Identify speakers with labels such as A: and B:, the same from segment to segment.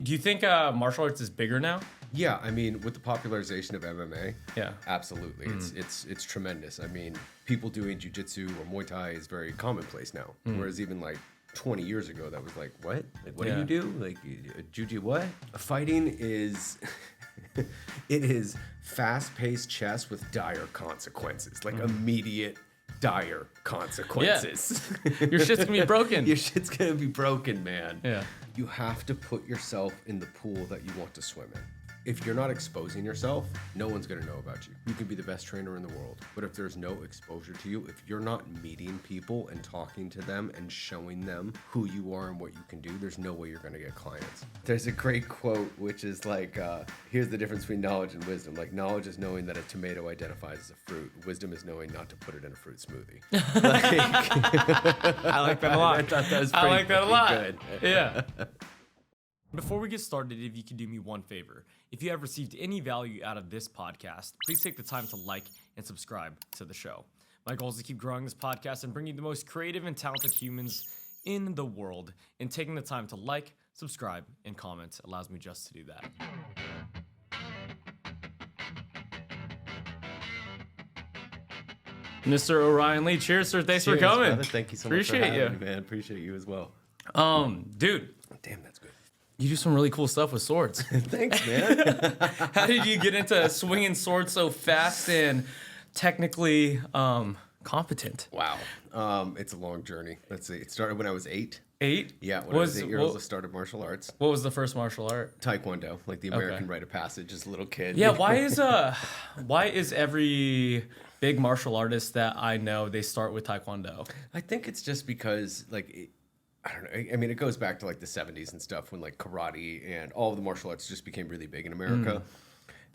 A: Do you think martial arts is bigger now?
B: Yeah, I mean, with the popularization of MMA,
A: Yeah.
B: absolutely, it's tremendous. I mean, people doing jiu-jitsu or Muay Thai is very commonplace now, whereas even like 20 years ago, that was like, what? Like, what do you do? Like, jiu-jitsu what? Fighting is, it is fast-paced chess with dire consequences, like immediate dire consequences.
A: Yeah. Your shit's gonna be broken.
B: Your shit's gonna be broken, man.
A: Yeah.
B: You have to put yourself in the pool that you want to swim in. If you're not exposing yourself, no one's going to know about you. You can be the best trainer in the world, but if there's no exposure to you, if you're not meeting people and talking to them and showing them who you are and what you can do, there's no way you're going to get clients. There's a great quote, which is like, here's the difference between knowledge and wisdom. Like, knowledge is knowing that a tomato identifies as a fruit. Wisdom is knowing not to put it in a fruit smoothie.
A: I like that a lot.
B: I thought that was
A: I like that a lot.
B: good.
A: Yeah. Before we get started, if you could do me one favor, if you have received any value out of this podcast, please take the time to like and subscribe to the show. My goal is to keep growing this podcast and bring you the most creative and talented humans in the world. And taking the time to like, subscribe, and comment allows me just to do that. Mr. Orion Lee, cheers, sir. Thanks for coming.
B: Brother. Thank you so much for having me, man. Appreciate you as well.
A: Dude.
B: Damn, that's good.
A: You do some really cool stuff with swords.
B: Thanks, man.
A: How did you get into swinging swords so fast and technically competent?
B: Wow. It's a long journey. Let's see. It started when I was 8.
A: 8?
B: Yeah, when I was 8 years old, I started martial arts.
A: What was the first martial art?
B: Taekwondo, like the American rite of passage as a little kid.
A: Yeah, why is every big martial artist that I know, they start with Taekwondo?
B: I think it's just because, like, I don't know. I mean, it goes back to like the 70s and stuff when like karate and all of the martial arts just became really big in America.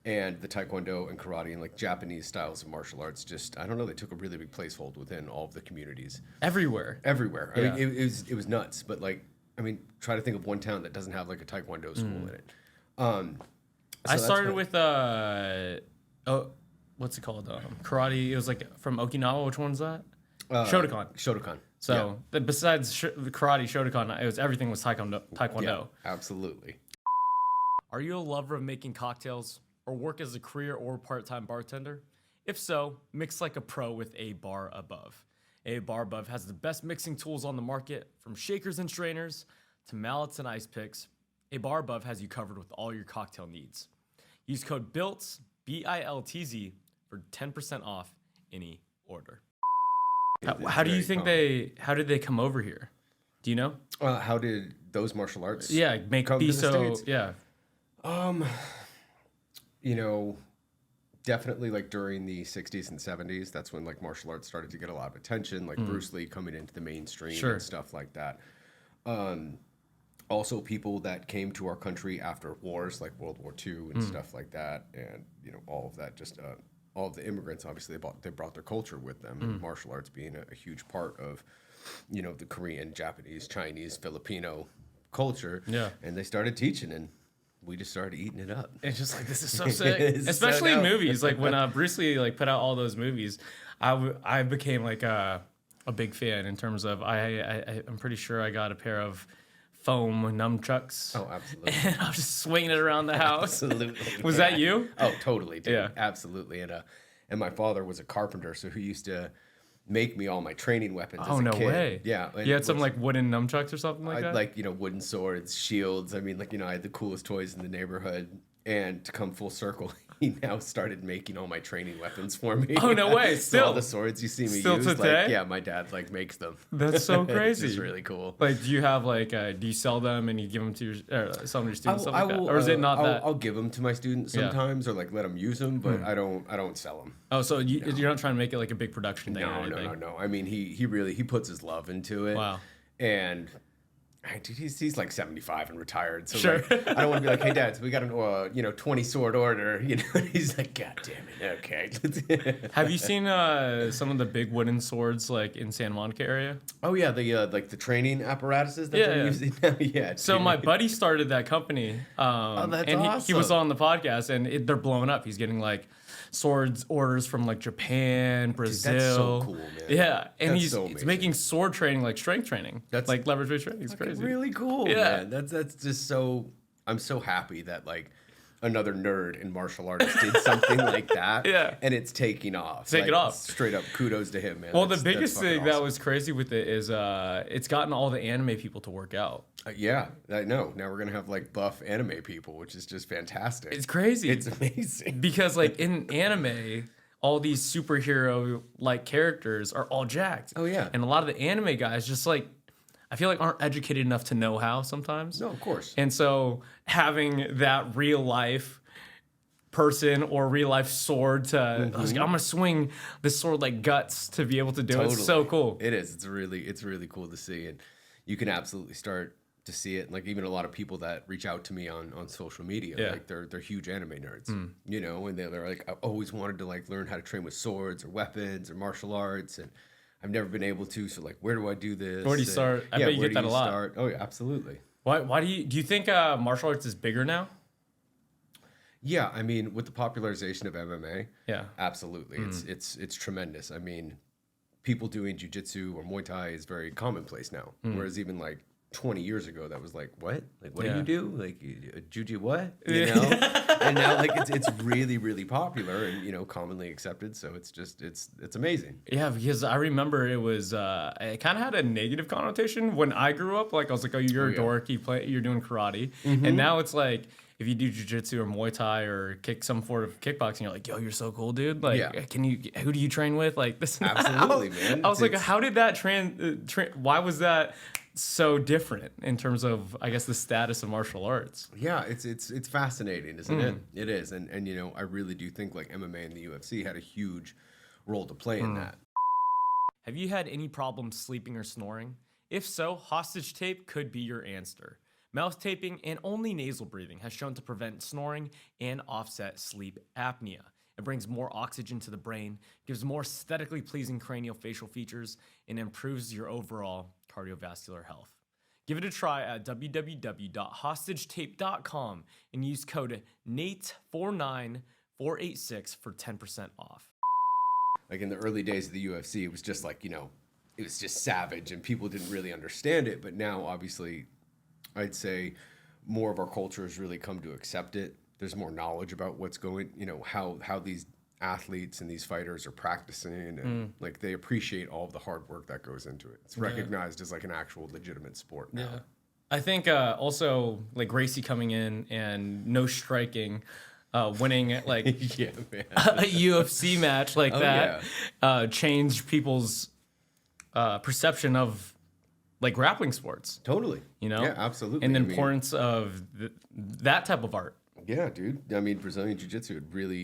B: And the Taekwondo and karate and like Japanese styles of martial arts just, I don't know, they took a really big placehold within all of the communities.
A: Everywhere.
B: I mean, it was nuts. But like, I mean, try to think of one town that doesn't have like a Taekwondo school in it.
A: I started with, what's it called? Karate. It was like from Okinawa. Which one's that?
B: Shotokan.
A: So besides karate, Shotokan, everything was Taekwondo.
B: Yeah, absolutely.
A: Are you a lover of making cocktails or work as a career or part-time bartender? If so, mix like a pro with A Bar Above. A Bar Above has the best mixing tools on the market, from shakers and strainers to mallets and ice picks. A Bar Above has you covered with all your cocktail needs. Use code BILTZ, BILTZ, for 10% off any order. How do you think how did they come over here? Do you know?
B: How did those martial arts
A: make
B: come
A: be
B: to the
A: so
B: States?
A: Yeah.
B: You know, definitely like during the 60s and 70s, that's when like martial arts started to get a lot of attention, like Bruce Lee coming into the mainstream and stuff like that. Also people that came to our country after wars like World War II and stuff like that, and you know, all of that, just all of the immigrants, obviously they brought their culture with them, and martial arts being a huge part of, you know, the Korean, Japanese, Chinese, Filipino culture. Yeah. And they started teaching, and we just started eating it up.
A: It's just like, this is so sick. Especially in movies. Like when Bruce Lee like put out all those movies, I became like a big fan in terms of I'm pretty sure I got a pair of foam nunchucks.
B: Oh, absolutely.
A: And I was just swinging it around the house.
B: Absolutely.
A: Was that you?
B: Oh, totally, dude.
A: Yeah.
B: Absolutely. And my father was a carpenter, so he used to make me all my training weapons as
A: Oh,
B: a
A: no
B: kid.
A: way.
B: Yeah.
A: You had some like wooden nunchucks or something like that?
B: Like, you know, wooden swords, shields. I mean, like, you know, I had the coolest toys in the neighborhood. And to come full circle, he now started making all my training weapons for me.
A: Oh, no way.
B: So all the swords you see me
A: still
B: use,
A: today?
B: like, yeah, my dad like makes them.
A: That's so crazy.
B: It's really cool.
A: Like, do you have like, do you sell them and you give them to some of your students? Stuff like that? Or is it not that?
B: I'll give them to my students sometimes, or like let them use them, but I don't sell them.
A: Oh, so you're not trying to make it like a big production thing?
B: No. I mean, he really puts his love into it.
A: Wow.
B: And dude, he's like 75 and retired, so
A: Sure.
B: like, I don't want to be like, hey, Dad, so we got an 20 sword order. You know, he's like, God damn it, okay.
A: Have you seen some of the big wooden swords like in San Monica area?
B: Oh yeah, the like the training apparatuses that they're using now. Yeah.
A: So my buddy started that company.
B: That's
A: and
B: awesome.
A: He was on the podcast, and they're blowing up. He's getting like swords orders from like Japan, Brazil.
B: Dude, that's so cool, man.
A: Yeah, and
B: That's
A: he's
B: so amazing.
A: making sword training like strength training. That's like leverage-based training. It's crazy.
B: Really cool.
A: Yeah.
B: Man. That's just so I'm so happy that like another nerd in martial arts did something like that.
A: Yeah.
B: And it's taking off.
A: Taking off.
B: Straight up kudos to him, man.
A: Well,
B: That's
A: the biggest thing
B: awesome.
A: that was crazy with it is it's gotten all the anime people to work out.
B: Yeah, I know. Now we're gonna have like buff anime people, which is just fantastic.
A: It's crazy.
B: It's amazing.
A: Because like in anime, all these superhero like characters are all jacked.
B: Oh, yeah.
A: And a lot of the anime guys just like I feel like aren't educated enough to know how sometimes.
B: No, of course.
A: And so having that real life person or real life sword to I was like, I'm gonna swing this sword like guts to be able to do it. It's so cool.
B: It is. It's really cool to see, and you can absolutely start to see it. And like even a lot of people that reach out to me on social media,
A: Yeah.
B: like they're huge anime nerds, you know, and they're like, I always wanted to like learn how to train with swords or weapons or martial arts, and I've never been able to. So like, where do I do this?
A: Where do you start? I bet you
B: where
A: get that
B: do
A: a
B: you
A: lot.
B: start? Oh yeah, absolutely.
A: Why do you think martial arts is bigger now?
B: Yeah, I mean, with the popularization of MMA,
A: Yeah.
B: absolutely, it's tremendous. I mean, people doing jiu-jitsu or Muay Thai is very commonplace now, whereas even like 20 years ago, that was like, what? Like, what do
A: Yeah.
B: you do? Like, juju what? You know? And now, like, it's really, really popular and, you know, commonly accepted. So it's just, it's amazing.
A: Yeah, because I remember it was it kind of had a negative connotation when I grew up. Like I was like, oh, you're a
B: yeah.
A: dork. You're doing karate, and now it's like if you do jiu-jitsu or Muay Thai or kick some form of kickboxing, you're like, yo, you're so cool, dude. Like,
B: Yeah.
A: who do you train with? Like this. And that.
B: Absolutely, man.
A: I was like,
B: It's-
A: how did that why was that so different in terms of, I guess, the status of martial arts?
B: Yeah, it's fascinating, isn't it? It is. And, you know, I really do think like MMA and the UFC had a huge role to play in that.
A: Have you had any problems sleeping or snoring? If so, hostage tape could be your answer. Mouth taping and only nasal breathing has shown to prevent snoring and offset sleep apnea. It brings more oxygen to the brain, gives more aesthetically pleasing craniofacial features, and improves your overall cardiovascular health. Give it a try at www.hostagetape.com and use code NATE49486 for 10% off.
B: Like in the early days of the UFC, it was just like, you know, it was just savage and people didn't really understand it. But now, obviously, I'd say more of our culture has really come to accept it. There's more knowledge about what's going, you know, how these athletes and these fighters are practicing, and like they appreciate all of the hard work that goes into it. It's recognized as like an actual legitimate sport now.
A: Yeah. I think also like Gracie coming in and no striking, winning like
B: Yeah, man.
A: a UFC match like that changed people's perception of like grappling sports,
B: Totally.
A: you know?
B: Yeah, absolutely.
A: And the
B: I mean,
A: importance of that type of art.
B: yeah, dude. I mean, Brazilian Jiu-Jitsu,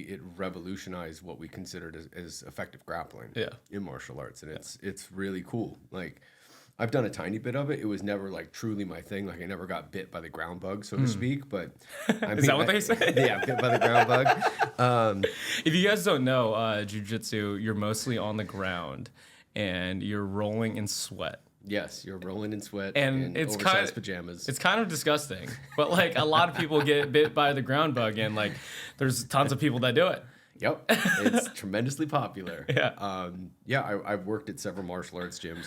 B: it revolutionized what we considered as effective grappling in martial arts. And it's really cool. Like, I've done a tiny bit of it. It was never, like, truly my thing. Like, I never got bit by the ground bug, so to speak. But, I mean,
A: Is that what they say?
B: Yeah, bit by the ground bug.
A: If you guys don't know, jiu-jitsu, you're mostly on the ground and you're rolling in sweat.
B: Yes, you're rolling in sweat
A: And
B: in
A: it's
B: oversized pajamas.
A: It's kind of disgusting, but like a lot of people get bit by the ground bug, and like there's tons of people that do it.
B: Yep, it's tremendously popular.
A: Yeah.
B: I've worked at several martial arts gyms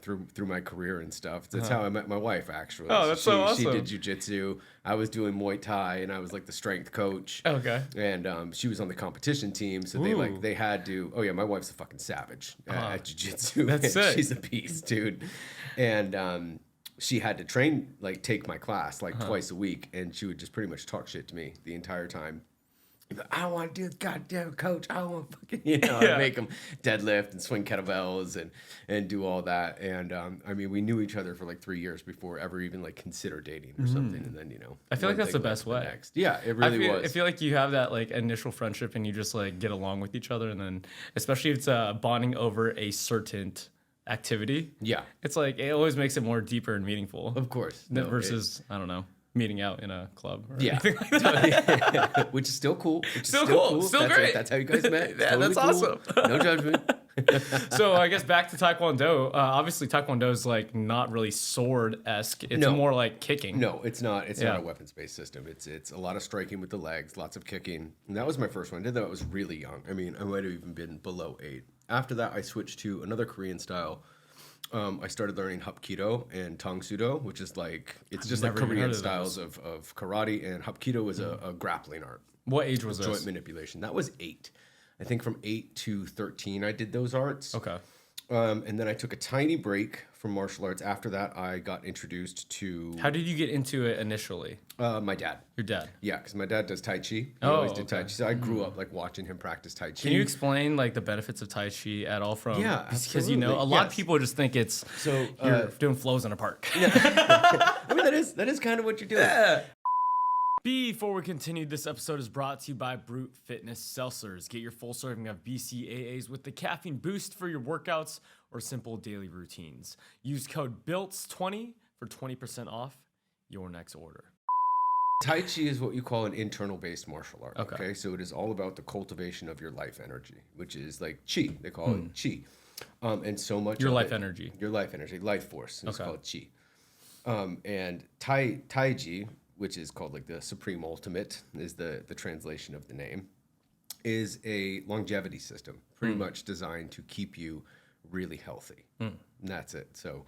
B: through my career and stuff. That's how I met my wife, actually.
A: Oh, that's so awesome.
B: She did jiu-jitsu. I was doing Muay Thai, and I was like the strength coach.
A: Okay.
B: And she was on the competition team, so
A: Ooh.
B: they had to. Oh yeah, my wife's a fucking savage at jiu-jitsu.
A: That's sick.
B: She's a beast, dude. And she had to train, like take my class like twice a week, and she would just pretty much talk shit to me the entire time. I don't want to do the goddamn coach. I don't want to fucking, you know,
A: Yeah.
B: make them deadlift and swing kettlebells and do all that. And I mean, we knew each other for like 3 years before ever even like consider dating or something. And then, you know,
A: I feel like
B: one
A: that's the
B: thing led
A: best
B: to
A: way.
B: next. Yeah, it really was.
A: I feel like you have that like initial friendship and you just like get along with each other, and then especially if it's bonding over a certain activity.
B: Yeah,
A: It's like it always makes it more deeper and meaningful.
B: of course.
A: than
B: No,
A: versus I don't know, meeting out in a club. Or
B: yeah,
A: anything like that.
B: which is still cool.
A: Still cool. Still great.
B: That's how you guys met.
A: Yeah, that's
B: cool. No judgment.
A: So I guess back to Taekwondo. Obviously, Taekwondo is like not really sword-esque. It's
B: No.
A: more like kicking.
B: No, it's not. It's
A: Yeah.
B: not a weapons-based system. It's a lot of striking with the legs, lots of kicking. And that was my first one. I did that when I was really young. I mean, I might have even been below 8. After that, I switched to another Korean style I started learning Hapkido and Tang Sudo, which is like, it's just like
A: never even heard
B: Korean
A: of
B: styles of karate. And Hapkido is a grappling art.
A: What age was
B: Joint
A: this?
B: manipulation. That was 8. I think from 8 to 13, I did those arts.
A: Okay.
B: And then I took a tiny break from martial arts. After that, I got introduced to
A: How did you get into it initially?
B: my dad.
A: Your dad.
B: Yeah, because my dad does Tai Chi. He
A: Oh,
B: always did Tai
A: okay.
B: Chi. So I grew up like watching him practice Tai Chi.
A: Can you explain like the benefits of Tai Chi at all from?
B: Yeah,
A: Because you know, a lot of
B: yes.
A: people just think it's
B: So,
A: you're doing flows in a park.
B: I mean, that is kind of what you're doing.
A: Before we continue, this episode is brought to you by Brute Fitness Seltzers. Get your full serving of BCAAs with the caffeine boost for your workouts or simple daily routines. Use code BILTZ20 for 20% off your next order.
B: Tai Chi is what you call an internal based martial art.
A: Okay.
B: Okay. So it is all about the cultivation of your life energy, which is like Chi. They call it Chi. And so much
A: Your
B: of
A: life
B: it-
A: energy.
B: Your life energy, life force. It's
A: Okay.
B: called Chi. And Tai Chi, which is called like the supreme ultimate, is the translation of the name, is a longevity system, pretty much designed to keep you really healthy. And that's it. So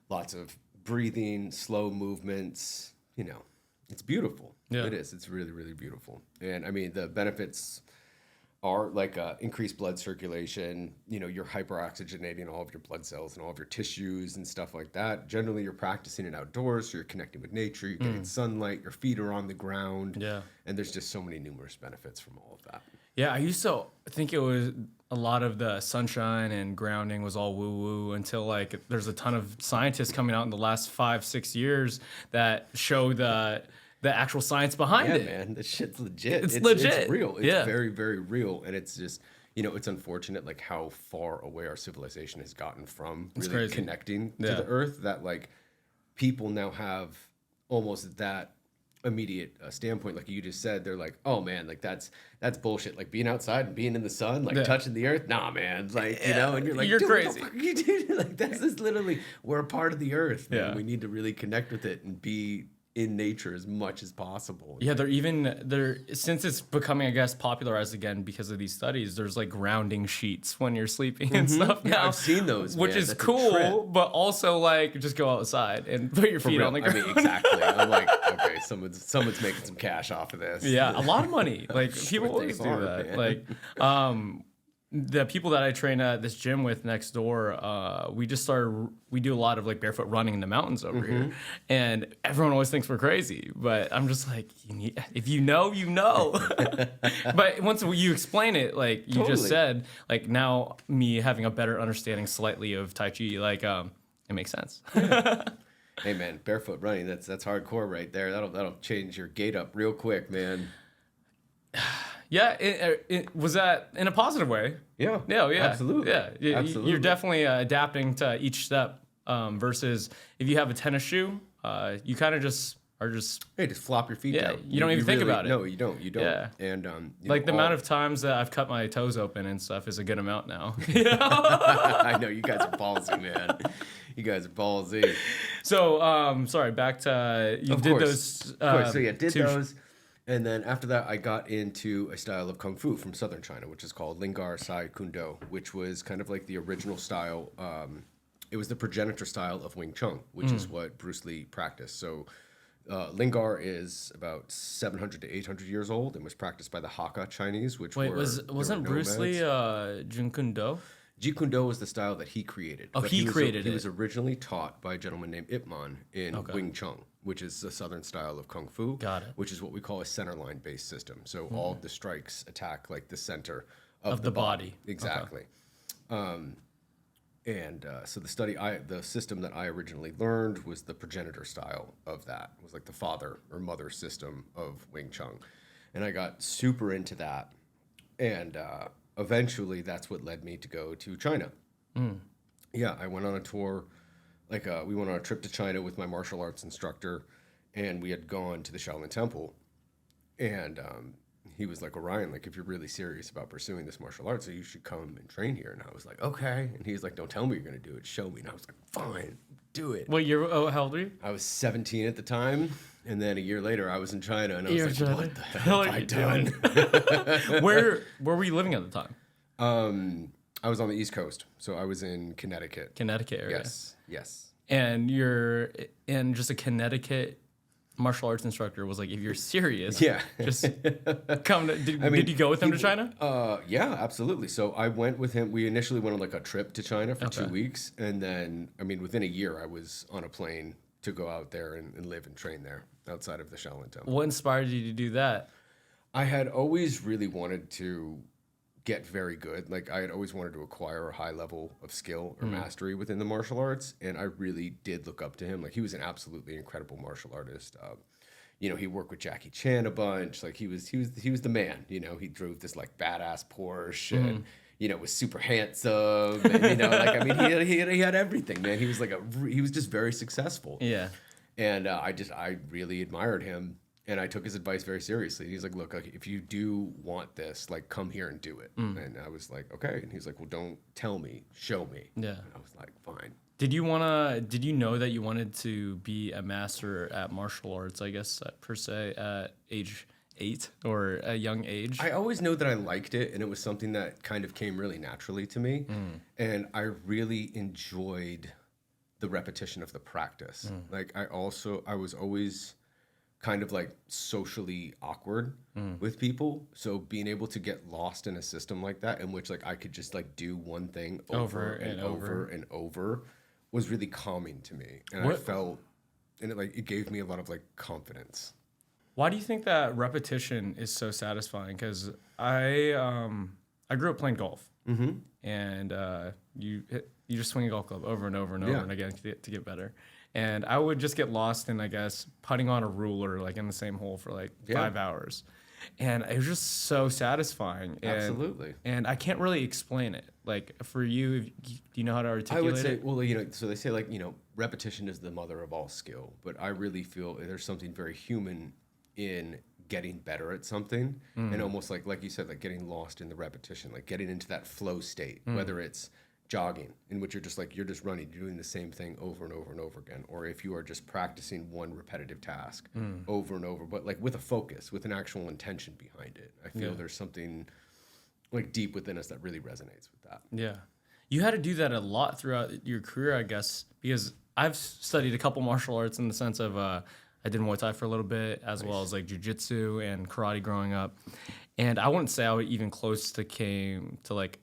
B: lots of breathing, slow movements, you know, it's beautiful.
A: Yeah.
B: It is. It's really, really beautiful. And I mean, the benefits are like increased blood circulation. You know, you're hyperoxygenating all of your blood cells and all of your tissues and stuff like that. Generally, you're practicing it outdoors, so you're connecting with nature, you're getting sunlight, your feet are on the ground.
A: Yeah.
B: And there's just so many numerous benefits from all of that.
A: Yeah, I used to think it was a lot of the sunshine and grounding was all woo-woo until like there's a ton of scientists coming out in the last 5-6 years that show the actual science behind
B: Yeah,
A: it.
B: man, this shit's legit.
A: It's legit.
B: It's real. It's
A: Yeah.
B: very, very real. And it's just, you know, it's unfortunate like how far away our civilization has gotten from really
A: crazy.
B: connecting to
A: Yeah.
B: the earth, that like people now have almost that immediate standpoint. Like you just said, they're like, oh man, like that's bullshit. Like being outside and being in the sun, like
A: Yeah.
B: touching the earth. Nah, man. Like, you know, and you're like,
A: You're
B: dude,
A: crazy.
B: What the fuck are you doing? Like that's just literally, we're a part of the earth. Man.
A: Yeah.
B: We need to really connect with it and be in nature as much as possible.
A: Yeah, they're since it's becoming, I guess, popularized again because of these studies. There's like grounding sheets when you're sleeping and stuff.
B: Yeah,
A: now,
B: I've seen those,
A: which
B: man.
A: is
B: That's a
A: cool.
B: trip.
A: But also like just go outside and put your
B: For
A: feet
B: real.
A: on the
B: I
A: ground.
B: mean, exactly. I'm like, okay, someone's making some cash off of this.
A: Yeah, a lot of money. Like people
B: they
A: always do
B: are,
A: that.
B: man.
A: Like the people that I train at this gym with next door, we do a lot of like barefoot running in the mountains over here, and everyone always thinks we're crazy. But I'm just like, if you know, you know. But once you explain it, like you just
B: Totally.
A: said, like now me having a better understanding slightly of Tai Chi, like it makes sense.
B: Hey man, barefoot running, that's hardcore right there. That'll change your gait up real quick, man.
A: Yeah, it was that in a positive way.
B: Yeah.
A: Yeah, yeah,
B: Absolutely.
A: Yeah,
B: Absolutely.
A: You're definitely adapting to each step. Versus if you have a tennis shoe, you kind of just are just
B: Hey, just flop your feet
A: Yeah,
B: down.
A: you don't even think about it.
B: No, you don't. You don't.
A: Yeah.
B: And you
A: like
B: know,
A: the amount of times that I've cut my toes open and stuff is a good amount now.
B: I know you guys are ballsy, man. You guys are ballsy.
A: So sorry, back to you
B: Of
A: did
B: course.
A: those.
B: Of course. So yeah, did
A: two-
B: those. And then after that, I got into a style of Kung Fu from Southern China, which is called Lingar Sai Kundo, which was kind of like the original style. It was the progenitor style of Wing Chun, which is what Bruce Lee practiced. So Lingar is about 700 to 800 years old and was practiced by the Hakka Chinese, which
A: Wait,
B: were
A: wasn't
B: they were
A: Bruce Lee
B: nomads.
A: Jeet Kune Do?
B: Jeet Kune Do was the style that he created.
A: Oh,
B: but
A: he
B: was
A: created
B: He
A: it.
B: was originally taught by a gentleman named Ip Man in Wing Chun, which is a southern style of Kung Fu.
A: Got it.
B: Which is what we call a center line based system. So all of the strikes attack like the center of,
A: Of the body. Okay.
B: Exactly. So the system that I originally learned was the progenitor style of that. It was like the father or mother system of Wing Chun. And I got super into that. And eventually that's what led me to go to China. Yeah, I went on a tour. We went on a trip to China with my martial arts instructor, and we had gone to the Shaolin Temple. And he was like, Orion, like, if you're really serious about pursuing this martial arts, so you should come and train here. And I was like, okay. And he's like, don't tell me you're going to do it. Show me. And I was like, fine, do it.
A: What year? Oh, how old are you?
B: I was 17 at the time. And then a year later, I was in China. And I was
A: You're
B: like,
A: China?
B: what the hell
A: Hell
B: have
A: are
B: I
A: you
B: done?
A: Where were you living at the time?
B: I was on the East Coast, so I was in Connecticut.
A: Connecticut area.
B: Yes.
A: And just a Connecticut martial arts instructor was like, if you're serious, just come. Did you go with him to China?
B: Yeah, absolutely. So I went with him. We initially went on like a trip to China for 2 weeks, and then within a year, I was on a plane to go out there and live and train there outside of the Shaolin Temple.
A: What inspired you to do that?
B: I had always really wanted to get very good. Like I had always wanted to acquire a high level of skill or mastery within the martial arts, and I really did look up to him. Like he was an absolutely incredible martial artist. He worked with Jackie Chan a bunch. Like he was the man. He drove this like badass Porsche and was super handsome. And, he had everything, man. He was just very successful.
A: Yeah.
B: And I really admired him. And I took his advice very seriously. He's like, look, if you do want this, like, come here and do it. And I was like, okay. And he's like, well, don't tell me, show me.
A: Yeah.
B: And I was like, fine.
A: Did you know that you wanted to be a master at martial arts, I guess, per se, at age 8 or a young age?
B: I always know that I liked it, and it was something that kind of came really naturally to me. And I really enjoyed the repetition of the practice. Like, I was always kind of like socially awkward with people, so being able to get lost in a system like that in which like I could just like do one thing over and over was really calming to me, and I felt, and it gave me a lot of like confidence.
A: Why do you think that repetition is so satisfying? Because I grew up playing golf, and you just swing a golf club over and over and over and again to get better. And I would just get lost in, I guess, putting on a ruler, like in the same hole for like 5 hours. And it was just so satisfying.
B: Absolutely.
A: And I can't really explain it. Like for you, do you know how to articulate it?
B: I would say, well, so they say like, repetition is the mother of all skill. But I really feel there's something very human in getting better at something. And almost like you said, like getting lost in the repetition, like getting into that flow state, whether it's jogging, in which you're just running, you're doing the same thing over and over and over again, or if you are just practicing one repetitive task over and over, but like with a focus, with an actual intention behind it. I feel there's something like deep within us that really resonates with that.
A: Yeah. You had to do that a lot throughout your career, I guess, because I've studied a couple martial arts in the sense of I did Muay Thai for a little bit, as well as like Jiujitsu and karate growing up. And I wouldn't say I would even close to came to like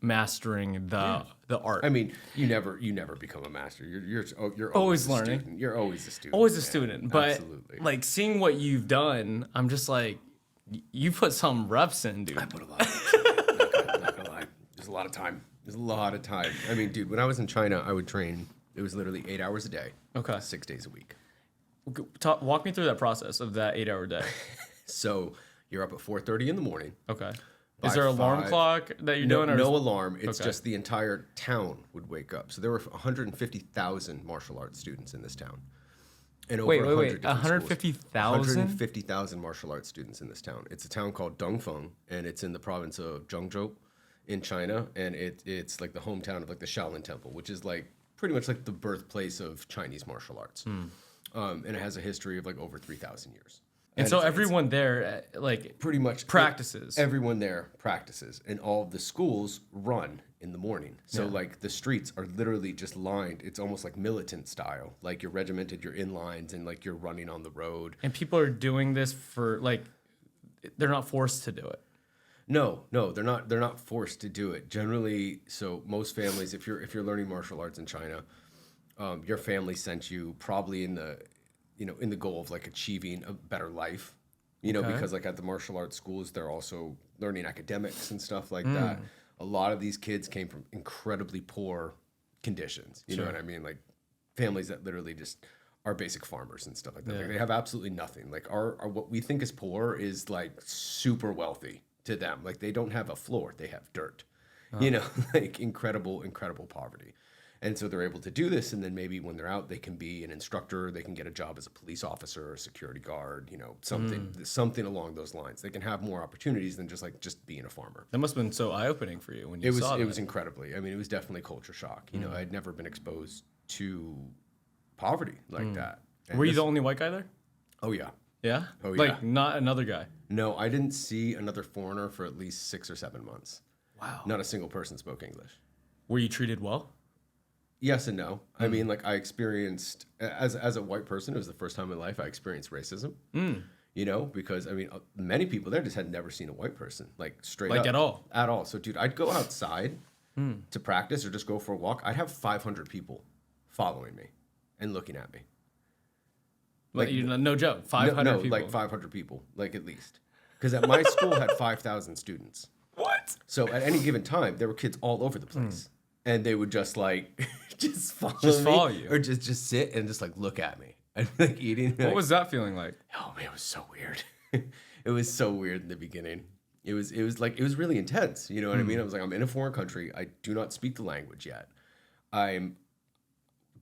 A: mastering the art.
B: I mean, you never become a master. You're
A: always
B: a
A: learning.
B: Student. You're always a student.
A: Always a student. But
B: absolutely.
A: Like seeing what you've done, I'm just like, you put some reps in, dude.
B: I put a lot of reps in. I'm not gonna lie. There's a lot of time. I mean, dude, when I was in China, I would train. It was literally 8 hours a day.
A: Okay.
B: 6 days a week.
A: Walk me through that process of that 8 hour day.
B: So you're up at 4:30 in the morning.
A: Okay. Is there an alarm clock that you're doing? Or
B: no alarm. It's just the entire town would wake up. So there were 150,000 martial arts students in this town. And over
A: 150,000?
B: 150,000 martial arts students in this town. It's a town called Dongfeng, and it's in the province of Zhengzhou in China. And it's like the hometown of like the Shaolin Temple, which is like pretty much like the birthplace of Chinese martial arts. And it has a history of like over 3,000 years.
A: And so everyone there, like,
B: pretty much
A: practices.
B: Everyone there practices, and all of the schools run in the morning. So like the streets are literally just lined. It's almost like militant style. Like you're regimented, you're in lines, and like you're running on the road.
A: And people are doing this for like, they're not forced to do it.
B: No, they're not. They're not forced to do it. Generally, so most families, if you're learning martial arts in China, your family sent you probably in the goal of like achieving a better life, because like at the martial arts schools, they're also learning academics and stuff like that. A lot of these kids came from incredibly poor conditions. You know what I mean? Like families that literally just are basic farmers and stuff like that. Like, they have absolutely nothing. Like our what we think is poor is like super wealthy to them. Like they don't have a floor, they have dirt. Like incredible poverty. And so they're able to do this, and then maybe when they're out, they can be an instructor, they can get a job as a police officer or a security guard, something along those lines. They can have more opportunities than just being a farmer.
A: That must have been so eye-opening for you when you saw that.
B: It was incredibly. I mean, it was definitely culture shock. I'd never been exposed to poverty like that. And
A: were you the only white guy there?
B: Oh, yeah.
A: Yeah?
B: Oh, yeah.
A: Like, not another guy?
B: No, I didn't see another foreigner for at least 6 or 7 months.
A: Wow.
B: Not a single person spoke English.
A: Were you treated well?
B: Yes and no. I mean, like I experienced as a white person, it was the first time in life I experienced racism. You know, because I mean, many people there just had never seen a white person, like straight up.
A: Like at all?
B: At all. So, dude, I'd go outside to practice or just go for a walk. I'd have 500 people following me and looking at me.
A: Like, no joke, 500
B: no,
A: people.
B: like 500 people, like at least. Because at my school had 5,000 students.
A: What?
B: So at any given time, there were kids all over the place. And they would just like, just
A: follow you.
B: Or just sit and just like look at me. I'd be like eating.
A: What was that feeling like?
B: Oh man, it was so weird. It was so weird in the beginning. It was really intense. You know what I mean? I was like, I'm in a foreign country. I do not speak the language yet. I'm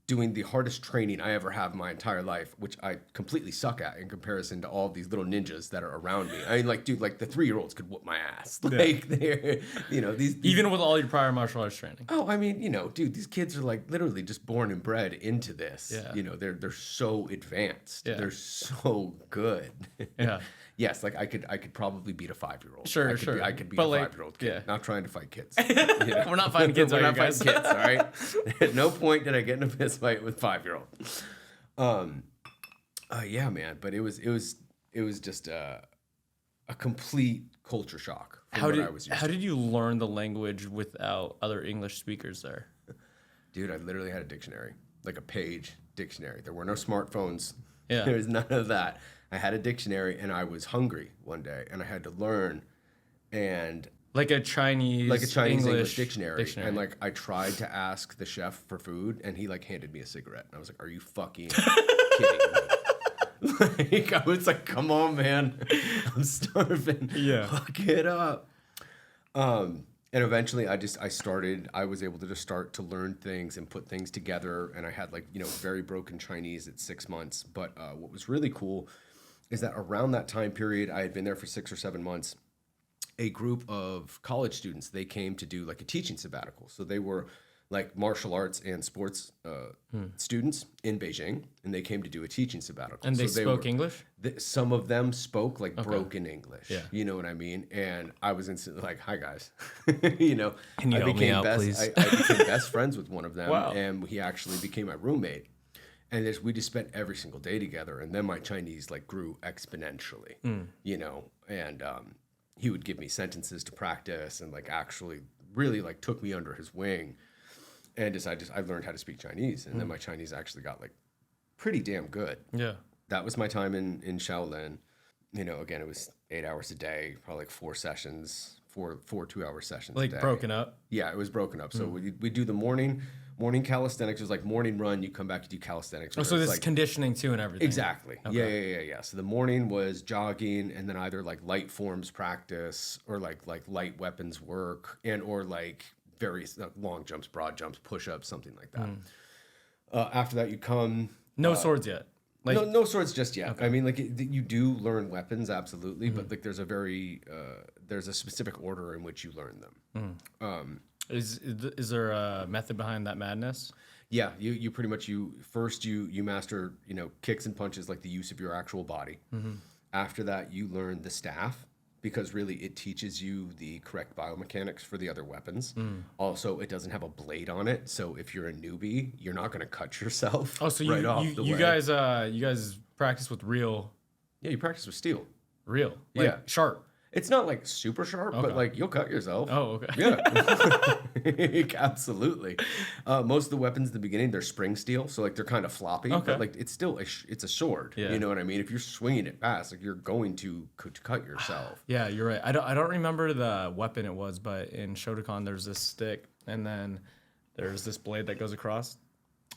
B: doing the hardest training I ever have in my entire life, which I completely suck at in comparison to all these little ninjas that are around me. I mean, like, dude, like the 3-year-olds could whoop my ass. Like, they're, you know, these
A: Even with all your prior martial arts training.
B: Oh, I mean, you know, dude, these kids are like literally just born and bred into this.
A: Yeah.
B: You know, they're so advanced.
A: Yeah.
B: They're so good.
A: Yeah.
B: Yes, like I could probably beat a 5-year-old.
A: Sure,
B: I could beat
A: But
B: a
A: like,
B: 5-year-old kid.
A: yeah.
B: Not trying to fight kids. You know?
A: We're not fighting kids,
B: We're
A: are you
B: not
A: guys?
B: fighting kids, all right? At no point did I get in a fist fight with 5-year-old. Yeah, man. But it was just a complete culture shock from what I was used
A: How
B: to.
A: did you learn the language without other English speakers there?
B: Dude, I literally had a dictionary, like a page dictionary. There were no smartphones.
A: Yeah.
B: There was none of that. I had a dictionary and I was hungry one day and I had to learn and
A: Like a Chinese
B: English dictionary. And like I tried to ask the chef for food and he like handed me a cigarette. And I was like, are you fucking kidding me? Like I was like, come on, man. I'm starving.
A: Yeah.
B: Fuck it up. And eventually I was able to just start to learn things and put things together. And I had like, you know, very broken Chinese at 6 months. But what was really cool is that around that time period, I had been there for 6 or 7 months. A group of college students, they came to do like a teaching sabbatical. So they were like martial arts and sports students in Beijing, and they came to do a teaching sabbatical.
A: And they spoke English?
B: Some of them spoke like broken English.
A: Yeah.
B: You know what I mean? And I was instantly like, hi guys. You know,
A: Can you help me out, please?
B: I became best friends with one of them.
A: Wow.
B: And he actually became my roommate. And we just spent every single day together. And then my Chinese like grew exponentially, you know, and he would give me sentences to practice and like actually really like took me under his wing. And I learned how to speak Chinese. And then my Chinese actually got like pretty damn good.
A: Yeah.
B: That was my time in Shaolin. You know, again, it was 8 hours a day, probably like 4 sessions, four 2-hour sessions a day.
A: Like broken up?
B: Yeah, it was broken up. So we do the morning calisthenics. It was like morning run. You come back to do calisthenics.
A: Oh, so this is
B: like,
A: conditioning too and everything.
B: exactly.
A: Okay.
B: Yeah. So the morning was jogging and then either like light forms practice or like light weapons work or like various long jumps, broad jumps, push-ups, something like that. After that, you come.
A: No swords yet. Like,
B: No swords just yet. Okay. I mean, like you do learn weapons, absolutely, but like there's a specific order in which you learn them.
A: Is there a method behind that madness?
B: Yeah, you pretty much you master, you know, kicks and punches, like the use of your actual body. After that, you learn the staff, because really it teaches you the correct biomechanics for the other weapons. Also, it doesn't have a blade on it, so if you're a newbie, you're not going to cut yourself.
A: Oh, so you guys practice with real?
B: Yeah, you practice with steel.
A: Like,
B: Yeah.
A: sharp.
B: It's not like super sharp, but like you'll cut yourself.
A: Oh, okay.
B: Yeah, absolutely. Most of the weapons in the beginning, they're spring steel, so like they're kind of floppy, but like it's still it's a sword.
A: Yeah.
B: You know what I mean? If you're swinging it fast, like you're going to cut yourself.
A: Yeah, you're right. I don't remember the weapon it was, but in Shotokan there's this stick, and then there's this blade that goes across.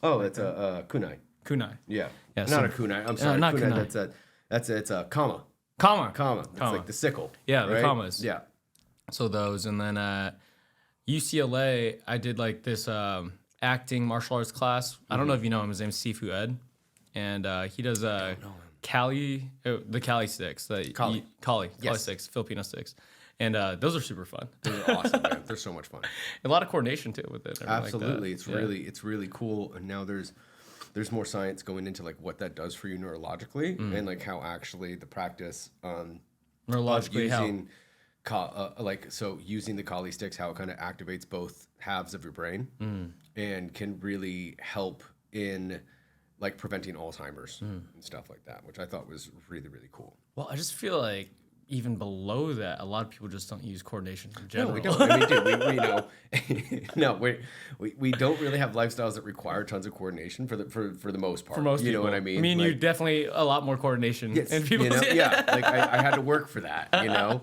B: Oh, it's a kunai.
A: Kunai.
B: Yeah,
A: Yeah,
B: not
A: so-
B: a kunai. I'm sorry,
A: not
B: kunai.
A: kunai.
B: It's a kama.
A: Kama.
B: It's like the sickle.
A: Yeah, the
B: right?
A: kamas.
B: Yeah.
A: So those, and then at UCLA, I did like this acting martial arts class. I don't know if you know him. His name's Sifu Ed, and he does Kali, the Kali sticks. Kali
B: Yes.
A: sticks, Filipino sticks, and those are super fun.
B: Those are awesome, man. They're so much fun.
A: A lot of coordination too with it.
B: Absolutely,
A: like that.
B: it's really cool. And now there's more science going into like what that does for you neurologically and like how actually the practice
A: Neurologically, how?
B: using so using the Kali sticks, how it kind of activates both halves of your brain and can really help in like preventing Alzheimer's and stuff like that, which I thought was really, really cool.
A: Well, I just feel like even below that, a lot of people just don't use coordination in general.
B: No, we don't. I mean, dude, we know. No, we don't really have lifestyles that require tons of coordination for the most part.
A: For most people.
B: You know what I mean?
A: I mean, you definitely a lot more coordination.
B: Yes,
A: in people.
B: You know? Yeah, like I had to work for that, you know?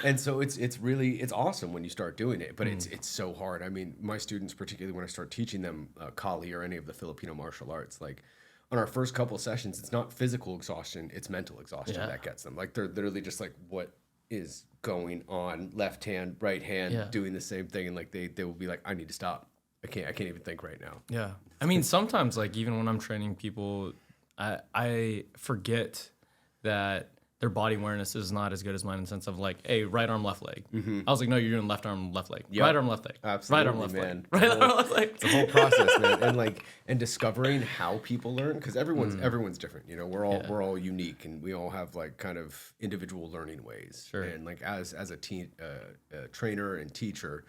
B: And so it's really awesome when you start doing it, but it's so hard. I mean, my students, particularly when I start teaching them Kali or any of the Filipino martial arts, like on our first couple of sessions, it's not physical exhaustion, it's mental exhaustion that gets them. Like they're literally just like, what is going on? Left hand, right hand, doing the same thing, and like they will be like, I need to stop. I can't even think right now.
A: Yeah, I mean, sometimes like even when I'm training people, I forget that their body awareness is not as good as mine in the sense of like, hey, right arm, left leg. I was like, no, you're doing left arm, left leg. Yep. Right arm, left leg.
B: Absolutely,
A: right arm, left
B: man.
A: leg. Right arm, left leg.
B: It's a whole process, man. And discovering how people learn, because everyone's different. You know, we're all unique, and we all have like kind of individual learning ways.
A: Sure.
B: And like as a trainer and teacher,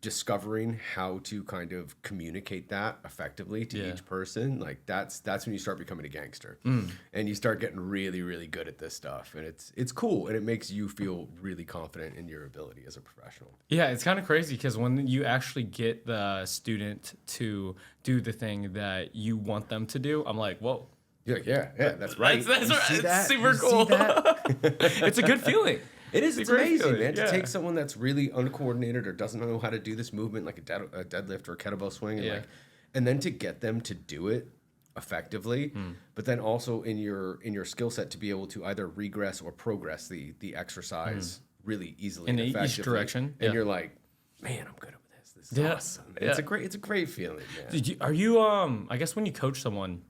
B: discovering how to kind of communicate that effectively to each person, like that's when you start becoming a gangster, and you start getting really, really good at this stuff, and it's cool, and it makes you feel really confident in your ability as a professional.
A: Yeah, it's kind of crazy because when you actually get the student to do the thing that you want them to do, I'm like, whoa.
B: You're like, yeah, that's right.
A: That's right.
B: See that?
A: It's super
B: You
A: cool.
B: see that?
A: It's a good feeling.
B: It is. It's amazing, man.
A: Yeah.
B: To take someone that's really uncoordinated or doesn't know how to do this movement, like a deadlift or a kettlebell swing, and and then to get them to do it effectively, but then also in your skill set to be able to either regress or progress the exercise really easily
A: In
B: and
A: each
B: effectively.
A: direction.
B: And you're like, man, I'm good at this. This is awesome.
A: Yeah.
B: It's a great feeling, man.
A: Are you I guess when you coach someone,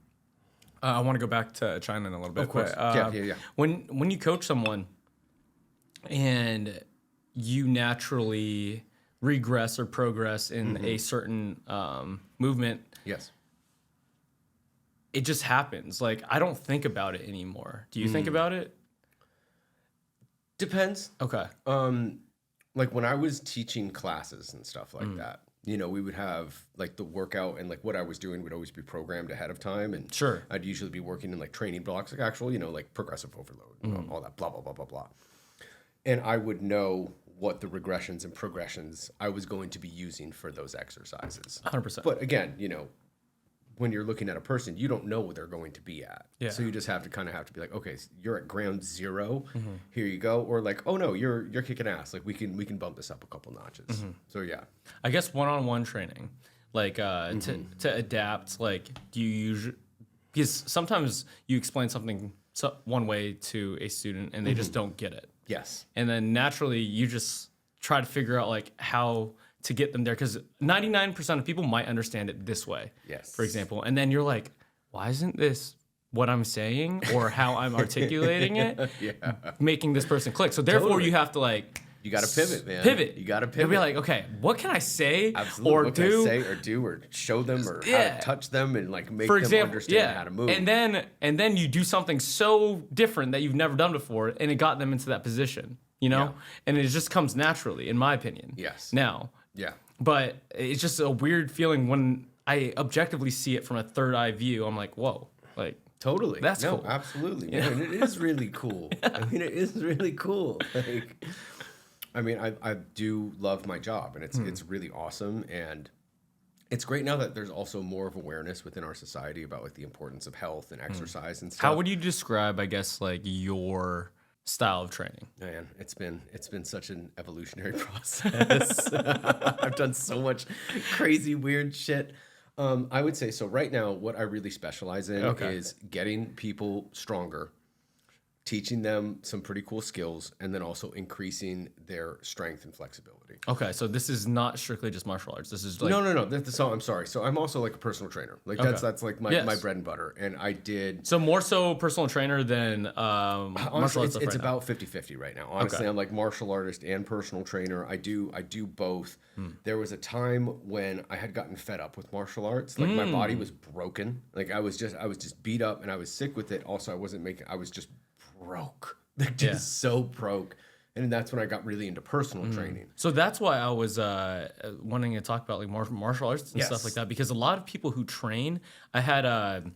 A: I want to go back to China in a little bit.
B: Of course.
A: But,
B: Yeah.
A: When you coach someone and you naturally regress or progress in a certain movement,
B: Yes.
A: it just happens. Like, I don't think about it anymore. Do you think about it?
B: Depends.
A: Okay.
B: Like when I was teaching classes and stuff like that, you know, we would have like the workout and like what I was doing would always be programmed ahead of time. And
A: Sure.
B: I'd usually be working in like training blocks, like actual, you know, like progressive overload, all that blah, blah, blah, blah, blah. And I would know what the regressions and progressions I was going to be using for those exercises.
A: 100%.
B: But again, you know, when you're looking at a person, you don't know what they're going to be at.
A: Yeah.
B: So you just have to be like, okay, so you're at ground zero. Here you go. Or like, oh no, you're kicking ass. Like we can bump this up a couple notches. So yeah.
A: I guess one-on-one training, like to adapt, like do you usually, because sometimes you explain something one way to a student and they just don't get it.
B: Yes.
A: And then naturally you just try to figure out like how to get them there, because 99% of people might understand it this way.
B: Yes.
A: For example, and then you're like, why isn't this what I'm saying or how I'm articulating it making this person click? So therefore you have to like,
B: you got to pivot, man.
A: Pivot.
B: You got to pivot.
A: You'll be like, okay, what can I say
B: Absolutely.
A: or
B: what
A: do?
B: Can I say or do or show them or how to touch them and like make them understand how to move.
A: And then you do something so different that you've never done before, and it got them into that position, you know? And it just comes naturally, in my opinion.
B: Yes.
A: Now.
B: Yeah.
A: But it's just a weird feeling when I objectively see it from a third eye view. I'm like, whoa, like.
B: Totally.
A: That's cool.
B: Absolutely. Yeah. Man, it is really cool. I mean, it is really cool. Like, I mean, I do love my job, and it's really awesome, and it's great now that there's also more of awareness within our society about like the importance of health and exercise and stuff.
A: How would you describe, I guess, like your style of training?
B: Man, it's been such an evolutionary process. I've done so much crazy, weird shit. I would say so. Right now, what I really specialize in is getting people stronger, teaching them some pretty cool skills, and then also increasing their strength and flexibility.
A: Okay, so this is not strictly just martial arts. This is like
B: No. So I'm sorry. So I'm also like a personal trainer. Like that's like my bread and butter. And I did.
A: So more so personal trainer than martial arts.
B: It's about 50-50 right now. Honestly, I'm like martial artist and personal trainer. I do both. There was a time when I had gotten fed up with martial arts. Like my body was broken. Like I was just beat up and I was sick with it. Also, I was just broke. Like just so broke. And that's when I got really into personal training.
A: So that's why I was wanting to talk about like martial arts and stuff like that, because a lot of people who train, I had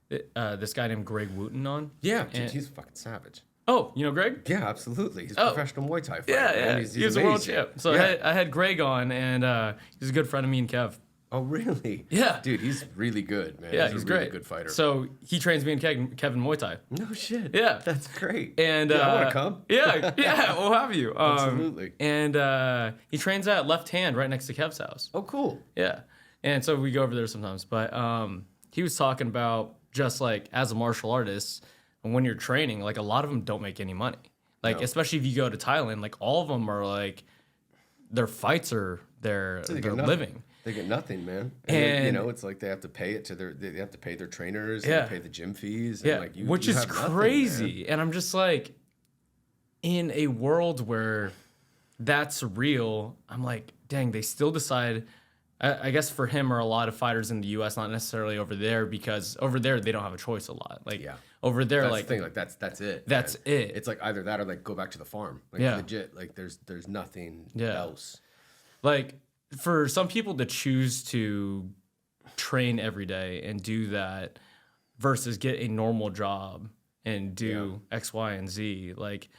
A: this guy named Greg Wooten on.
B: Yeah, dude, he's fucking savage.
A: Oh, you know Greg?
B: Yeah, absolutely. He's a professional Muay Thai fighter.
A: Yeah. He's a world champ. So
B: yeah.
A: I had Greg on, and he's a good friend of me and Kev.
B: Oh, really?
A: Yeah.
B: Dude, he's really good, man.
A: Yeah,
B: he's a
A: great.
B: really good fighter.
A: So he trains me and Kevin Muay Thai.
B: No shit.
A: Yeah.
B: That's great.
A: And
B: dude, I want to come.
A: Yeah, we'll have you.
B: Absolutely.
A: And he trains at Left Hand right next to Kev's house.
B: Oh, cool.
A: Yeah. And so we go over there sometimes. But he was talking about just like as a martial artist, when you're training, like a lot of them don't make any money. Like, especially if you go to Thailand, like all of them are like, their fights are their living.
B: They get nothing, man. And you know, it's like they have to pay it to they have to pay their trainers, and they pay the gym fees, and like
A: which is crazy. And I'm just like, in a world where that's real, I'm like, dang, they still decide. I guess for him or a lot of fighters in the U.S., not necessarily over there, because over there they don't have a choice a lot. Like over there,
B: that's
A: like
B: the thing, like that's it.
A: That's
B: man.
A: it.
B: It's like either that or like go back to the farm. Like legit, like there's nothing else.
A: Like for some people to choose to train every day and do that versus get a normal job and do X, Y, and Z, like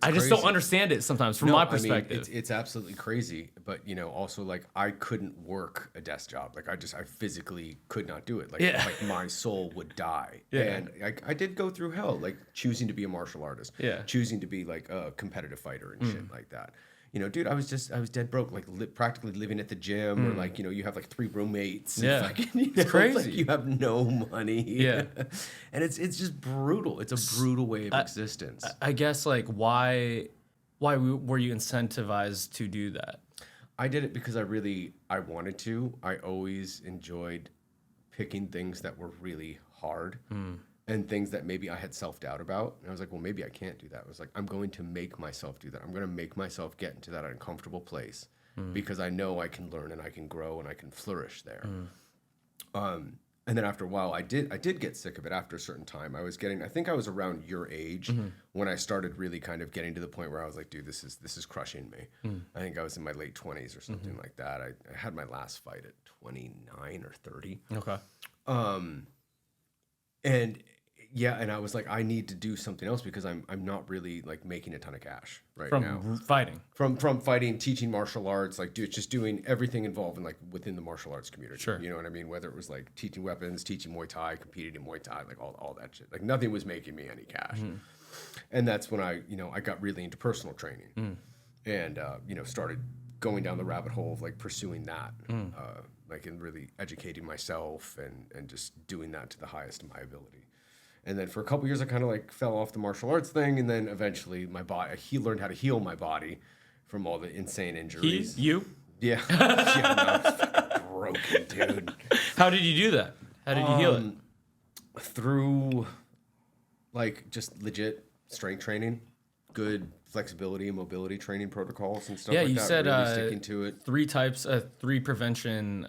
A: I just don't understand it sometimes from my perspective.
B: I mean, it's absolutely crazy, but you know, also like I couldn't work a desk job. Like I physically could not do it. Like like my soul would die. And I did go through hell, like choosing to be a martial artist, choosing to be like a competitive fighter and shit like that. You know, dude, I was dead broke, like practically living at the gym, or like, you know, you have like 3 roommates.
A: Yeah,
B: like, you know,
A: it's crazy.
B: Like you have no money.
A: Yeah,
B: and it's just brutal. It's a brutal way of existence.
A: I guess like why were you incentivized to do that?
B: I did it because I wanted to. I always enjoyed picking things that were really hard. And things that maybe I had self-doubt about. And I was like, well, maybe I can't do that. I was like, I'm going to make myself do that. I'm going to make myself get into that uncomfortable place because I know I can learn and I can grow and I can flourish there. And then after a while, I did get sick of it after a certain time. I think I was around your age when I started really kind of getting to the point where I was like, dude, this is crushing me. I think I was in my late 20s or something like that. I had my last fight at 29 or 30.
A: Okay.
B: And I was like, I need to do something else because I'm not really like making a ton of cash now.
A: From fighting.
B: From fighting, teaching martial arts, like just doing everything involved in like within the martial arts community.
A: Sure.
B: You know what I mean? Whether it was like teaching weapons, teaching Muay Thai, competing in Muay Thai, like all that shit. Like nothing was making me any cash. And that's when I got really into personal training and started going down the rabbit hole of like pursuing that. Like and really educating myself and just doing that to the highest of my ability. And then for a couple years, I kind of like fell off the martial arts thing. And then eventually my body, he learned how to heal my body from all the insane injuries.
A: You?
B: Yeah. Yeah, no, I was fucking broken, dude.
A: How did you do that? How did you heal it?
B: Through like just legit strength training, good flexibility and mobility training protocols and stuff like that.
A: Yeah, you said
B: really sticking to it.
A: 3 types, 3 preventions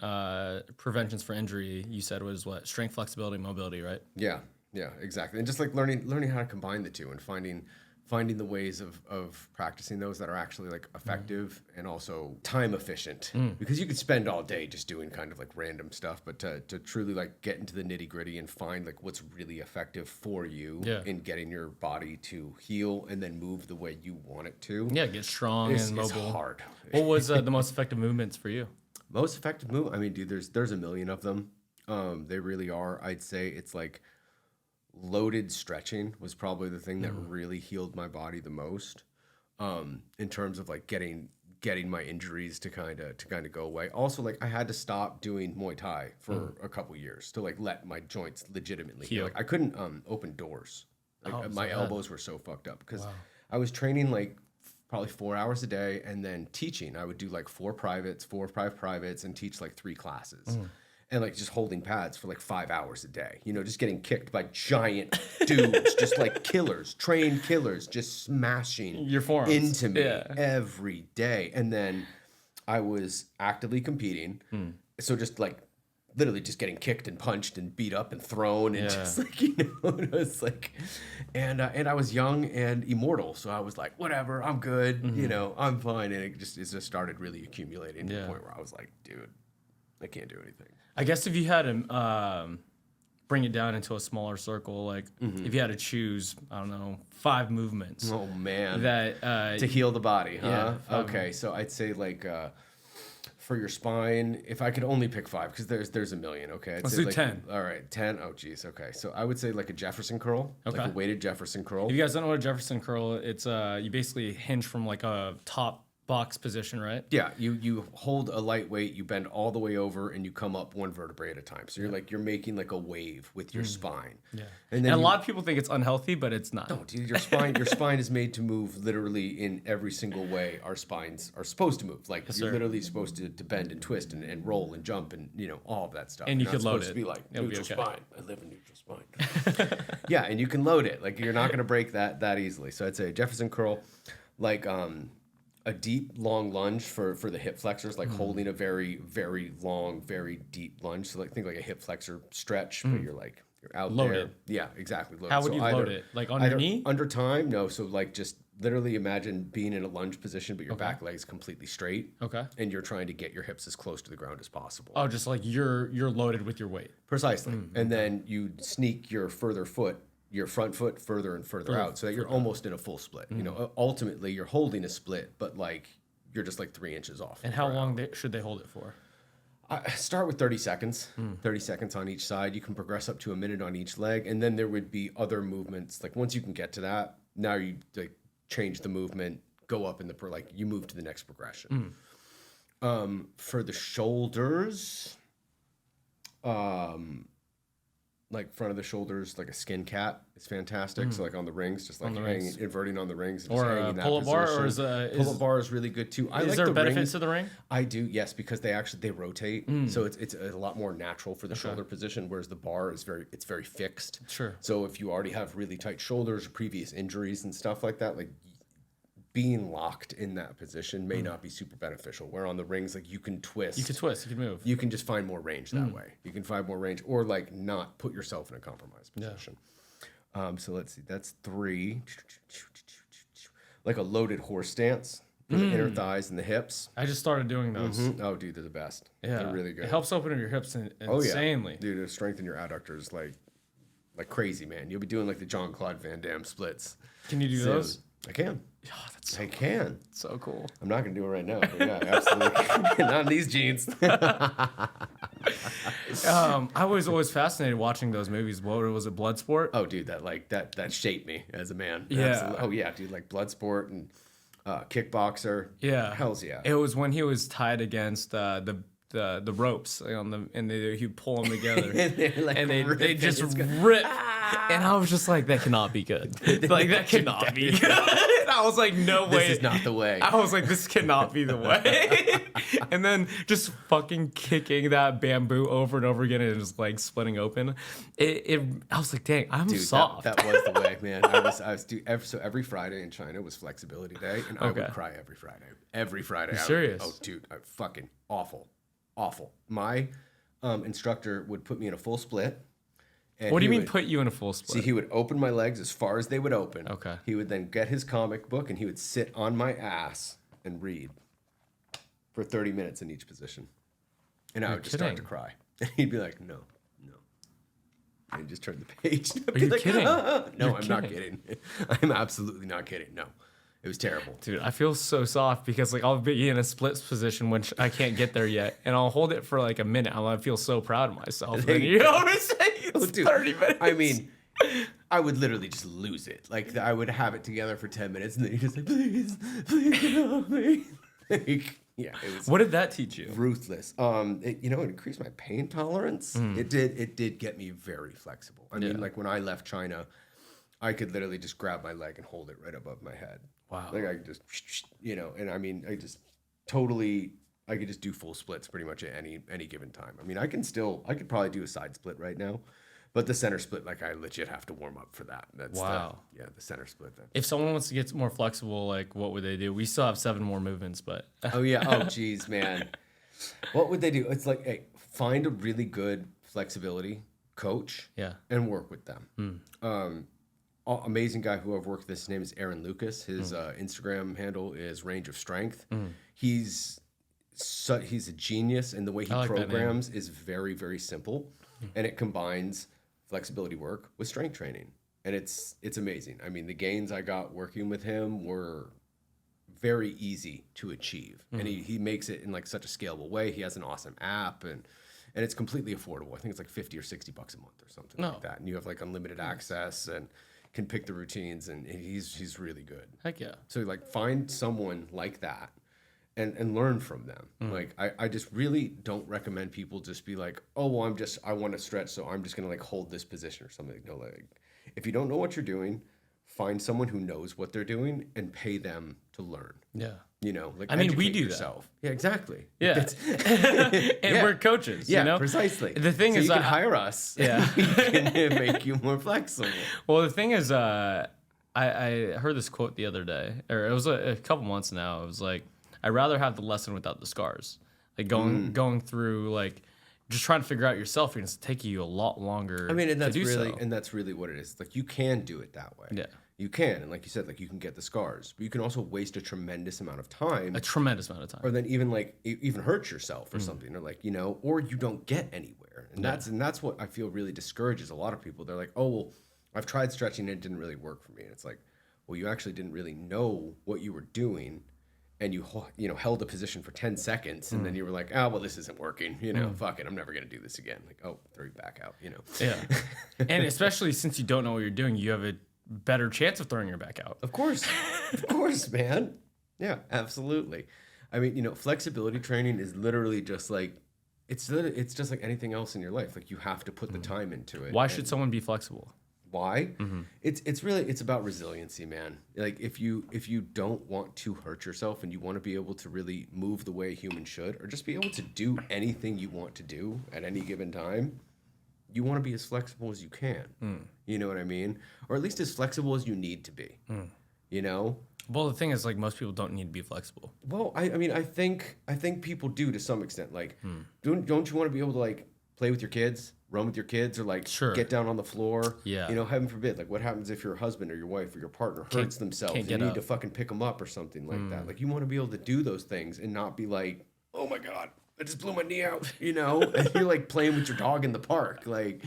A: for injury. You said was what? Strength, flexibility, mobility, right?
B: Yeah. Yeah, exactly. And just like learning how to combine the two and finding the ways of practicing those that are actually like effective and also time efficient. Because you could spend all day just doing kind of like random stuff, but to truly like get into the nitty gritty and find like what's really effective for you in getting your body to heal and then move the way you want it to.
A: Yeah, get strong and mobile.
B: It's hard.
A: What was the most effective movements for you?
B: Most effective move? I mean, dude, there's a million of them. They really are. I'd say it's like loaded stretching was probably the thing that really healed my body the most, in terms of like getting my injuries to kind of go away. Also, like I had to stop doing Muay Thai for a couple years to like let my joints legitimately heal. Like I couldn't open doors. Like my elbows were so fucked up because I was training like probably 4 hours a day and then teaching. I would do like 4 or 5 privates and teach like 3 classes. And like just holding pads for like 5 hours a day, just getting kicked by giant dudes, just like killers, trained killers, just smashing
A: your forearms
B: into me every day. And then I was actively competing. So just like literally just getting kicked and punched and beat up and thrown and just like, it was like, and I was young and immortal. So I was like, whatever, I'm good, I'm fine. And it just started really accumulating to the point where I was like, dude, I can't do anything.
A: I guess if you had to bring it down into a smaller circle, like if you had to choose, I don't know, 5 movements.
B: Oh man.
A: That
B: to heal the body, huh?
A: Yeah,
B: Okay, so I'd say like for your spine, if I could only pick 5, because there's a million. Okay,
A: Let's do 10.
B: All right, 10. Oh geez. Okay, so I would say like a Jefferson curl, like a weighted Jefferson curl.
A: If you guys don't know what a Jefferson curl, it's you basically hinge from like a top box position, right?
B: Yeah, you hold a light weight, you bend all the way over, and you come up 1 vertebrae at a time. So you're making like a wave with your spine.
A: Yeah,
B: and then
A: a lot of people think it's unhealthy, but it's not.
B: No, dude, your spine is made to move literally in every single way our spines are supposed to move. Like you're literally supposed to bend and twist and roll and jump and all of that stuff.
A: And you
B: you're
A: could
B: not
A: load
B: supposed
A: it.
B: to be like
A: It'll
B: neutral
A: be okay.
B: spine. I live in neutral spine. Yeah, and you can load it. Like you're not gonna break that easily. So I'd say Jefferson curl, like a deep, long lunge for the hip flexors, like holding a very, very long, very deep lunge. So like think like a hip flexor stretch, but you're out
A: Loaded.
B: there. Yeah, exactly. Loaded.
A: How would you load it? Like on your knee?
B: Under time? No. So like just literally imagine being in a lunge position, but your back leg's completely straight.
A: Okay.
B: And you're trying to get your hips as close to the ground as possible.
A: Oh, just like you're loaded with your weight.
B: Precisely. And then you sneak your front foot further and further out, so that you're almost in a full split. Ultimately you're holding a split, but like you're just like 3 inches off.
A: And how long should they hold it for?
B: Start with 30 seconds. 30 seconds on each side. You can progress up to a minute on each leg, and then there would be other movements. Like once you can get to that, now you like change the movement, go up in you move to the next progression. For the shoulders, like front of the shoulders, like a skin cat is fantastic. So like on the rings, just like hanging, inverting on the rings, and
A: or
B: just hanging
A: a
B: in that
A: pull-up bar,
B: position.
A: or
B: pull-up bar is really good too.
A: Is there benefits to the ring?
B: I do, yes, because they rotate, so it's a lot more natural for the shoulder position, whereas the bar is very fixed.
A: Sure.
B: So if you already have really tight shoulders, previous injuries and stuff like that, like being locked in that position may not be super beneficial. Where on the rings, like you can twist.
A: You can move.
B: You can just find more range that way. You can find more range, or like not put yourself in a compromised position. So let's see, that's 3. Like a loaded horse stance for the inner thighs and the hips.
A: I just started doing those.
B: Oh, dude, they're the best.
A: Yeah,
B: They're really good.
A: It helps open up your hips insanely.
B: Dude, it'll strengthen your adductors like crazy, man. You'll be doing like the Jean-Claude Van Damme splits.
A: Can you do those?
B: I can.
A: Oh, that's so
B: I can.
A: So cool.
B: I'm not gonna do it right now, but yeah, absolutely. Not in these jeans.
A: I was always fascinated watching those movies. What was it, Bloodsport?
B: Oh, dude, that shaped me as a man.
A: Yeah.
B: Absolutely. Oh yeah, dude, like Bloodsport and kickboxer.
A: Yeah.
B: Hells yeah.
A: It was when he was tied against the ropes and he'd pull them together and they just rip. And I was just like, that cannot be good. Like that cannot be good. I was like, no way.
B: This is not the way.
A: I was like, this cannot be the way. And then just fucking kicking that bamboo over and over again and just like splitting open. I was like, dang, I'm soft.
B: That was the way, man. So every Friday in China was flexibility day, and I would cry every Friday. Every Friday.
A: Serious?
B: Oh, dude, fucking awful. My instructor would put me in a full split.
A: What do you mean put you in a full split?
B: See, he would open my legs as far as they would open.
A: Okay.
B: He would then get his comic book and he would sit on my ass and read for 30 minutes in each position. And I would just start to cry. And he'd be like, no. And he'd just turn the page.
A: Are you kidding?
B: No, I'm not kidding. I'm absolutely not kidding. No. It was terrible.
A: Dude, I feel so soft because like I'll be in a split position which I can't get there yet, and I'll hold it for like a minute. I feel so proud of myself. And you know what I'm saying? It's 30 minutes.
B: I mean, I would literally just lose it. Like I would have it together for 10 minutes, and then you're just like, please get off me. Like, yeah, it was.
A: What did that teach you?
B: Ruthless. It increased my pain tolerance. It did get me very flexible. I mean, like when I left China, I could literally just grab my leg and hold it right above my head.
A: Wow.
B: Like I could just, and I mean, I could just do full splits pretty much at any given time. I mean, I could probably do a side split right now, but the center split, like I legit have to warm up for that. That's the center split then.
A: If someone wants to get more flexible, like what would they do? We still have 7 more movements, but.
B: Oh yeah. Oh geez, man. What would they do? It's like, hey, find a really good flexibility coach and work with them. Amazing guy who I've worked with, his name is Aaron Lucas. His Instagram handle is Range of Strength. He's a genius, and the way he programs is very, very simple, and it combines flexibility work with strength training, and it's amazing. I mean, the gains I got working with him were very easy to achieve, and he makes it in like such a scalable way. He has an awesome app, and it's completely affordable. I think it's like $50 or $60 a month or something like that, and you have like unlimited access and can pick the routines, and he's really good.
A: Heck yeah.
B: So like find someone like that and learn from them. Like I just really don't recommend people just be like, oh, well, I want to stretch, so I'm just gonna like hold this position or something. No, like if you don't know what you're doing, find someone who knows what they're doing and pay them to learn.
A: Yeah.
B: You know, like
A: I mean, we
B: educate
A: do
B: yourself. Yeah, exactly.
A: Yeah. And we're coaches, you know?
B: Precisely.
A: The thing
B: so
A: is,
B: you can hire us.
A: Yeah.
B: And we can make you more flexible.
A: Well, the thing is, I heard this quote the other day, or it was a couple months now. It was like, I'd rather have the lesson without the scars. Like going through, like, just trying to figure out yourself, and it's taking you a lot longer.
B: I mean, and
A: that's
B: that's really what it is. Like, you can do it that way.
A: Yeah.
B: You can, and like you said, like you can get the scars, but you can also waste a tremendous amount of time. Or then even hurt yourself or something, or like, you know, or you don't get anywhere. And that's what I feel really discourages a lot of people. They're like, oh, well, I've tried stretching and it didn't really work for me. And it's like, well, you actually didn't really know what you were doing, and you held a position for 10 seconds, and then you were like, oh, well, this isn't working. You know, fuck it, I'm never gonna do this again. Like, oh, throw you back out. You know.
A: Yeah. And especially since you don't know what you're doing, you have a better chance of throwing your back out.
B: Of course, man. Yeah, absolutely. I mean, you know, flexibility training is literally just like it's just like anything else in your life. Like, you have to put the time into it.
A: Why should someone be flexible?
B: Why? It's about resiliency, man. Like, if you don't want to hurt yourself and you want to be able to really move the way a human should, or just be able to do anything you want to do at any given time, you want to be as flexible as you can. You know what I mean? Or at least as flexible as you need to be. You know?
A: Well, the thing is, like, most people don't need to be flexible.
B: Well, I mean, I think people do to some extent. Like, don't you want to be able to, like, play with your kids, run with your kids, or like get down on the floor?
A: Yeah.
B: You know, heaven forbid. Like, what happens if your husband or your wife or your partner hurts themselves and you need to fucking pick them up or something like that? Like, you want to be able to do those things and not be like, oh my God, I just blew my knee out, you know? And you're like playing with your dog in the park. Like,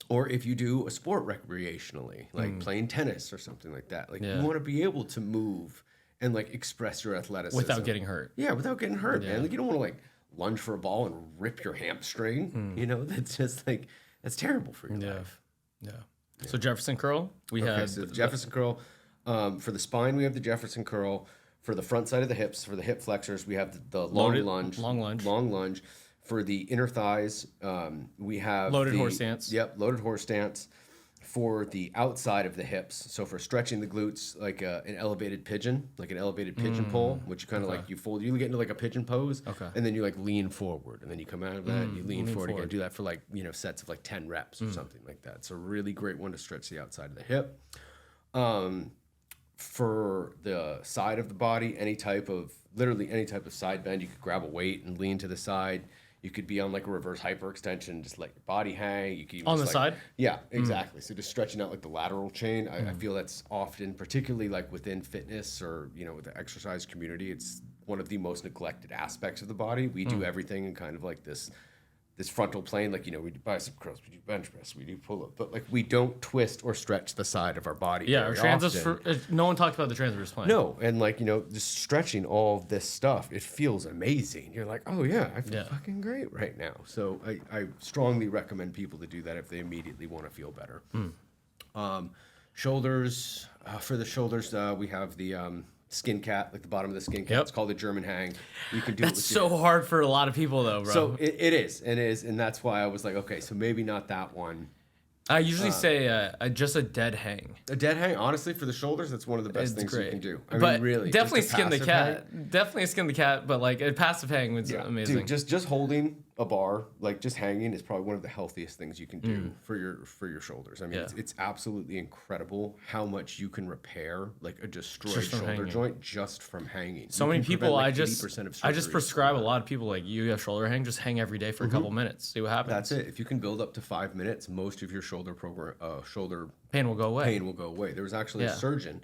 B: or if you do a sport recreationally, like playing tennis or something like that. Like, you want to be able to move and like express your athleticism.
A: Without getting hurt.
B: Yeah, without getting hurt, man. Like, you don't want to like lunge for a ball and rip your hamstring. You know, that's just like, that's terrible for your life.
A: Yeah. So Jefferson curl, we have
B: so the Jefferson curl. For the spine, we have the Jefferson curl. For the front side of the hips, for the hip flexors, we have the long lunge. For the inner thighs, we have
A: loaded horse stance.
B: Yep, loaded horse stance. For the outside of the hips, so for stretching the glutes, like an elevated pigeon pole, which you kind of like, you fold, you get into like a pigeon pose, and then you like lean forward, and then you come out of that, and you lean forward again. Do that for like, you know, sets of like 10 reps or something like that. It's a really great one to stretch the outside of the hip. For the side of the body, literally any type of side bend, you could grab a weight and lean to the side. You could be on like a reverse hyperextension, just let your body hang. You can
A: on the side?
B: Yeah, exactly. So just stretching out like the lateral chain. I feel that's often, particularly like within fitness or, you know, with the exercise community, it's one of the most neglected aspects of the body. We do everything in kind of like this frontal plane, like, you know, we do bicep curls, we do bench press, we do pull up, but like, we don't twist or stretch the side of our body.
A: Yeah, no one talked about the transverse plane.
B: No, and like, you know, just stretching all of this stuff, it feels amazing. You're like, oh yeah, I feel fucking great right now. So I strongly recommend people to do that if they immediately want to feel better. Shoulders, for the shoulders, we have the skin cat, like the bottom of the skin cat. It's called the German hang. You can do
A: That's so hard for a lot of people though, bro.
B: So it is, and that's why I was like, okay, so maybe not that one.
A: I usually say just a dead hang.
B: A dead hang, honestly, for the shoulders, that's one of the best things you can do. I
A: mean,
B: really,
A: definitely skin the cat. Hang. Definitely skin the cat, but like a passive hang was amazing.
B: Dude, just holding a bar, like just hanging, is probably one of the healthiest things you can do for your shoulders. I mean, it's absolutely incredible how much you can repair like a destroyed shoulder joint just from hanging.
A: So many people, I just prescribe a lot of people, like, you have shoulder hang, just hang every day for a couple minutes, see what happens.
B: That's it. If you can build up to 5 minutes, most of your shoulder
A: pain will go away.
B: There was actually a surgeon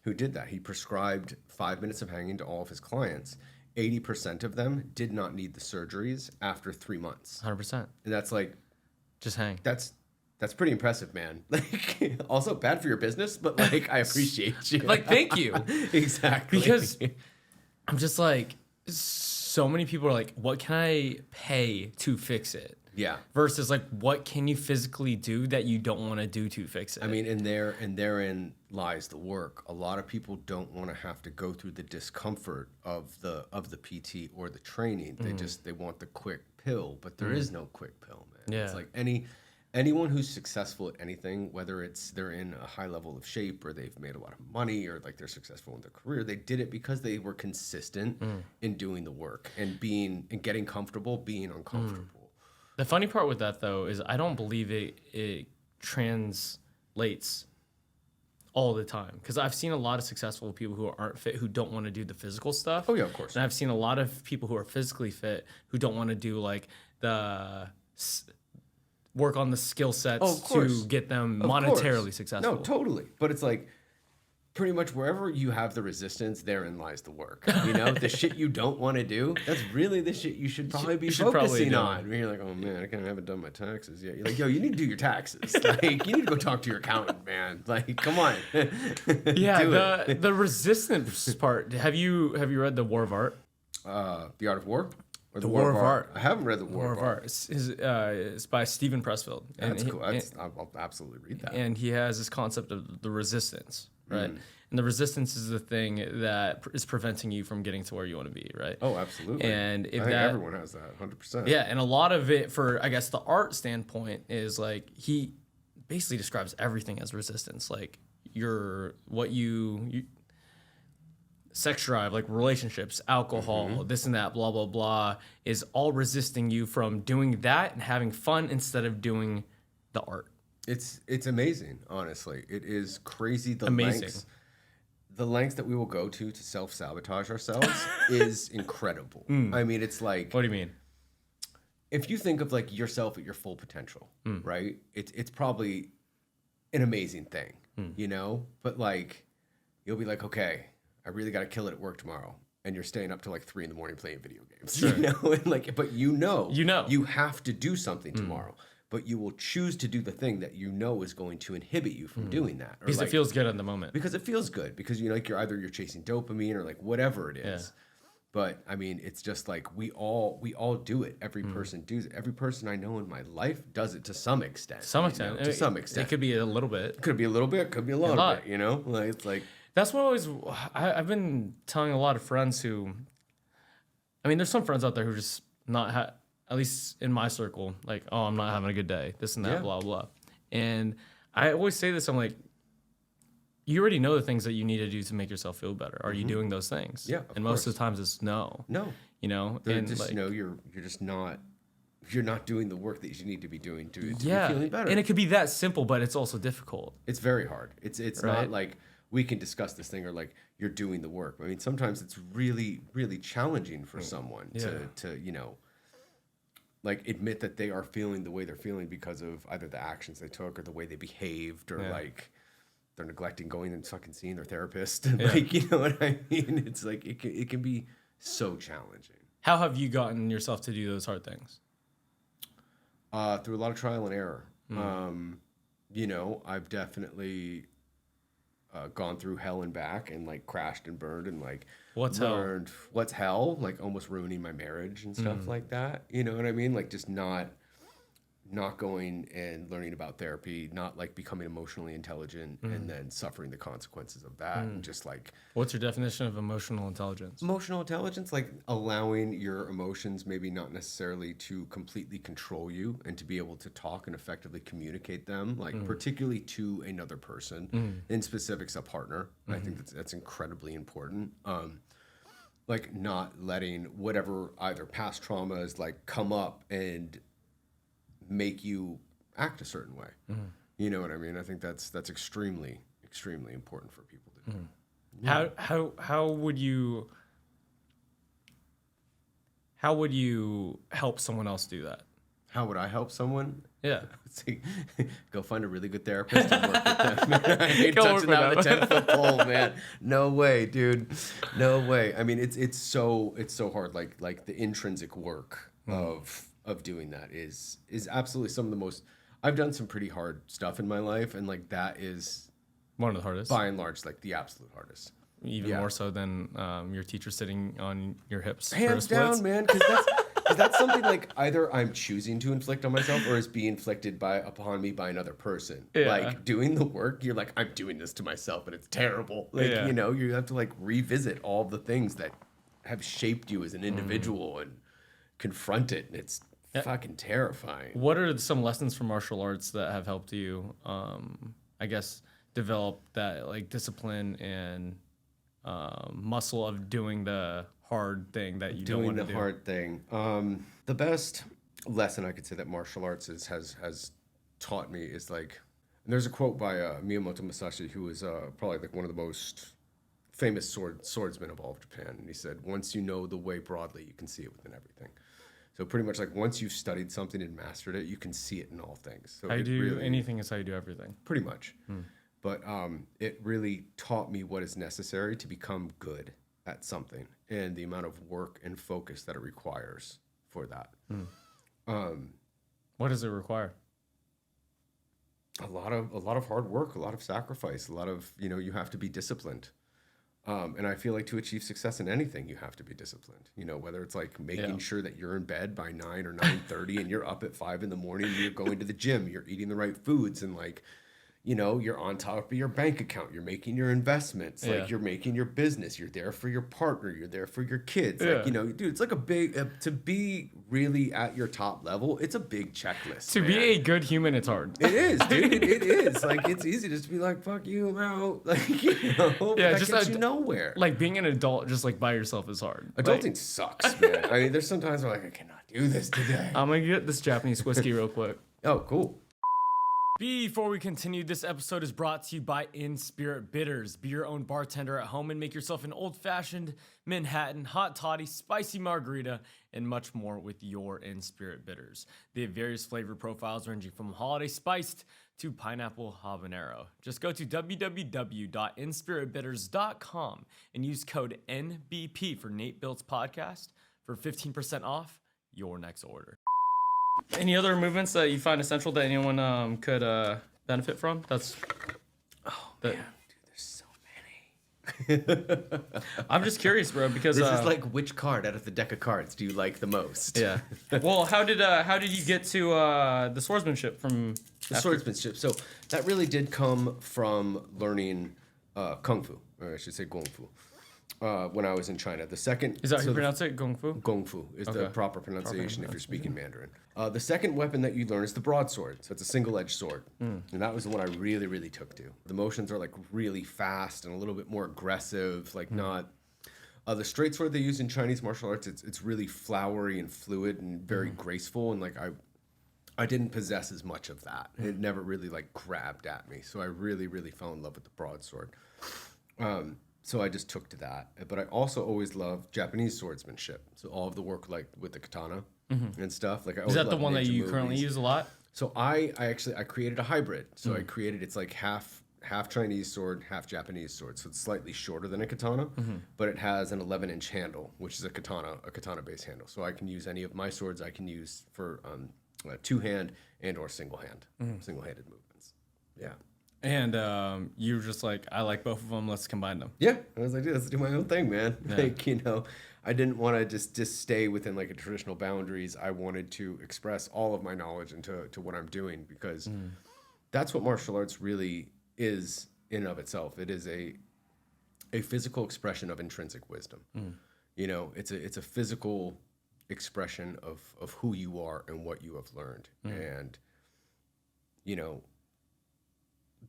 B: who did that. He prescribed 5 minutes of hanging to all of his clients. 80% of them did not need the surgeries after 3 months.
A: 100%.
B: And that's like,
A: just hang.
B: That's pretty impressive, man. Like, also bad for your business, but like, I appreciate you.
A: Like, thank you.
B: Exactly.
A: Because I'm just like, so many people are like, what can I pay to fix it?
B: Yeah.
A: Versus like, what can you physically do that you don't want to do to fix it?
B: I mean, and therein lies the work. A lot of people don't want to have to go through the discomfort of the PT or the training. They want the quick pill, but there is no quick pill, man.
A: Yeah.
B: It's like anyone who's successful at anything, whether it's they're in a high level of shape or they've made a lot of money or like they're successful in their career, they did it because they were consistent in doing the work and getting comfortable, being uncomfortable.
A: The funny part with that, though, is I don't believe it translates all the time. Because I've seen a lot of successful people who aren't fit, who don't want to do the physical stuff.
B: Oh, yeah, of course.
A: And I've seen a lot of people who are physically fit who don't want to do, like, work on the skill sets to get them monetarily successful.
B: No, totally. But it's like, pretty much wherever you have the resistance, therein lies the work. You know, the shit you don't want to do, that's really the shit you should probably be focusing on. You're like, oh man, I haven't done my taxes yet. You're like, yo, you need to do your taxes. Like, you need to go talk to your accountant, man. Like, come on.
A: Yeah, the resistance part. Have you read The War of Art?
B: The Art of War? Or
A: The War of Art.
B: I haven't read The War of Art.
A: It's by Stephen Pressfield.
B: That's cool. I'll absolutely read that.
A: And he has this concept of the resistance, right? And the resistance is the thing that is preventing you from getting to where you want to be, right?
B: Oh, absolutely.
A: And
B: I think everyone has that, 100%.
A: Yeah, and a lot of it, for I guess the art standpoint, is like he basically describes everything as resistance, like sex drive, like relationships, alcohol, this and that, blah blah blah, is all resisting you from doing that and having fun instead of doing the art.
B: It's amazing, honestly. It is crazy the lengths that we will go to self-sabotage ourselves is incredible. I mean, it's like,
A: what do you mean?
B: If you think of like yourself at your full potential, right? It's probably an amazing thing, you know? But like, you'll be like, okay, I really got to kill it at work tomorrow. And you're staying up till like 3 a.m. playing video games, you know? And like, but you have to do something tomorrow. But you will choose to do the thing that you know is going to inhibit you from doing that. Or
A: because it feels good in the moment.
B: Because it feels good. Because you know, like you're chasing dopamine or like whatever it is. Yeah. But I mean, it's just like we all do it. Every person does it. Every person I know in my life does it to some extent.
A: To some extent. It could be a little bit.
B: It could be a little bit. Could be a lot of it. You know, like it's like.
A: That's what I've been telling a lot of friends who. I mean, there's some friends out there who just not at least in my circle, like, oh, I'm not having a good day, this and that, blah, blah. And I always say this, I'm like, you already know the things that you need to do to make yourself feel better. Are you doing those things?
B: Yeah,
A: and most of the times it's no. You know?
B: And just, like, you're not doing the work that you need to be doing to be feeling better.
A: And it could be that simple, but it's also difficult.
B: It's very hard. It's right? Not like we can discuss this thing or like you're doing the work. I mean, sometimes it's really, really challenging for someone to, you know, like admit that they are feeling the way they're feeling because of either the actions they took or the way they behaved or like they're neglecting going and fucking seeing their therapist. And like, you know what I mean? It's like, it can be so challenging.
A: How have you gotten yourself to do those hard things?
B: Through a lot of trial and error. You know, I've definitely gone through hell and back and like crashed and burned and like learned what's hell, like almost ruining my marriage and stuff like that. You know what I mean? Like just not going and learning about therapy, not like becoming emotionally intelligent and then suffering the consequences of that. And just like,
A: what's your definition of emotional intelligence?
B: Emotional intelligence, like allowing your emotions maybe not necessarily to completely control you and to be able to talk and effectively communicate them, like particularly to another person, in specifics, a partner. I think that's incredibly important. like not letting whatever either past traumas like come up and make you act a certain way. You know what I mean? I think that's extremely important for people to do.
A: How would you help someone else do that?
B: How would I help someone?
A: Yeah.
B: See, go find a really good therapist and work with them. Man, I ain't
A: Go
B: touching
A: work
B: that
A: with
B: with a 10-foot pole, man. No way, dude. No way. I mean, it's so hard. Like the intrinsic work of doing that is absolutely some of the most. I've done some pretty hard stuff in my life, and like that is
A: One of the hardest.
B: by and large like the absolute hardest.
A: Even more so than your teacher sitting on your hips.
B: Hands
A: for splits.
B: down, man. Because that's something like either I'm choosing to inflict on myself or is being inflicted upon me by another person.
A: Yeah.
B: Like doing the work, you're like, I'm doing this to myself and it's terrible. Like, you know, you have to like revisit all the things that have shaped you as an individual and confront it. And it's fucking terrifying.
A: What are some lessons from martial arts that have helped you, I guess, develop that like discipline and muscle of doing the hard thing that you don't want to do?
B: Doing the hard thing. The best lesson I could say that martial arts has taught me is like, and there's a quote by Miyamoto Musashi, who is probably like one of the most famous swordsmen of all of Japan. And he said, once you know the way broadly, you can see it within everything. So pretty much like once you've studied something and mastered it, you can see it in all things. So
A: How you do anything is how you do everything.
B: Pretty much. But it really taught me what is necessary to become good at something and the amount of work and focus that it requires for that.
A: What does it require?
B: A lot of hard work, a lot of sacrifice, a lot of, you know, you have to be disciplined. And I feel like to achieve success in anything, you have to be disciplined. You know, whether it's like making sure that you're in bed by 9 or 9:30 and you're up at 5 in the morning, you're going to the gym, you're eating the right foods, and like, you know, you're on top of your bank account, you're making your investments, like you're making your business, you're there for your partner, you're there for your kids. Like, you know, dude, it's like a big, to be really at your top level, it's a big checklist.
A: To be a good human, it's hard.
B: It is, dude. It is. Like, it's easy just to be like, fuck you, I'm out. Like, you know, that
A: just
B: gets you nowhere.
A: Like being an adult just like by yourself is hard.
B: Adulting sucks, man. I mean, there's sometimes where like, I cannot do this today.
A: I'm going to get this Japanese whiskey real quick.
B: Oh, cool.
A: Before we continue, this episode is brought to you by In Spirit Bitters. Be your own bartender at home and make yourself an old-fashioned, Manhattan, hot toddy, spicy margarita, and much more with your In Spirit Bitters. They have various flavor profiles ranging from holiday spiced to pineapple habanero. Just go to www.inspiritbitters.com and use code NBP for Nate Biltz Podcast for 15% off your next order. Any other movements that you find essential that anyone could benefit from? Man,
B: dude, there's so many.
A: I'm just curious, bro, because
B: this is like which card out of the deck of cards do you like the most?
A: Yeah. Well, how did you get to the swordsmanship from
B: Swordsmanship? So that really did come from learning kung fu, or I should say gong fu. When I was in China. The second...
A: Is that how you pronounce it? Gong fu?
B: Gong fu is the proper pronunciation if you're speaking Mandarin. The second weapon that you learn is the broadsword. So it's a single-edged sword. And that was the one I really, really took to. The motions are like really fast and a little bit more aggressive, like not... the straight sword they use in Chinese martial arts, it's really flowery and fluid and very graceful. And like I didn't possess as much of that. It never really like grabbed at me. So I really, really fell in love with the broadsword. So I just took to that. But I also always loved Japanese swordsmanship. So all of the work like with the katana and stuff. Like
A: Is that the one that you currently use a lot?
B: So I created a hybrid. So I created, it's like half Chinese sword, half Japanese sword. So it's slightly shorter than a katana, but it has an 11-inch handle, which is a katana-based handle. So I can use any of my swords I can use for two-hand and or single-handed movements. Yeah.
A: And you were just like, I like both of them. Let's combine them.
B: Yeah, I was like, dude, let's do my own thing, man. Yeah. Like, you know, I didn't want to just stay within like a traditional boundaries. I wanted to express all of my knowledge into what I'm doing because that's what martial arts really is in and of itself. It is a physical expression of intrinsic wisdom. You know, it's a physical expression of who you are and what you have learned. And, you know,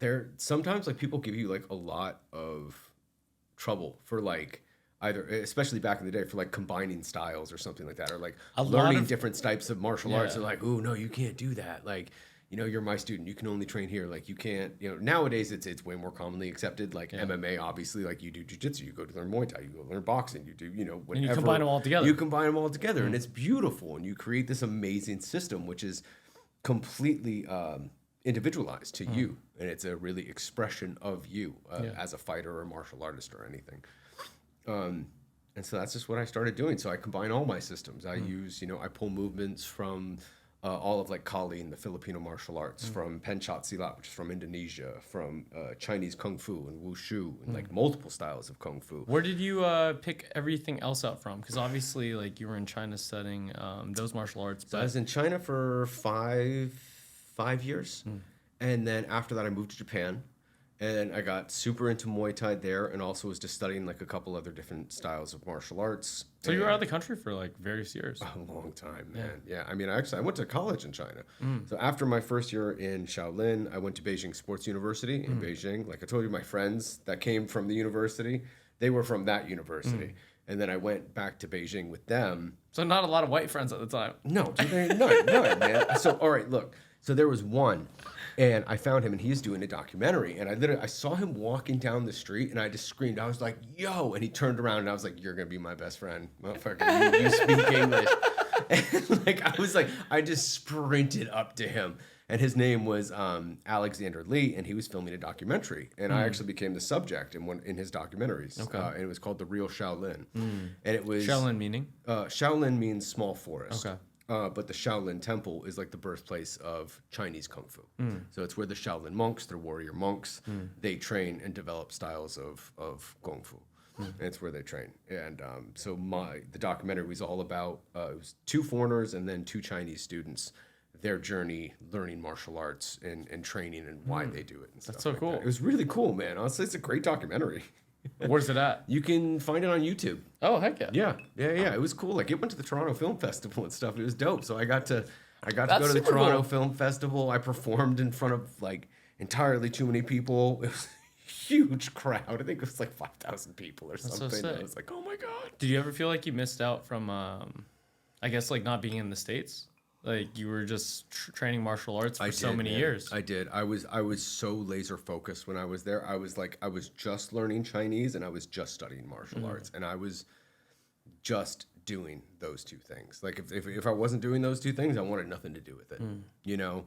B: there sometimes like people give you like a lot of trouble for like either, especially back in the day, for like combining styles or something like that, or like
A: A lot
B: learning
A: of-
B: different types of martial arts.
A: Yeah.
B: They're like, oh no, you can't do that. Like, you know, you're my student. You can only train here. Like, you can't. You know, nowadays it's way more commonly accepted. Like MMA, obviously, like you do jiu-jitsu, you go to learn Muay Thai, you go learn boxing, you do, you know, whatever.
A: And you combine them all together.
B: You combine them all together, and it's beautiful. And you create this amazing system, which is completely individualized to you, and it's a really expression of you as a fighter or a martial artist or anything. And so that's just what I started doing. So I combine all my systems. I use, you know, I pull movements from all of like Kali and the Filipino martial arts, from Penchat Silat, which is from Indonesia, from Chinese Kung Fu and Wushu, and like multiple styles of Kung Fu.
A: Where did you pick everything else up from? Because obviously, like, you were in China studying those martial arts.
B: So I
A: But
B: was in China for five years. And then after that, I moved to Japan. And I got super into Muay Thai there, and also was just studying like a couple other different styles of martial arts.
A: so you were out of the country for like various years.
B: A long time, man. Yeah. I mean, I went to college in China. So after my first year in Shaolin, I went to Beijing Sports University in Beijing. Like I told you, my friends that came from the university, they were from that university. And then I went back to Beijing with them.
A: So not a lot of white friends at the time.
B: No, none, man. So, all right, look. So there was one, and I found him, and he's doing a documentary. And I saw him walking down the street, and I just screamed. I was like, "Yo!" And he turned around, and I was like, "You're gonna be my best friend, motherfucker. You speak English." And like, I just sprinted up to him, and his name was Alexander Lee, and he was filming a documentary, and I actually became the subject in his documentaries.
A: Okay.
B: And it was called The Real Shaolin, and it was
A: Shaolin meaning?
B: Shaolin means small forest.
A: Okay.
B: But the Shaolin Temple is like the birthplace of Chinese Kung Fu. So it's where the Shaolin monks, they're warrior monks, they train and develop styles of Kung Fu. And it's where they train. And so the documentary was all about, it was 2 foreigners and then 2 Chinese students, their journey learning martial arts and training and why they do it and stuff.
A: That's so
B: like
A: cool.
B: that. It was really cool, man. Honestly, it's a great documentary.
A: Where's it at?
B: You can find it on YouTube.
A: Oh, heck yeah.
B: Yeah. It was cool. Like, it went to the Toronto Film Festival and stuff. It was dope. So I got to go
A: That's
B: to the
A: super
B: Toronto
A: cool.
B: Film Festival. I performed in front of like entirely too many people. It was a huge crowd. I think it was like 5,000 people or
A: so
B: something. I
A: sick.
B: was like, oh my god.
A: Did you ever feel like you missed out from, I guess, like not being in the States? Like you were just training martial arts for so many years.
B: I did. I was so laser focused when I was there. I was just learning Chinese and I was just studying martial arts, and I was just doing those 2 things. Like if I wasn't doing those 2 things, I wanted nothing to do with it. You know.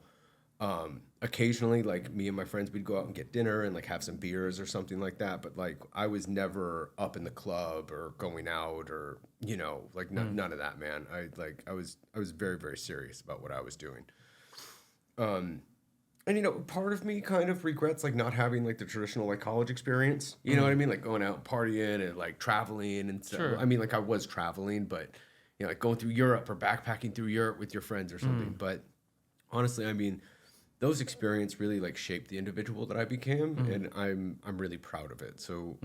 B: Occasionally, like me and my friends, we'd go out and get dinner and like have some beers or something like that. But like I was never up in the club or going out or, you know, like none of that, man. I was very, very serious about what I was doing. And you know, part of me kind of regrets like not having like the traditional like college experience. You know what I mean? Like going out and partying and like traveling and stuff.
A: Sure.
B: I mean, like I was traveling, but you know, like going through Europe or backpacking through Europe with your friends or something. But honestly, I mean, those experiences really like shaped the individual that I became, and I'm really proud of it. So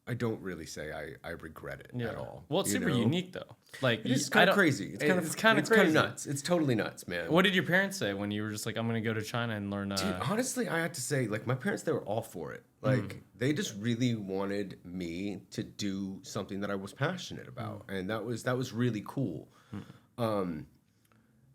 B: I don't really say I regret it at all.
A: Well, it's super unique though. Like
B: It's kind of crazy. It's kind of
A: crazy.
B: nuts. It's totally nuts, man.
A: What did your parents say when you were just like, I'm gonna go to China and learn?
B: Dude, honestly, I have to say, like my parents, they were all for it. Like they just really wanted me to do something that I was passionate about, and that was really cool.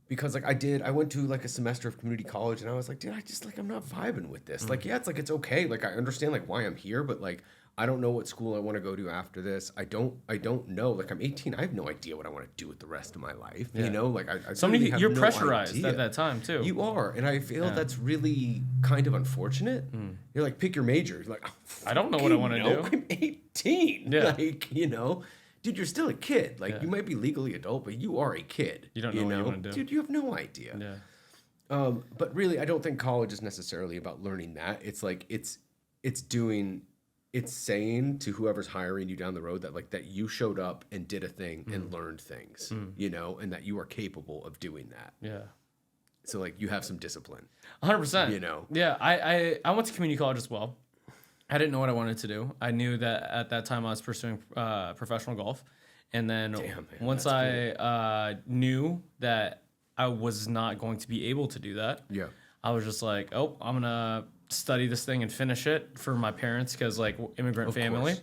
B: Because like I went to like a semester of community college, and I was like, dude, I'm not vibing with this. Like, yeah, it's okay. Like I understand like why I'm here, but like I don't know what school I want to go to after this. I don't know. Like I'm 18. I have no idea what I want to do with the rest of my life. You know, like I really have
A: you're
B: no
A: pressurized
B: idea.
A: at that time too.
B: You are, and I feel that's really kind of unfortunate. You're like, pick your major. You're like,
A: I don't know what I want to do.
B: I'm 18.
A: Yeah.
B: Like, you know, dude, you're still a kid. Like, you might be legally adult, but you are a kid.
A: You don't know what you want to do.
B: Dude, you have no idea.
A: Yeah.
B: But really, I don't think college is necessarily about learning that. It's like it's saying to whoever's hiring you down the road that like that you showed up and did a thing and learned things, you know, and that you are capable of doing that.
A: Yeah.
B: So like you have some discipline.
A: 100%.
B: You know.
A: Yeah. I went to community college as well. I didn't know what I wanted to do. I knew that at that time I was pursuing professional golf. And then once I knew that I was not going to be able to do that, I was just like, oh, I'm going to study this thing and finish it for my parents because, like, immigrant family.
B: Course.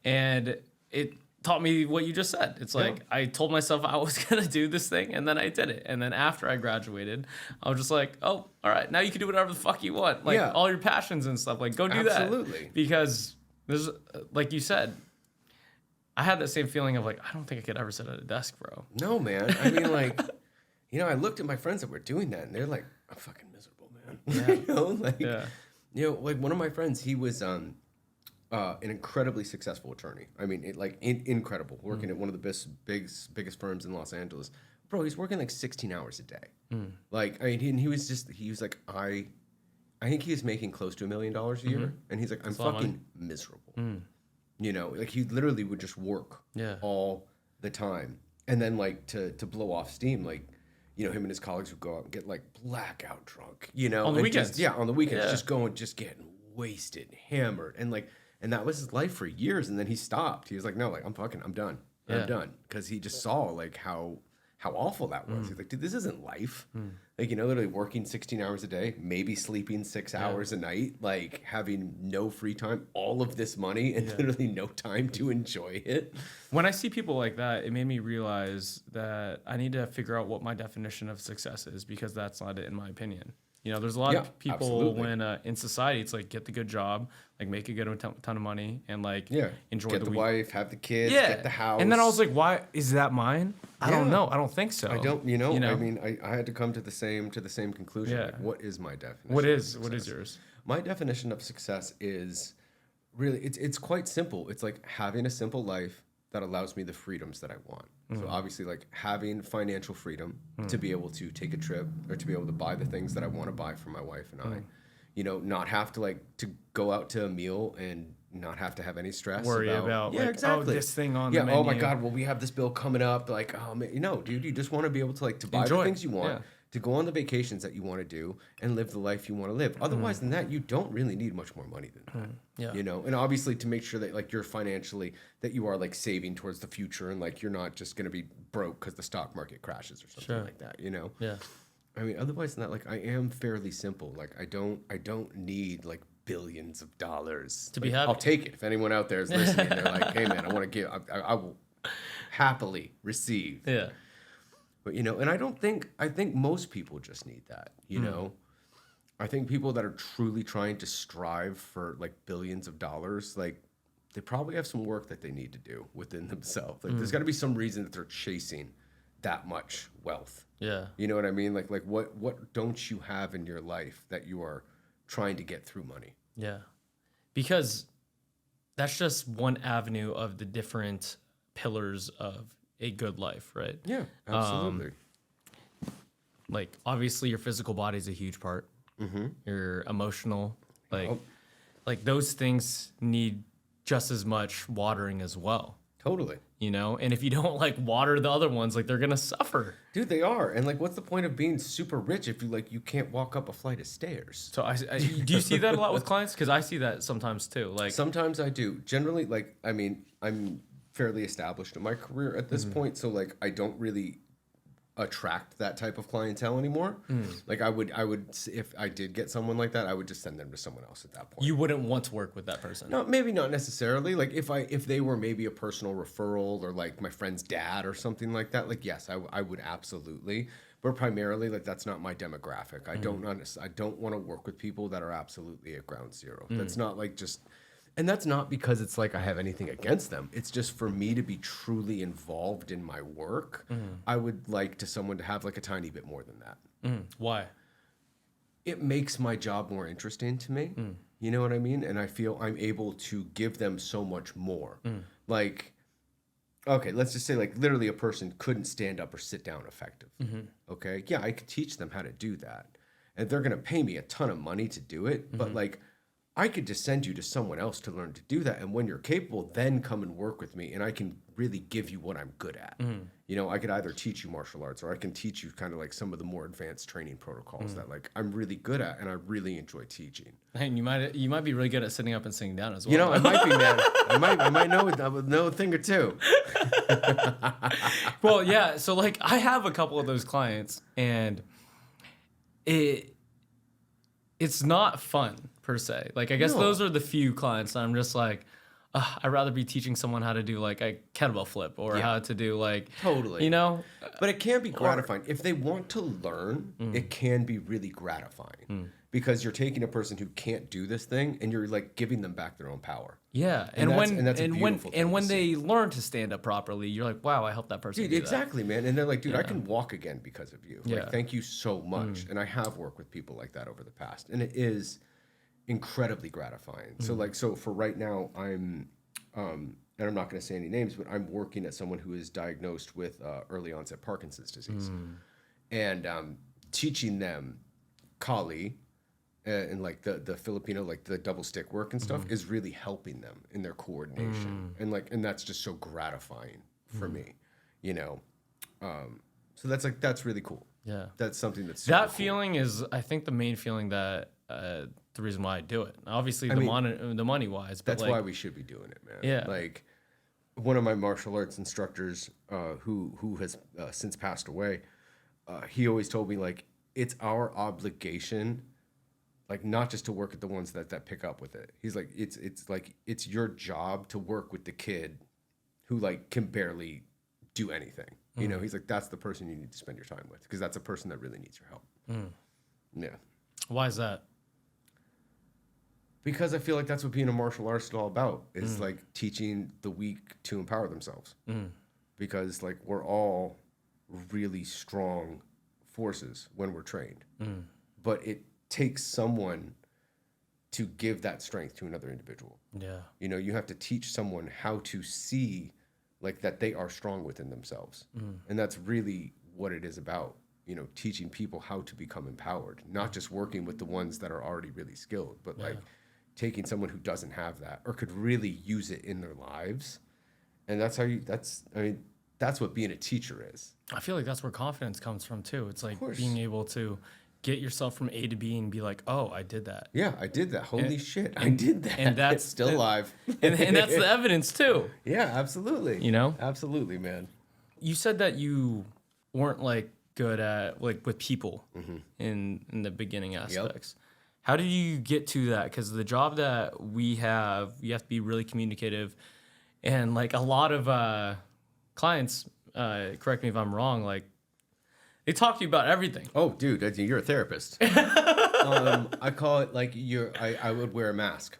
A: And it taught me what you just said. It's like I told myself I was gonna do this thing, and then I did it. And then after I graduated, I was just like, oh, all right, now you can do whatever the fuck you want, like all your passions and stuff. Like, go do that.
B: Absolutely.
A: Because there's, like you said, I had that same feeling of like, I don't think I could ever sit at a desk, bro.
B: No, man. I mean, like, you know, I looked at my friends that were doing that, and they're like, I'm fucking miserable, man.
A: Yeah.
B: You know, like one of my friends, he was an incredibly successful attorney. I mean, incredible, working at one of the biggest firms in Los Angeles. Bro, he's working like 16 hours a day. Like, I mean, he was like, I think he was making close to $1 million a year, and he's like, I'm fucking miserable. You know, like he literally would just work all the time, and then like to blow off steam, like, you know, him and his colleagues would go out and get like blackout drunk, you know,
A: on the weekends.
B: On the weekends, just getting wasted, hammered, and like, and that was his life for years. And then he stopped. He was like, no, like I'm done. I'm done, because he just saw like how awful that was. He's like, dude, this isn't life. Like, you know, literally working 16 hours a day, maybe sleeping 6 hours a night, like having no free time, all of this money, and literally no time to enjoy it.
A: When I see people like that, it made me realize that I need to figure out what my definition of success is, because that's not it, in my opinion. You know, there's a lot of people when in society, it's like, get the good job, like make a good ton of money, and like enjoy
B: get the
A: week.
B: Wife, have the kids, get the house.
A: And then I was like, why is that mine? I don't know. I don't think so.
B: I don't, you know? I mean, I had to come to the same conclusion. Like, what is my definition?
A: What is yours?
B: My definition of success is really, it's quite simple. It's like having a simple life that allows me the freedoms that I want. So obviously, like having financial freedom to be able to take a trip, or to be able to buy the things that I want to buy for my wife and I. You know, not have to like to go out to a meal and not have to have any stress.
A: Worry about like,
B: exactly.
A: this thing on the menu.
B: Oh my God, well, we have this bill coming up. Like, oh man, you know, dude, you just want to be able to like to buy the things you want, to go on the vacations that you want to do, and live the life you want to live. Otherwise than that, you don't really need much more money than that. You know, and obviously to make sure that like you're financially, that you are like saving towards the future, and like you're not just going to be broke because the stock market crashes or something like that, you know?
A: Yeah.
B: I mean, otherwise than that, like I am fairly simple. Like I don't need like billions of dollars
A: to be happy.
B: I'll take it. If anyone out there is listening, they're like, hey man, I want to give, I will happily receive.
A: Yeah.
B: But you know, and I think most people just need that, you know? I think people that are truly trying to strive for like billions of dollars, like they probably have some work that they need to do within themselves. Like there's got to be some reason that they're chasing that much wealth.
A: Yeah.
B: You know what I mean? Like what don't you have in your life that you are trying to get through money?
A: Yeah. Because that's just one avenue of the different pillars of a good life, right?
B: Yeah, absolutely.
A: Like obviously your physical body is a huge part. Your emotional, like those things need just as much watering as well.
B: Totally.
A: You know, and if you don't like water the other ones, like they're gonna suffer.
B: Dude, they are. And like, what's the point of being super rich if you can't walk up a flight of stairs?
A: So do you see that a lot with clients? Because I see that sometimes too. Like
B: sometimes I do. Generally, like, I mean, I'm fairly established in my career at this point, so like I don't really attract that type of clientele anymore. Like I would if I did get someone like that, I would just send them to someone else at that point.
A: You wouldn't want to work with that person.
B: No, maybe not necessarily. Like if they were maybe a personal referral, or like my friend's dad or something like that, like yes, I would absolutely. But primarily, like that's not my demographic. I don't want to work with people that are absolutely at ground zero. That's not like just. And that's not because it's like I have anything against them. It's just for me to be truly involved in my work, I would like someone to have like a tiny bit more than that.
A: Why?
B: It makes my job more interesting to me. You know what I mean? And I feel I'm able to give them so much more. Like, okay, let's just say like literally a person couldn't stand up or sit down effective. Okay? Yeah, I could teach them how to do that. And they're going to pay me a ton of money to do it. But like, I could just send you to someone else to learn to do that. And when you're capable, then come and work with me. And I can really give you what I'm good at. You know, I could either teach you martial arts, or I can teach you kind of like some of the more advanced training protocols that like I'm really good at and I really enjoy teaching.
A: And you might be really good at sitting up and sitting down as well.
B: You know, I might be, man. I might know a thing or two.
A: Well, yeah. So like I have a couple of those clients, and it's not fun per se. Like I guess those are the few clients that I'm just like, I'd rather be teaching someone how to do like a kettlebell flip or how to do like
B: Totally.
A: you know.
B: But it can be gratifying. If they want to learn, it can be really gratifying because you're taking a person who can't do this thing and you're like giving them back their own power.
A: Yeah,
B: And that's a beautiful thing
A: when
B: to
A: they learn to stand up properly, you're like, wow, I helped that person.
B: Dude,
A: do
B: exactly, man. And they're like, dude, I can walk again because of you.
A: Yeah.
B: Like, thank you so much. And I have worked with people like that over the past, and it is incredibly gratifying. So for right now, I'm, and I'm not going to say any names, but I'm working at someone who is diagnosed with early onset Parkinson's disease, and teaching them Kali. And like the Filipino, like the double stick work and stuff is really helping them in their coordination. And that's just so gratifying for me, you know? So that's really cool.
A: Yeah.
B: That's something that's super
A: That
B: cool.
A: feeling is, I think, the main feeling that the reason why I do it. Obviously, the money wise, but
B: That's
A: like,
B: why we should be doing it, man.
A: Yeah.
B: Like one of my martial arts instructors who has since passed away, he always told me like, it's our obligation, like not just to work at the ones that pick up with it. He's like, it's your job to work with the kid who like can barely do anything. You know, he's like, that's the person you need to spend your time with because that's a person that really needs your help. Yeah.
A: why is that?
B: Because I feel like that's what being a martial artist is all about. Is like teaching the weak to empower themselves. Because like we're all really strong forces when we're trained. But it takes someone to give that strength to another individual.
A: Yeah.
B: You know, you have to teach someone how to see like that they are strong within themselves. And that's really what it is about, you know, teaching people how to become empowered, not just working with the ones that are already really skilled, but like taking someone who doesn't have that or could really use it in their lives. And that's what being a teacher is.
A: I feel like that's where confidence comes from too. It's like being able to get yourself from A to B and be like, oh, I did that.
B: Yeah, I did that. Holy shit, I did that.
A: And that's
B: still alive.
A: and that's the evidence too.
B: Yeah, absolutely.
A: You know?
B: Absolutely, man.
A: You said that you weren't like good at like with people in the beginning aspects. How did you get to that? Because the job that we have, you have to be really communicative, and like a lot of clients, correct me if I'm wrong, like they talk to you about everything.
B: Oh, dude, you're a therapist. I call it like I would wear a mask.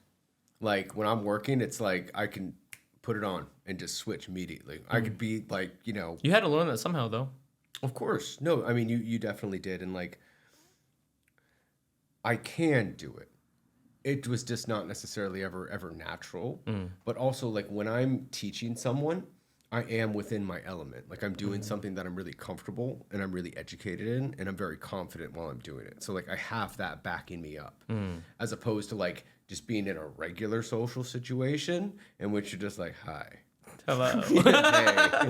B: Like when I'm working, it's like I can put it on and just switch immediately. I could be like, you know.
A: You had to learn that somehow, though.
B: Of course. No, I mean, you definitely did. And like, I can do it. It was just not necessarily ever natural. But also like when I'm teaching someone, I am within my element. Like I'm doing something that I'm really comfortable and I'm really educated in and I'm very confident while I'm doing it. So like I have that backing me up as opposed to like just being in a regular social situation in which you're just like, hi.
A: Hello.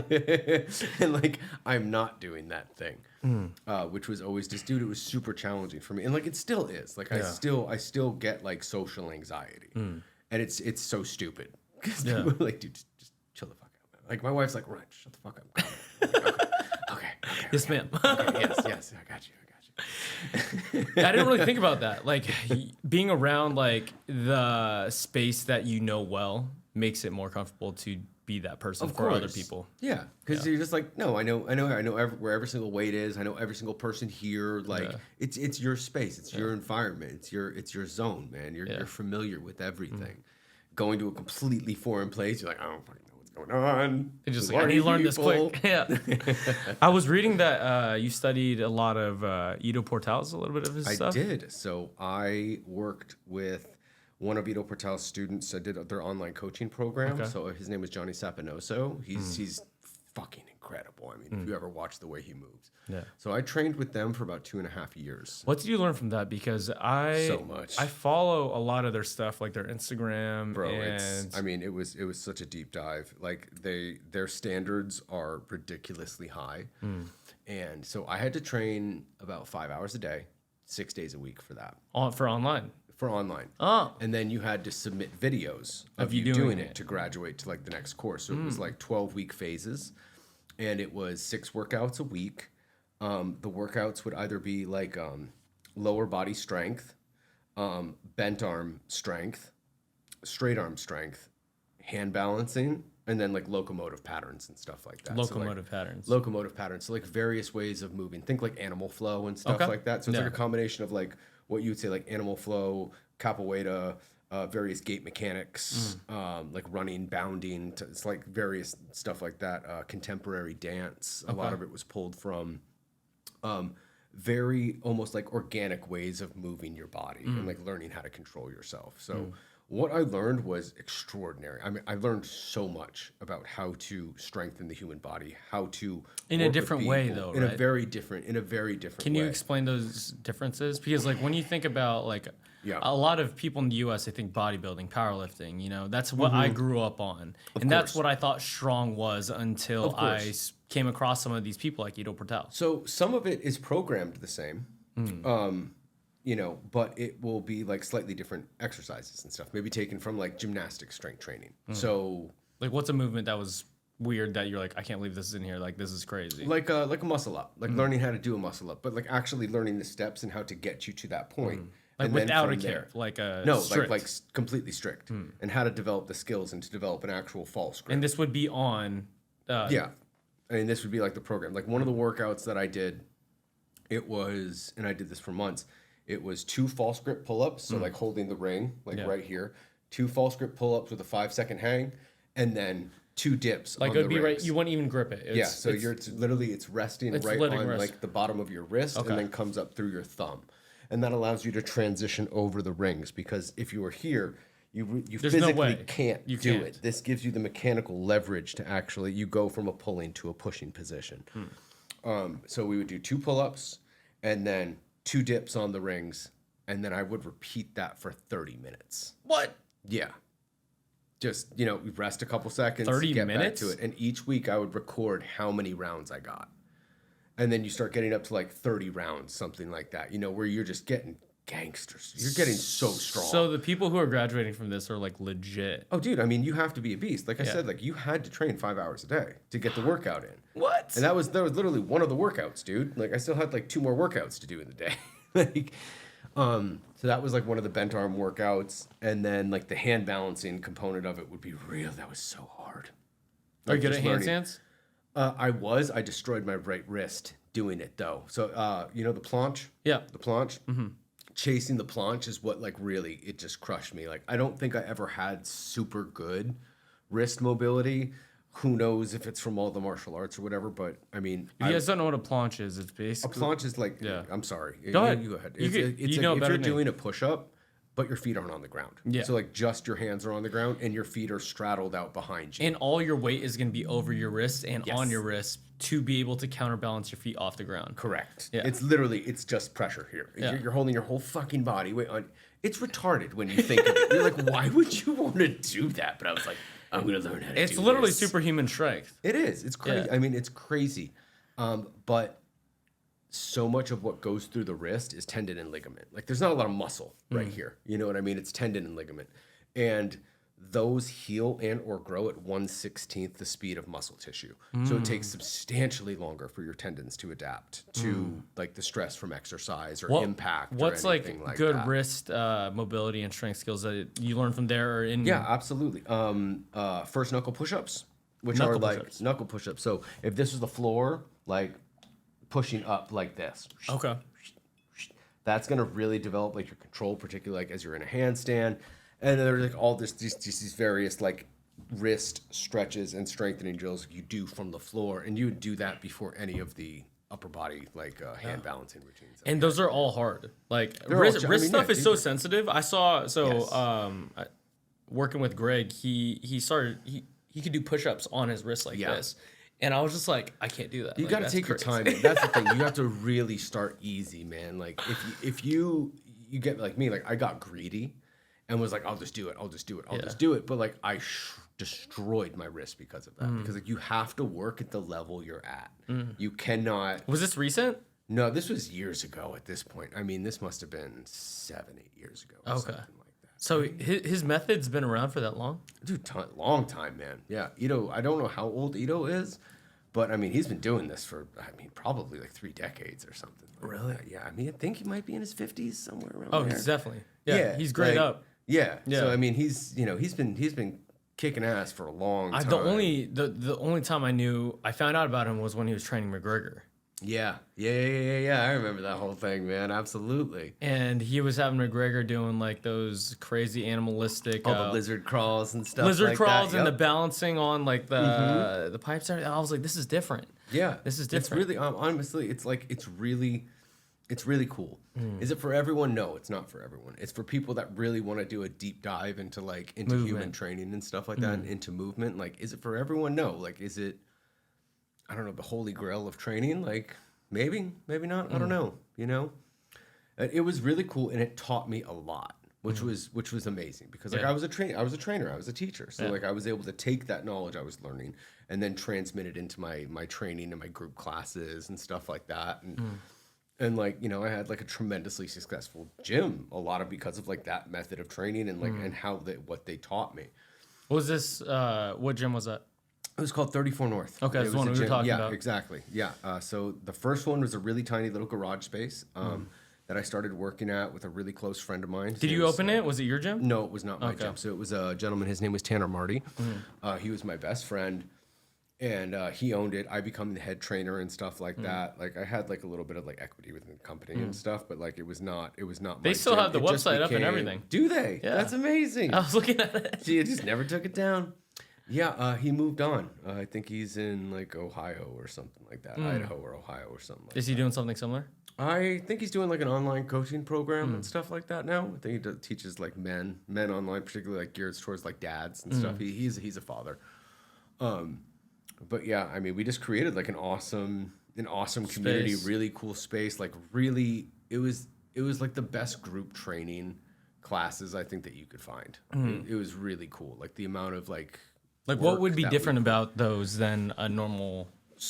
B: Hey. And like I'm not doing that thing, which was always just, dude, it was super challenging for me. And like it still is. Like I still get like social anxiety. And it's so stupid. Because people are like, dude, just chill the fuck out, man. Like my wife's like, right, shut the fuck up. Okay.
A: Yes, ma'am.
B: Okay, yes, I got you.
A: I didn't really think about that. Like being around like the space that you know well makes it more comfortable to be that person for other people.
B: Yeah, because you're just like, no, I know where every single weight is. I know every single person here. Like it's your space, it's your environment, it's your zone, man. You're familiar with everything. Going to a completely foreign place, you're like, I don't fucking know what's going on.
A: It's just like, I need to learn this quick. Yeah. I was reading that you studied a lot of Ido Portal's, a little bit of his stuff.
B: I did. So I worked with one of Ido Portal's students. I did their online coaching program. Okay. So his name is Johnny Sapinoso. He's fucking incredible. I mean, if you ever watch the way he moves. Yeah. So I trained with them for about 2.5 years.
A: What did you learn from that? Because
B: so much.
A: I follow a lot of their stuff, like their Instagram.
B: Bro, it was such a deep dive. Like their standards are ridiculously high. And so I had to train about 5 hours a day, 6 days a week for that.
A: For online?
B: For online.
A: Oh.
B: And then you had to submit videos of you doing it to graduate to like the next course. So it was like 12-week phases. And it was 6 workouts a week. The workouts would either be like lower body strength, bent arm strength, straight arm strength, hand balancing, and then like locomotive patterns and stuff like that.
A: Locomotive patterns.
B: Locomotive patterns. So like various ways of moving. Think like animal flow and stuff like that. So it's like a combination of like what you would say like animal flow, capoeira, various gait mechanics, like running, bounding. It's like various stuff like that. Contemporary dance. A lot of it was pulled from very almost like organic ways of moving your body and like learning how to control yourself. So what I learned was extraordinary. I mean, I learned so much about how to strengthen the human body, how to
A: in a different way, though,
B: in a very different way.
A: Can you explain those differences? Because like when you think about like a lot of people in the U.S., they think bodybuilding, powerlifting. You know, that's what I grew up on, and that's what I thought strong was until I came across some of these people like Ido Portal.
B: So some of it is programmed the same. You know, but it will be like slightly different exercises and stuff, maybe taken from like gymnastics strength training. So
A: like what's a movement that was weird that you're like, I can't believe this is in here, like this is crazy?
B: Like a muscle up, like learning how to do a muscle up, but like actually learning the steps and how to get you to that point.
A: Like
B: and
A: without a
B: there,
A: care, like a
B: no,
A: strict.
B: like completely strict, and how to develop the skills and to develop an actual false grip.
A: And this would be on
B: yeah, I mean this would be like the program. Like one of the workouts that I did, it was, and I did this for months. It was 2 false grip pull-ups, so like holding the ring, like right here. 2 false grip pull-ups with a 5-second hang, and then 2 dips.
A: Like
B: on
A: it would
B: the
A: be
B: rings.
A: right. You wouldn't even grip it.
B: So it's literally resting right on like the bottom of your wrist, and then comes up through your thumb, and that allows you to transition over the rings. Because if you were here, you physically can't do it. This gives you the mechanical leverage to actually you go from a pulling to a pushing position. So we would do 2 pull-ups, and then 2 dips on the rings, and then I would repeat that for 30 minutes.
A: What?
B: Yeah. Just, you know, we rest a couple seconds,
A: 30
B: get
A: minutes?
B: back to it. And each week I would record how many rounds I got. And then you start getting up to like 30 rounds, something like that, you know, where you're just getting gangsters. You're getting so strong.
A: So the people who are graduating from this are like legit.
B: Oh, dude, I mean, you have to be a beast. Like I said, like you had to train 5 hours a day to get the workout in.
A: What?
B: And that was literally one of the workouts, dude. Like I still had like 2 more workouts to do in the day. Like, so that was like one of the bent arm workouts, and then like the hand balancing component of it would be real. That was so hard.
A: Are you good at handstands?
B: I destroyed my right wrist doing it though. So you know the planche?
A: Yeah.
B: The planche. Chasing the planche is what like really it just crushed me. Like I don't think I ever had super good wrist mobility. Who knows if it's from all the martial arts or whatever, but I mean...
A: If you guys don't know what a planche is, it's basically...
B: A planche is like... Yeah. I'm sorry.
A: Go ahead.
B: You go ahead.
A: It's
B: like
A: if
B: you're doing a push-up, but your feet aren't on the ground.
A: Yeah.
B: So like just your hands are on the ground and your feet are straddled out behind you.
A: And all your weight is going to be over your wrist and on your wrist to be able to counterbalance your feet off the ground.
B: Correct.
A: Yeah.
B: It's just pressure here.
A: Yeah.
B: You're holding your whole fucking body weight on... It's retarded when you think of it. You're like, why would you want to do that? But I was like... I'm going to learn how to do this.
A: It's literally superhuman strength.
B: It is. It's crazy.
A: Yeah.
B: I mean, it's crazy. But so much of what goes through the wrist is tendon and ligament. Like, there's not a lot of muscle right here. You know what I mean? It's tendon and ligament. And those heal and or grow at 1/16 the speed of muscle tissue. So it takes substantially longer for your tendons to adapt to like the stress from exercise or impact.
A: What's
B: or
A: like good
B: that.
A: wrist mobility and strength skills that you learn from there or in?
B: Yeah, absolutely. First knuckle push-ups, which are like knuckle push-ups. So if this was the floor, like pushing up like this.
A: Okay.
B: That's gonna really develop like your control, particularly like as you're in a handstand. And then there's like all these various like wrist stretches and strengthening drills you do from the floor, and you would do that before any of the upper body like hand balancing routines.
A: And those are all hard. Like wrist stuff is so sensitive. I saw working with Greg, he could do push-ups on his wrist like this. And I was just like, I can't do that.
B: You got to take your time. That's the thing. You have to really start easy, man. Like if you get like me, like I got greedy and was like, I'll just do it. But like I destroyed my wrist because of that. Because like you have to work at the level you're at. You cannot.
A: Was this recent?
B: No, this was years ago at this point. I mean, this must have been 7-8 years ago. Or something like that.
A: So his method's been around for that long?
B: Dude, long time, man. Yeah, Ido, I don't know how old Ido is, but I mean, he's been doing this for, probably like 3 decades or something.
A: Really?
B: Yeah, I mean, I think he might be in his 50s somewhere around
A: there.
B: there.
A: He's definitely. Yeah, he's great up.
B: Yeah. So I mean, he's been kicking ass for a long time.
A: The only time I found out about him was when he was training McGregor.
B: Yeah. I remember that whole thing, man. Absolutely.
A: And he was having McGregor doing like those crazy animalistic,
B: All the lizard crawls and stuff.
A: lizard
B: like
A: crawls
B: that.
A: and the balancing on like the pipes. I was like, this is different.
B: Yeah,
A: this is different.
B: It's really honestly, it's really cool. Is it for everyone? No, it's not for everyone. It's for people that really want to do a deep dive into human training and stuff like that, and into movement. Like, is it for everyone? No. Like, is it? I don't know, the holy grail of training. Like, maybe not. I don't know. You know, it was really cool, and it taught me a lot, which was amazing because like I was a trainer, I was a teacher, so like I was able to take that knowledge I was learning and then transmit it into my training and my group classes and stuff like that, and like, you know, I had like a tremendously successful gym, a lot of because of like that method of training and like and how what they taught me.
A: What was this? What gym was that?
B: It was called 34 North.
A: Okay, that's the one we were talking about.
B: Yeah, exactly. Yeah. So the first one was a really tiny little garage space that I started working at with a really close friend of mine.
A: Did you open it? Was it your gym?
B: No, it was not my gym. So it was a gentleman. His name was Tanner Marty. He was my best friend, and he owned it. I become the head trainer and stuff like that. Like I had like a little bit of like equity within the company and stuff, but like it was not.
A: They still have the website up and everything.
B: Do they?
A: Yeah.
B: That's amazing.
A: I was looking at it.
B: Gee, it just never took it down. Yeah, he moved on. I think he's in like Ohio or something like that, Idaho or Ohio or something.
A: Is he doing something similar?
B: I think he's doing like an online coaching program and stuff like that now. I think he teaches like men online, particularly like geared towards like dads and stuff. He's a father. But yeah, I mean, we just created like an awesome community, really cool space. Like really, it was like the best group training classes I think that you could find. It was really cool. Like the amount of like
A: what would be different about those than a normal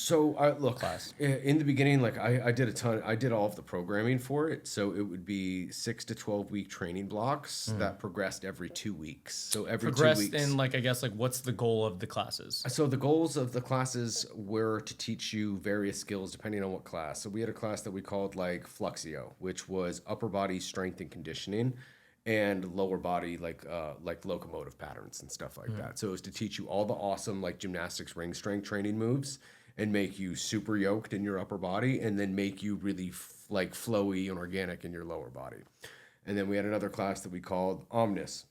B: look,
A: class?
B: In the beginning, like I did all of the programming for it. So it would be 6 to 12 week training blocks that progressed every 2 weeks. So every 2 weeks.
A: And like, I guess like what's the goal of the classes?
B: So the goals of the classes were to teach you various skills depending on what class. So we had a class that we called like Fluxio, which was upper body strength and conditioning, and lower body like locomotive patterns and stuff like that. So it was to teach you all the awesome like gymnastics ring strength training moves and make you super yoked in your upper body, and then make you really like flowy and organic in your lower body. And then we had another class that we called Omnis,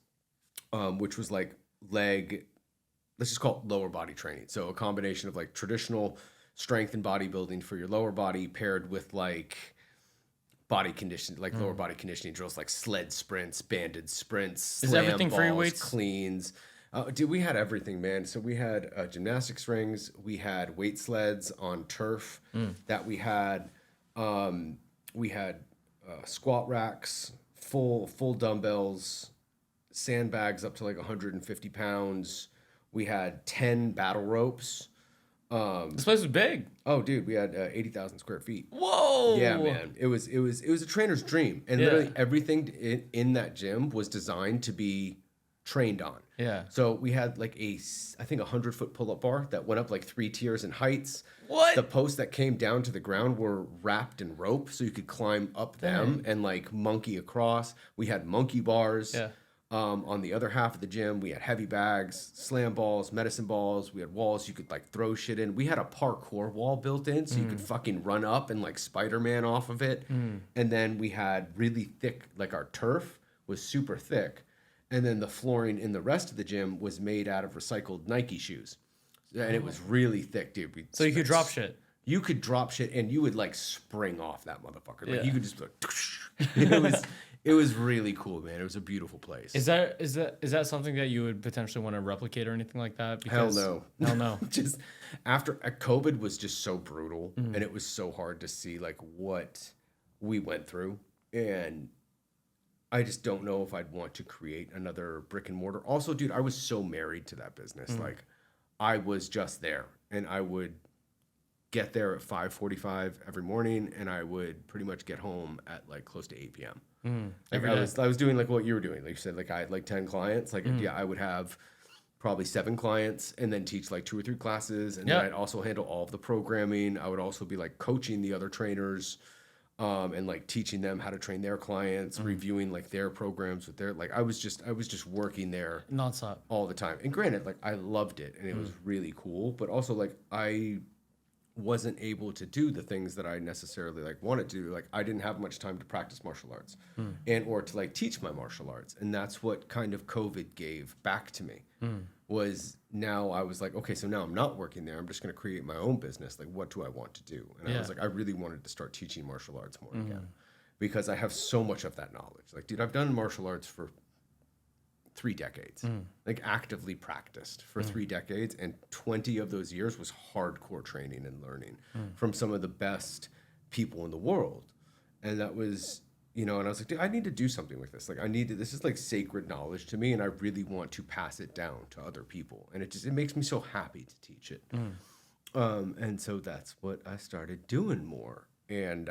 B: which was like let's just call it lower body training. So a combination of like traditional strength and bodybuilding for your lower body paired with like body conditioning, like lower body conditioning drills, like sled sprints, banded sprints,
A: Is
B: slam
A: everything
B: balls,
A: free weights?
B: cleans. Dude, we had everything, man. So we had gymnastics rings, we had weight sleds on turf, that we had squat racks, full dumbbells, sandbags up to like 150 pounds. We had 10 battle ropes.
A: This place was big.
B: Oh, dude, we had 80,000 square feet.
A: Whoa.
B: Yeah, man. It was a trainer's dream, and literally everything in that gym was designed to be trained on.
A: Yeah.
B: So we had like I think 100-foot pull-up bar that went up like 3 tiers in heights.
A: What?
B: The posts that came down to the ground were wrapped in rope, so you could climb up them and like monkey across. We had monkey bars.
A: Yeah.
B: On the other half of the gym, we had heavy bags, slam balls, medicine balls. We had walls you could like throw shit in. We had a parkour wall built in, so you could fucking run up and like Spider-Man off of it. And then we had really thick, like our turf was super thick. And then the flooring in the rest of the gym was made out of recycled Nike shoes. And it was really thick, dude.
A: So you could drop shit.
B: You could drop shit and you would like spring off that motherfucker. Like you could just like, it was really cool, man. It was a beautiful place.
A: Is that something that you would potentially want to replicate or anything like that?
B: Because, hell no.
A: Just
B: after COVID was just so brutal, and it was so hard to see like what we went through, and I just don't know if I'd want to create another brick and mortar. Also, dude, I was so married to that business. Like I was just there, and I would get there at 5:45 every morning, and I would pretty much get home at like close to 8 p.m. Like I was doing like what you were doing. Like you said, like I had like 10 clients. Like I would have probably 7 clients and then teach like 2 or 3 classes. And then I'd also handle all of the programming. I would also be like coaching the other trainers. and like teaching them how to train their clients, reviewing like their programs with their, like, I was just working there
A: nonstop
B: all the time. And granted, like, I loved it and it was really cool, but also like I wasn't able to do the things that I necessarily like wanted to do. Like, I didn't have much time to practice martial arts and or to like teach my martial arts. And that's what kind of COVID gave back to me. Was now I was like, okay, so now I'm not working there. I'm just going to create my own business. Like, what do I want to do? And I was like, I really wanted to start teaching martial arts more again, because I have so much of that knowledge. Like, dude, I've done martial arts for 3 decades, like actively practiced for 3 decades. And 20 of those years was hardcore training and learning from some of the best people in the world. And that was, you know, and I was like, dude, I need to do something with this. Like, this is like sacred knowledge to me, and I really want to pass it down to other people. And it makes me so happy to teach it. And so that's what I started doing more. And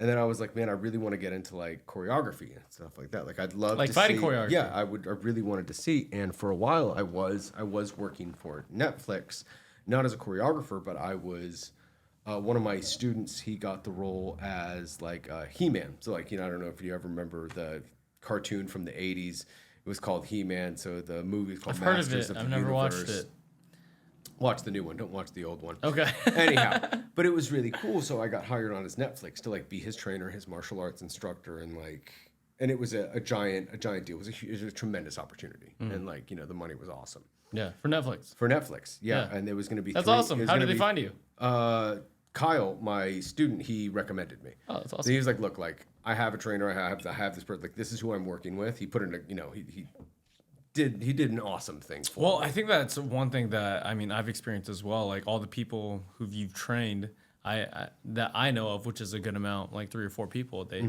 B: then I was like, man, I really want to get into like choreography and stuff like that. Like, I'd love
A: like
B: to
A: fighting
B: see,
A: choreography.
B: Yeah, I really wanted to see. And for a while I was working for Netflix, not as a choreographer, but I was, one of my students, he got the role as like He-Man. So like, you know, I don't know if you ever remember the cartoon from the 80s. It was called He-Man. So the movie is called
A: I've heard
B: Masters
A: of it.
B: of
A: I've
B: the
A: never
B: Universe.
A: watched it.
B: Watch the new one. Don't watch the old one.
A: Okay.
B: Anyhow, but it was really cool. So I got hired on his Netflix to like be his trainer, his martial arts instructor, and like, and it was a giant deal. It was a tremendous opportunity, and like, you know, the money was awesome.
A: Yeah, for Netflix.
B: For Netflix, yeah. And there was going to be.
A: That's awesome. How did they find you?
B: Kyle, my student, he recommended me.
A: Oh, that's awesome.
B: So he was like, "Look, like, I have a trainer. I have this person. Like, this is who I'm working with." He put in a, you know, he did an awesome thing for
A: Well,
B: me.
A: I think that's one thing that, I mean, I've experienced as well. Like, all the people who you've trained, that I know of, which is a good amount, like 3 or 4 people, they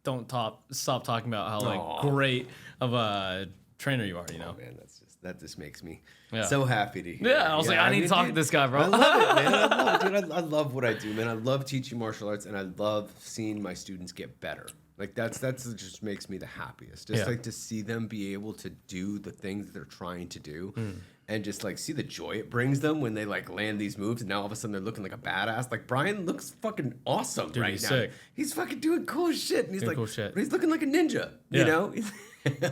A: don't stop talking about how like great of a trainer you are. You know,
B: man, that just makes me
A: Yeah.
B: so happy to hear.
A: Yeah, I was like, I need to talk to this guy, bro.
B: I love it, man. I love it, dude. I love what I do, man. I love teaching martial arts, and I love seeing my students get better. Like, that's just makes me the happiest. Just like to see them be able to do the things that they're trying to do, and just like see the joy it brings them when they like land these moves, and now all of a sudden they're looking like a badass. Like, Brian looks fucking awesome right
A: he's
B: now.
A: sick.
B: He's fucking doing cool shit, and he's
A: Doing
B: like,
A: cool shit.
B: but he's looking like a ninja. You
A: Yeah.
B: know.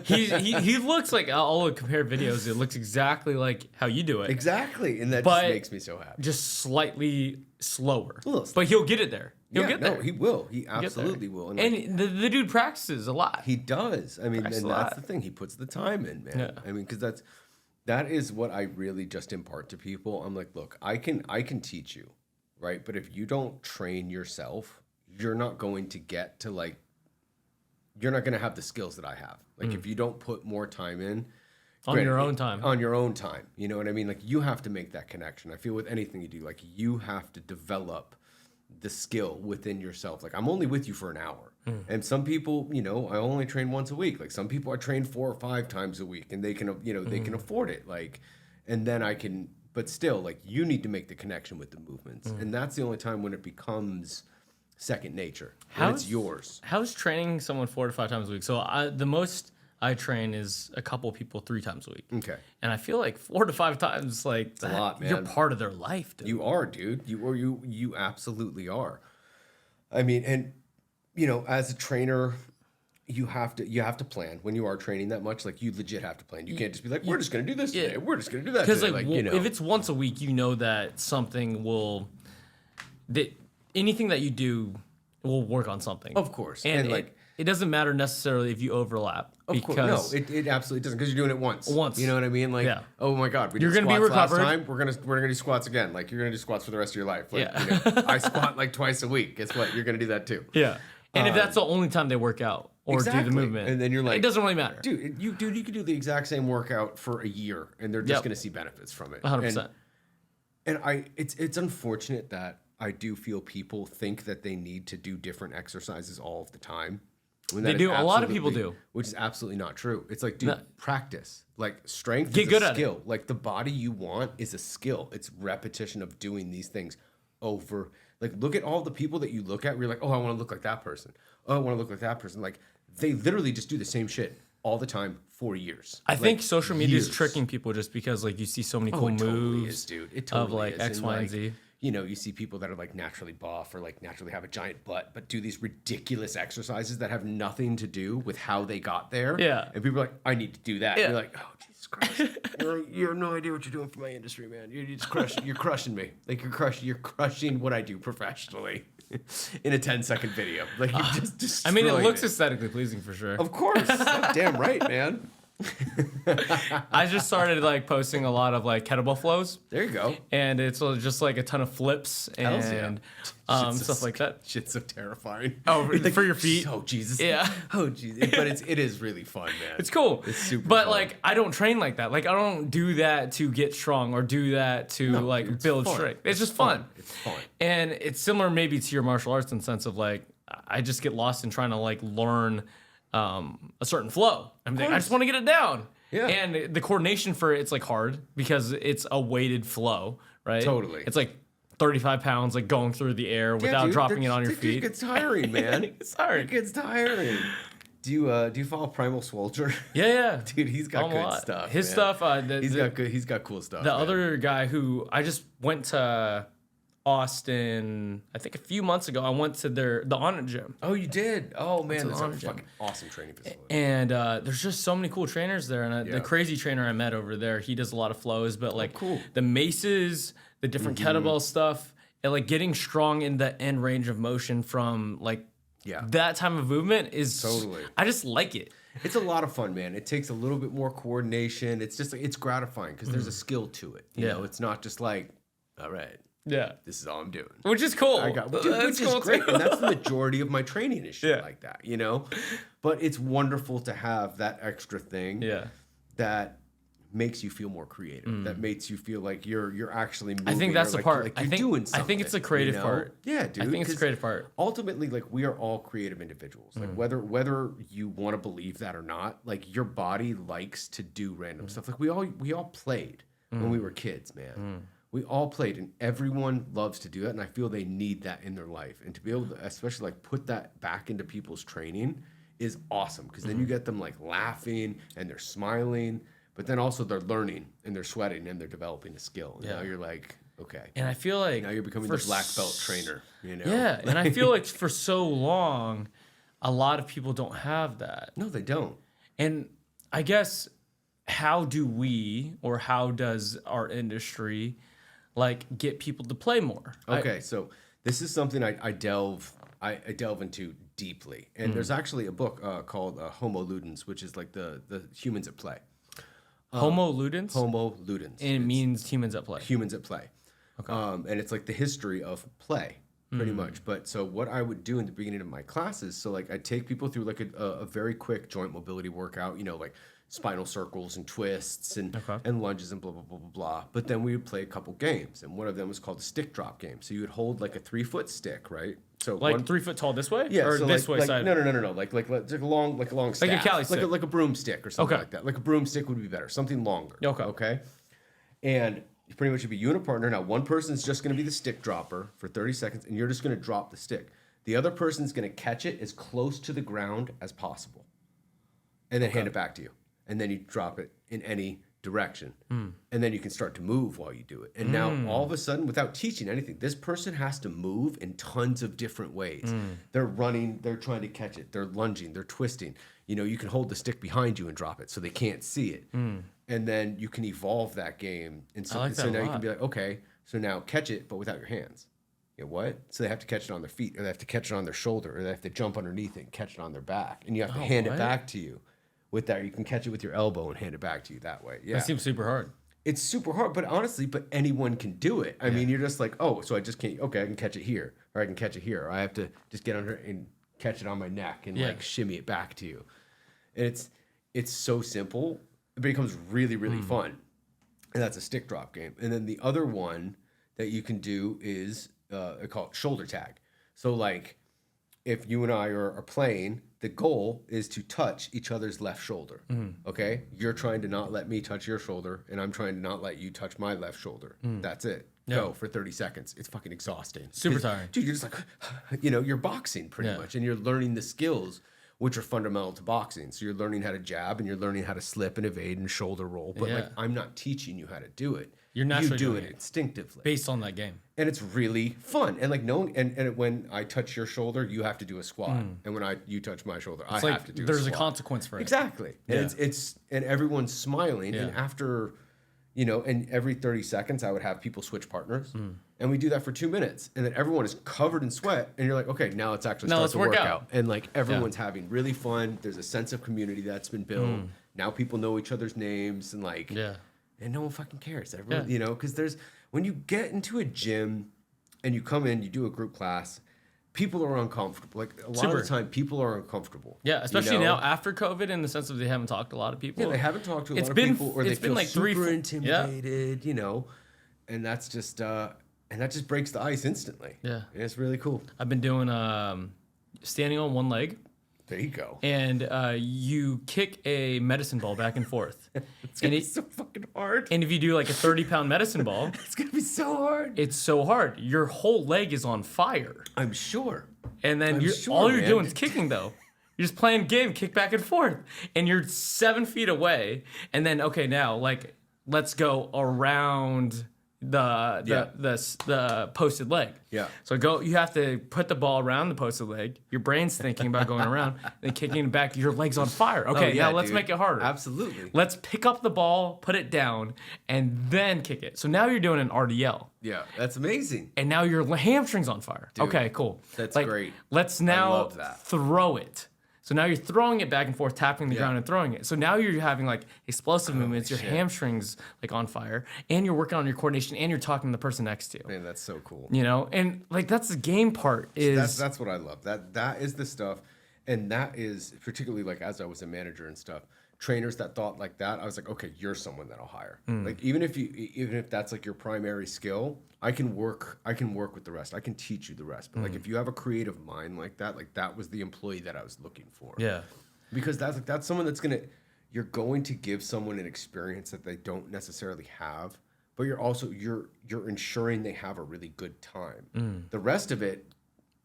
A: he looks like, all the compared videos, it looks exactly like how you do it.
B: Exactly, and that
A: But-
B: just makes me so happy.
A: Just slightly slower.
B: A little
A: But he'll get it there. He'll
B: Yeah,
A: get there.
B: no, he will. He
A: He'll get there.
B: absolutely will. And, like,
A: And the dude practices a lot.
B: he does. I mean,
A: Practice
B: and
A: a
B: that's
A: lot.
B: the thing. He puts the time in, man.
A: Yeah.
B: I mean, because that is what I really just impart to people. I'm like, look, I can teach you, right? But if you don't train yourself, you're not going to get to like, you're not going to have the skills that I have. Like, if you don't put more time in.
A: On
B: granted,
A: your own time.
B: On your own time. You know what I mean? Like, you have to make that connection. I feel with anything you do, like, you have to develop the skill within yourself. Like, I'm only with you for an hour. And some people, you know, I only train once a week. Like, some people I train 4 or 5 times a week, and they can, you know, they can afford it. Like, and then I can, but still, like, you need to make the connection with the movements. And that's the only time when it becomes second nature. When it's yours.
A: How's training someone 4 to 5 times a week? So the most I train is a couple people 3 times a week.
B: Okay.
A: And I feel like 4 to 5 times, like,
B: a lot,
A: you're
B: man.
A: part of their life, dude.
B: You are, dude. You absolutely are. I mean, and you know, as a trainer, you have to plan when you are training that much. Like, you legit have to plan. You can't just be like, we're just gonna do this today. We're just gonna do that
A: Because
B: today. Like, you know,
A: if it's once a week, you know that something that anything that you do will work on something.
B: Of course.
A: And,
B: And, like,
A: it doesn't matter necessarily if you overlap.
B: of course, no, it absolutely doesn't, because you're doing it once.
A: Once.
B: You know what I mean? Like,
A: Yeah.
B: oh my God, we did
A: You're gonna be
B: squats last
A: recovered.
B: time. We're gonna do squats again. Like, you're gonna do squats for the rest of your life. Like,
A: Yeah.
B: you know, I squat like twice a week. Guess what? You're gonna do that too.
A: Yeah. And if that's the only time they work out or do
B: Exactly.
A: the movement,
B: And then you're like,
A: it doesn't really matter.
B: Dude, you could do the exact same workout for a year, and they're just
A: Yep.
B: gonna see benefits from it.
A: 100%.
B: And it's unfortunate that I do feel people think that they need to do different exercises all of the time. When
A: They
B: that is
A: do. A lot of people
B: absolutely-
A: do.
B: Which is absolutely not true. It's like, dude,
A: No.
B: practice. Like, strength
A: Get
B: is
A: good
B: a
A: at it.
B: skill. Like, the body you want is a skill. It's repetition of doing these things over. Like, look at all the people that you look at where you're like, oh, I want to look like that person. Oh, I want to look like that person. Like, they literally just do the same shit all the time for years.
A: I think
B: Like,
A: social media is
B: years.
A: tricking people just because, like, you see so many
B: Oh,
A: cool
B: it totally
A: moves
B: is, dude. It totally
A: of like
B: is.
A: X,
B: And,
A: Y, and
B: like,
A: Z.
B: you know, you see people that are like naturally buff or like naturally have a giant butt, but do these ridiculous exercises that have nothing to do with how they got there.
A: Yeah.
B: And people are like, I need to do that.
A: Yeah.
B: And you're like, oh, Jesus Christ. You have no idea what you're doing for my industry, man. You're crushing me. Like you're crushing what I do professionally in a 10-second video. Like you just destroyed
A: I mean, it looks aesthetically pleasing for sure.
B: Of course. Damn right, man.
A: I just started like posting a lot of like kettlebell flows.
B: There you go.
A: And it's just like a ton of flips and stuff like that.
B: Shit's so terrifying.
A: Oh, for your feet?
B: Oh, Jesus.
A: Yeah.
B: Oh, Jesus. But it is really fun, man.
A: It's cool.
B: It's super
A: But
B: fun.
A: like, I don't train like that. Like, I don't do that to get strong or do that to like build
B: fun.
A: strength. It's just fun.
B: It's fun.
A: And it's similar maybe to your martial arts in the sense of like, I just get lost in trying to like learn a certain flow. I just want to get it down.
B: Yeah.
A: And the coordination for it's like hard because it's a weighted flow, right?
B: Totally.
A: It's like 35 pounds like going through the air without dropping it on your feet.
B: It gets tiring, man.
A: It's hard.
B: It gets tiring. Do you follow Primal Swolger?
A: Yeah.
B: Dude, he's got good stuff.
A: His
B: man.
A: stuff.
B: He's got cool stuff.
A: The
B: man.
A: other guy who I just went to Austin, I think a few months ago. I went to the Onnit gym.
B: Oh, you did? Oh man, that's a
A: Onnit gym.
B: fucking awesome training facility.
A: And there's just so many cool trainers there. And
B: Yeah.
A: the crazy trainer I met over there, he does a lot of flows, but like
B: cool.
A: the maces, the different kettlebell stuff, and like getting strong in the end range of motion from like that time of movement is
B: Totally.
A: I just like it.
B: It's a lot of fun, man. It takes a little bit more coordination. It's just it's gratifying because there's a skill to it. You know, it's not just like, all right,
A: Yeah.
B: this is all I'm doing.
A: Which is cool.
B: Which is
A: cool
B: great.
A: too.
B: And that's the majority of my training is shit
A: Yeah.
B: like that, you know? But it's wonderful to have that extra thing that makes you feel more creative. That makes you feel like you're actually moving.
A: I think that's the part.
B: Like you're doing something.
A: I think it's the creative part.
B: Yeah, dude.
A: I think it's the
B: 'cause
A: creative part.
B: Ultimately, like we are all creative individuals. Like whether you want to believe that or not, like your body likes to do random stuff. Like we all played when we were kids, man. We all played, and everyone loves to do that. And I feel they need that in their life, and to be able to, especially like put that back into people's training, is awesome. Because then you get them like laughing and they're smiling, but then also they're learning and they're sweating and they're developing a skill. And now you're like, okay.
A: And I feel like
B: Now you're becoming the black belt trainer, you know?
A: Yeah, and I feel like for so long, a lot of people don't have that.
B: No, they don't.
A: And I guess how do we, or how does our industry, like get people to play more?
B: Okay, so this is something I delve into deeply, and there's actually a book called Homo Ludens, which is like the humans at play.
A: Homo Ludens?
B: Homo Ludens.
A: And it means humans at play.
B: Humans at play. Okay. And it's like the history of play, pretty much. But so what I would do in the beginning of my classes, so like I'd take people through like a very quick joint mobility workout, you know, like spinal circles and twists and lunges and blah, blah, blah, blah, blah. But then we would play a couple games, and one of them was called the stick drop game. So you would hold like a 3-foot stick, right? So
A: Like 3 foot tall this way?
B: yeah,
A: Or
B: so
A: this way
B: like,
A: side?
B: No. Like a long staff.
A: Cali stick.
B: Like a broomstick or something
A: Okay.
B: like that. Like a broomstick would be better. Something longer.
A: Okay.
B: Okay. And you pretty much would be you and a partner. Now one person's just going to be the stick dropper for 30 seconds, and you're just going to drop the stick. The other person's going to catch it as close to the ground as possible, and then hand it back to you. And then you drop it in any direction. And then you can start to move while you do it. And now all of a sudden, without teaching anything, this person has to move in tons of different ways. They're running, they're trying to catch it, they're lunging, they're twisting. You know, you can hold the stick behind you and drop it so they can't see it. And then you can evolve that game. And so,
A: I like that
B: so
A: a
B: now you
A: lot.
B: can be like, okay, so now catch it, but without your hands. Yeah, what? So they have to catch it on their feet, or they have to catch it on their shoulder, or they have to jump underneath it and catch it on their back. And you have to hand it back to you. With that, you can catch it with your elbow and hand it back to you that way. Yeah,
A: That seems super hard.
B: it's super hard, but honestly, anyone can do it. I mean, you're just like, oh, so I just can't. Okay, I can catch it here, or I can catch it here, or I have to just get under and catch it on my neck and like shimmy it back to you. And it's so simple. It becomes really fun, and that's a stick drop game. And then the other one that you can do is called shoulder tag. So like, if you and I are playing, the goal is to touch each other's left shoulder. Okay? You're trying to not let me touch your shoulder, and I'm trying to not let you touch my left shoulder. That's it. Go for 30 seconds. It's fucking exhausting.
A: Super tiring.
B: Dude, you're just like, you know, you're boxing pretty much, and you're learning the skills which are fundamental to boxing. So you're learning how to jab and you're learning how to slip and evade and shoulder roll. But like, I'm not teaching you how to do it.
A: You're naturally
B: you do
A: doing
B: it instinctively
A: based on that game.
B: And it's really fun. And like knowing, and when I touch your shoulder, you have to do a squat. And when you touch my shoulder, I have to do a squat.
A: There's a consequence for it.
B: Exactly. And and everyone's smiling. And after, you know, and every 30 seconds I would have people switch partners. And we do that for 2 minutes. And then everyone is covered in sweat. And you're like, okay, now let's actually start the workout. And like everyone's having really fun. There's a sense of community that's been built. Now people know each other's names and like, and no one fucking cares. Everyone, you know, because when you get into a gym and you come in, you do a group class, people are uncomfortable. Like a lot of the time, people are uncomfortable.
A: Yeah, especially now after COVID, in the sense of they haven't talked to a lot of people.
B: Yeah, they haven't talked to a lot of people, or they feel like super intimidated, you know, and that's just and that just breaks the ice instantly. Yeah, and it's really cool.
A: I've been doing standing on one leg.
B: There you go.
A: And you kick a medicine ball back and forth.
B: It's gonna be so fucking hard.
A: And if you do like a 30-pound medicine ball,
B: it's gonna be so hard.
A: It's so hard. Your whole leg is on fire.
B: I'm sure.
A: And then all you're doing is kicking though. You're just playing game, kick back and forth, and you're 7 feet away. And then now like let's go around the posted leg. Yeah. So you have to put the ball around the posted leg. Your brain's thinking about going around, then kicking it back. Your leg's on fire. Okay, now let's make it harder.
B: Absolutely.
A: Let's pick up the ball, put it down, and then kick it. So now you're doing an RDL.
B: Yeah, that's amazing.
A: And now your hamstring's on fire. Dude, okay, cool.
B: That's great.
A: Let's now throw it. So now you're throwing it back and forth, tapping the ground and throwing it. So now you're having like explosive movements, your hamstrings like on fire, and you're working on your coordination, and you're talking to the person next to you.
B: Man, that's so cool.
A: You know, and like that's the game part.
B: That's what I love. That is the stuff, and that is particularly like as I was a manager and stuff. Trainers that thought like that, I was like, okay, you're someone that I'll hire. Like even if that's like your primary skill, I can work with the rest. I can teach you the rest. But like if you have a creative mind like that was the employee that I was looking for. Yeah. Because that's someone you're going to give someone an experience that they don't necessarily have, but you're ensuring they have a really good time. The rest of it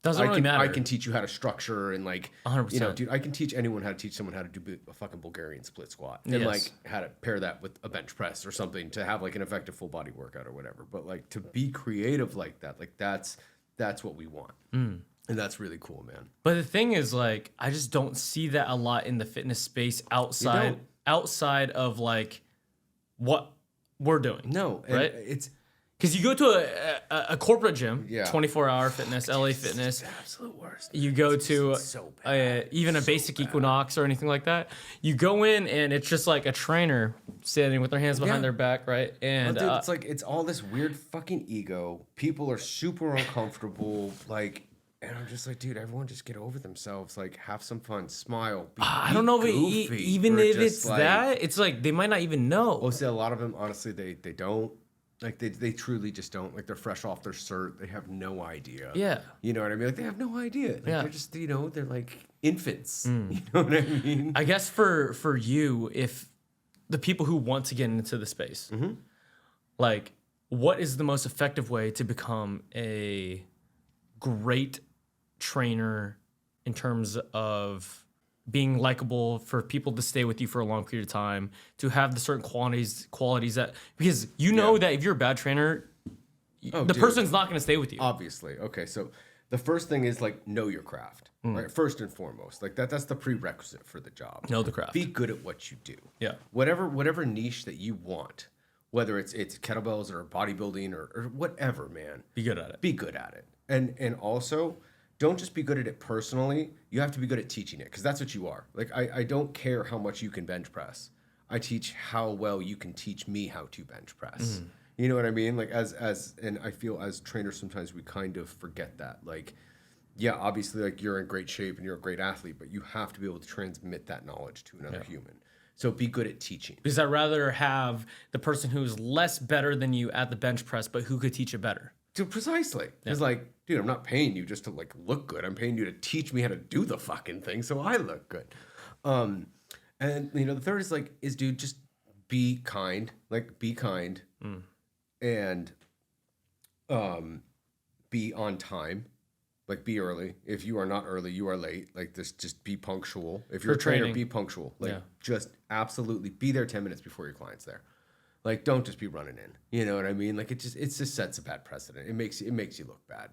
A: doesn't really matter.
B: I can teach you how to structure and like
A: 100%.
B: You know, dude, I can teach anyone how to teach someone how to do a fucking Bulgarian split squat and like how to pair that with a bench press or something to have like an effective full body workout or whatever. But like to be creative like that, like that's what we want. And that's really cool, man.
A: But the thing is, like, I just don't see that a lot in the fitness space outside of like what we're doing.
B: No,
A: right?
B: It's
A: because you go to a corporate gym, 24-hour fitness, LA Fitness.
B: It's the absolute worst.
A: You go to even a basic Equinox or anything like that. You go in and it's just like a trainer standing with their hands behind their back, right? And
B: dude, it's like it's all this weird fucking ego. People are super uncomfortable, like. And I'm just like, dude, everyone just get over themselves. Like, have some fun, smile.
A: I don't know if even if it's like, that, it's like they might not even know.
B: Well, see, a lot of them, honestly, they don't. Like, they truly just don't. Like, they're fresh off their cert. They have no idea. Yeah. You know what I mean? Like, they have no idea. Like, they're just, you know, they're like infants. You know what I mean?
A: I guess for you, if the people who want to get into the space, like, what is the most effective way to become a great trainer in terms of being likable, for people to stay with you for a long period of time, to have the certain qualities that, because you know that if you're a bad trainer, person's not going to stay with you.
B: Obviously. Okay. So the first thing is like, know your craft, right? First and foremost, like that's the prerequisite for the job.
A: Know the craft.
B: Be good at what you do.
A: Yeah.
B: Whatever niche that you want, whether it's kettlebells or bodybuilding or whatever, man.
A: Be good at it.
B: Be good at it. And also, don't just be good at it personally. You have to be good at teaching it, because that's what you are. Like, I don't care how much you can bench press. I teach how well you can teach me how to bench press. You know what I mean? Like, and I feel as trainers, sometimes we kind of forget that. Like, yeah, obviously, like, you're in great shape and you're a great athlete, but you have to be able to transmit that knowledge to another human. So be good at teaching.
A: Because I'd rather have the person who's less better than you at the bench press, but who could teach it better.
B: Dude, precisely. It's like, dude, I'm not paying you just to like look good. I'm paying you to teach me how to do the fucking thing so I look good. And you know, the third is dude, just be kind. Like, be kind. And be on time. Like, be early. If you are not early, you are late. Like, just be punctual. If you're
A: For
B: a trainer,
A: training.
B: be punctual. Like,
A: Yeah.
B: just absolutely be there 10 minutes before your client's there. Like, don't just be running in. You know what I mean? Like, it just sets a bad precedent. It makes you look bad,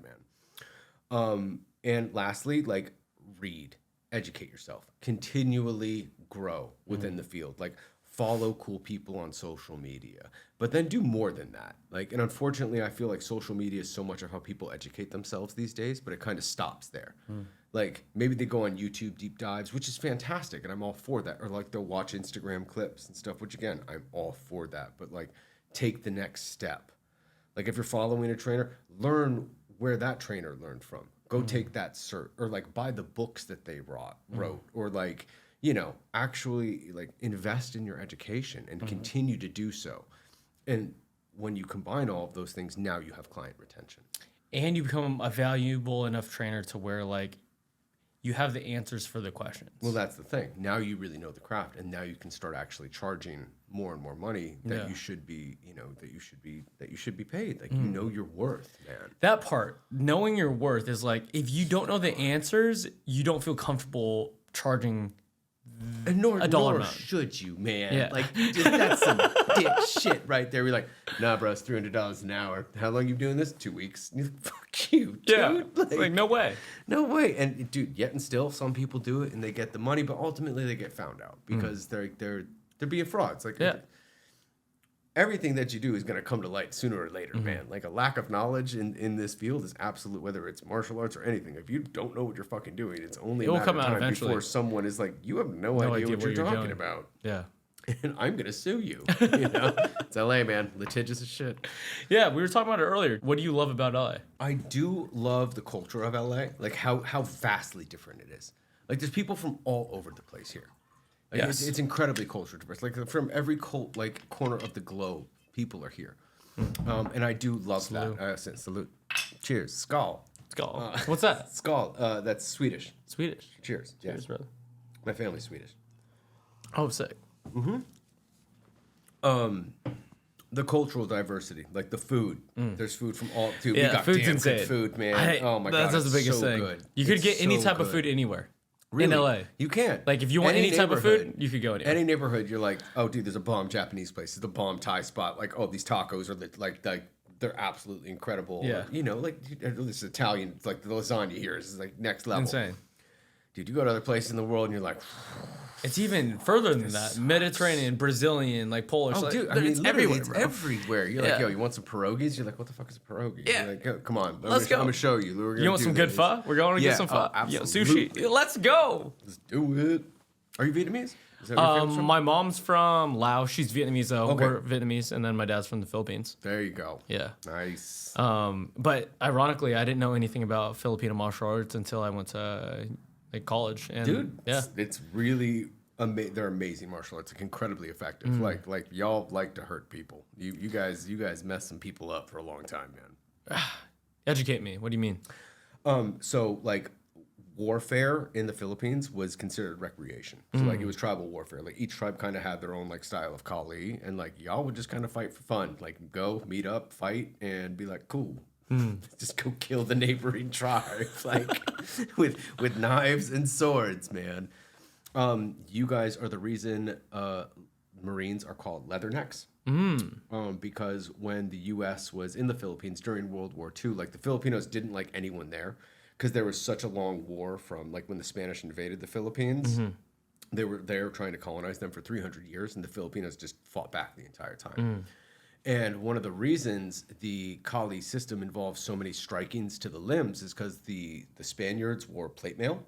B: man. And lastly, like, read, educate yourself, continually grow within the field. Like, follow cool people on social media, but then do more than that. Like, and unfortunately, I feel like social media is so much of how people educate themselves these days, but it kind of stops there. Like, maybe they go on YouTube deep dives, which is fantastic, and I'm all for that. Or like they'll watch Instagram clips and stuff, which again, I'm all for that. But like, take the next step. Like, if you're following a trainer, learn where that trainer learned from. Go take that cert, or like buy the books that they wrote, or like, you know, actually like invest in your education and continue to do so. And when you combine all of those things, now you have client retention.
A: And you become a valuable enough trainer to where like you have the answers for the questions.
B: Well, that's the thing. Now you really know the craft, and now you can start actually charging more and more money that you should be, you know, that you should be paid. Like, you know your worth, man.
A: That part, knowing your worth, is like, if you don't know the answers, you don't feel comfortable charging
B: And nor
A: amount.
B: should you, man.
A: Yeah.
B: Like, that's some dick shit right there. We're like, nah, bro, it's $300 an hour. How long you doing this? 2 weeks. And you're like, fuck you, dude.
A: Yeah,
B: Like,
A: no way.
B: no way. And dude, yet and still, some people do it and they get the money, but ultimately they get found out because they're being frauds. Like, everything that you do is going to come to light sooner or later, man. Like, a lack of knowledge in this field is absolute, whether it's martial arts or anything. If you don't know what you're fucking doing, it's only a matter of time before someone is like, you have no idea what you're talking about.
A: Yeah.
B: And I'm going to sue you. You know? It's LA, man. Litigious as shit.
A: Yeah, we were talking about it earlier. What do you love about LA?
B: I do love the culture of LA, like how vastly different it is. Like, there's people from all over the place here. Like,
A: Yes.
B: it's incredibly culture diverse. Like, from every corner of the globe, people are here. And I do love that. Salute. Cheers. Skål.
A: Skull. What's that?
B: Skål. That's Swedish.
A: Swedish.
B: Cheers. Yes.
A: Cheers, brother.
B: My family's Swedish.
A: Oh, sick.
B: The cultural diversity, like the food. There's food from all. Dude, we
A: Yeah,
B: got
A: food's
B: damn
A: insane.
B: good food, man. Oh my god,
A: That's the biggest
B: so
A: thing.
B: good.
A: You could
B: It's
A: get any
B: so
A: type of
B: good.
A: food anywhere.
B: Really?
A: In LA.
B: You can.
A: Like, if you want any type of food, you could go anywhere.
B: Any neighborhood, you're like, oh, dude, there's a bomb Japanese place. There's a bomb Thai spot. Like, oh, these tacos are like they're absolutely incredible.
A: Yeah.
B: You know, like, this Italian, it's like the lasagna here is like next level.
A: Insane.
B: Dude, you go to other places in the world and you're like,
A: It's even further than that. Mediterranean, Brazilian, like Polish.
B: oh,
A: like,
B: dude, I mean,
A: it's
B: literally,
A: everywhere,
B: it's
A: bro.
B: everywhere. You're like,
A: Yeah.
B: yo, you want some pierogies? You're like, what the fuck is a pierogi?
A: Yeah.
B: You're like, "Yo, come on,
A: Let's go.
B: I'm gonna show you. We're gonna
A: You want
B: do
A: some good
B: this."
A: pho? We're going to
B: Yeah,
A: get some pho.
B: oh,
A: Yo,
B: absolutely.
A: sushi. Let's go.
B: Let's do it. Are you Vietnamese? Is that where your family's from?
A: My mom's from Laos. She's Vietnamese though.
B: Okay.
A: We're Vietnamese, and then my dad's from the Philippines.
B: There you go.
A: Yeah.
B: Nice.
A: But ironically, I didn't know anything about Filipino martial arts until I went to like college. And
B: Dude,
A: yeah,
B: it's really they're amazing martial arts, like incredibly effective. Like y'all like to hurt people. You guys mess some people up for a long time, man.
A: educate me. What do you mean?
B: So like warfare in the Philippines was considered recreation. So like it was tribal warfare. Like each tribe kind of had their own like style of kali, and like y'all would just kind of fight for fun. Like go meet up, fight, and be like, cool. Just go kill the neighboring tribe, like with knives and swords, man. You guys are the reason Marines are called leathernecks. Because when the U.S. was in the Philippines during World War II, like the Filipinos didn't like anyone there because there was such a long war from like when the Spanish invaded the Philippines. They were there trying to colonize them for 300 years, and the Filipinos just fought back the entire time. And one of the reasons the Kali system involves so many strikings to the limbs is because the Spaniards wore plate mail.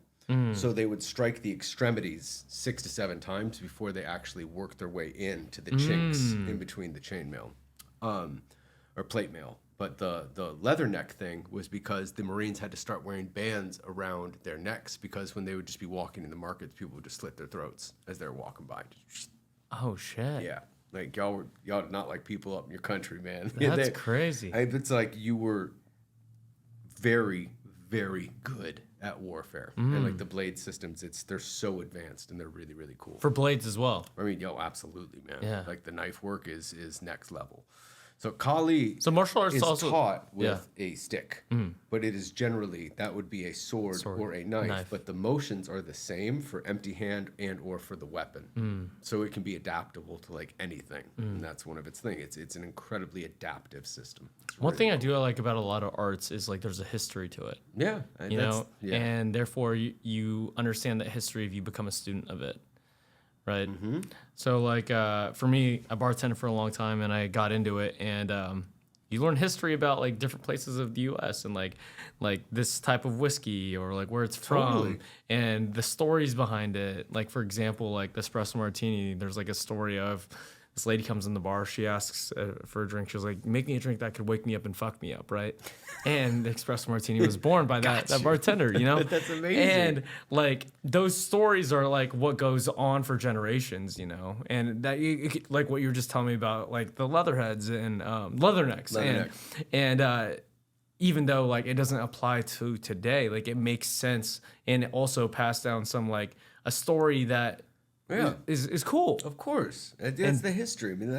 B: So they would strike the extremities 6 to 7 times before they actually worked their way into the chinks in between the chainmail or plate mail. But the leatherneck thing was because the Marines had to start wearing bands around their necks because when they would just be walking in the markets, people would just slit their throats as they were walking by.
A: Oh shit.
B: Yeah. Like y'all did not like people up in your country, man.
A: That's crazy.
B: It's like you were very, very good at warfare, and like the blade systems, they're so advanced and they're really, really cool.
A: For blades as well.
B: I mean, yo, absolutely, man.
A: Yeah.
B: Like the knife work is next level. So Kali
A: So martial arts
B: is
A: also
B: taught with a stick, but it is generally, that would be a sword
A: Sword,
B: or a knife,
A: knife.
B: but the motions are the same for empty hand and or for the weapon. So it can be adaptable to like anything, and that's one of its things. It's an incredibly adaptive system. It's
A: One
B: really
A: thing I do like about a lot of arts is like there's a history to it,
B: yeah,
A: you know, and therefore you understand that history if you become a student of it, right? So like for me, I bartended for a long time and I got into it, and you learn history about like different places of the U.S. and like this type of whiskey or like where it's from and the stories behind it. Like for example, like the espresso martini, there's like a story of this lady comes in the bar. She asks for a drink. She was like, "Make me a drink that could wake me up and fuck me up," right? And the espresso martini was born by that bartender, you know.
B: That's amazing.
A: And like those stories are like what goes on for generations, you know. And that like what you were just telling me about, like the leatherheads and leathernecks, and even though like it doesn't apply to today, like it makes sense and it also passed down some like a story that.
B: Yeah,
A: is cool.
B: Of course, it's the history. I mean,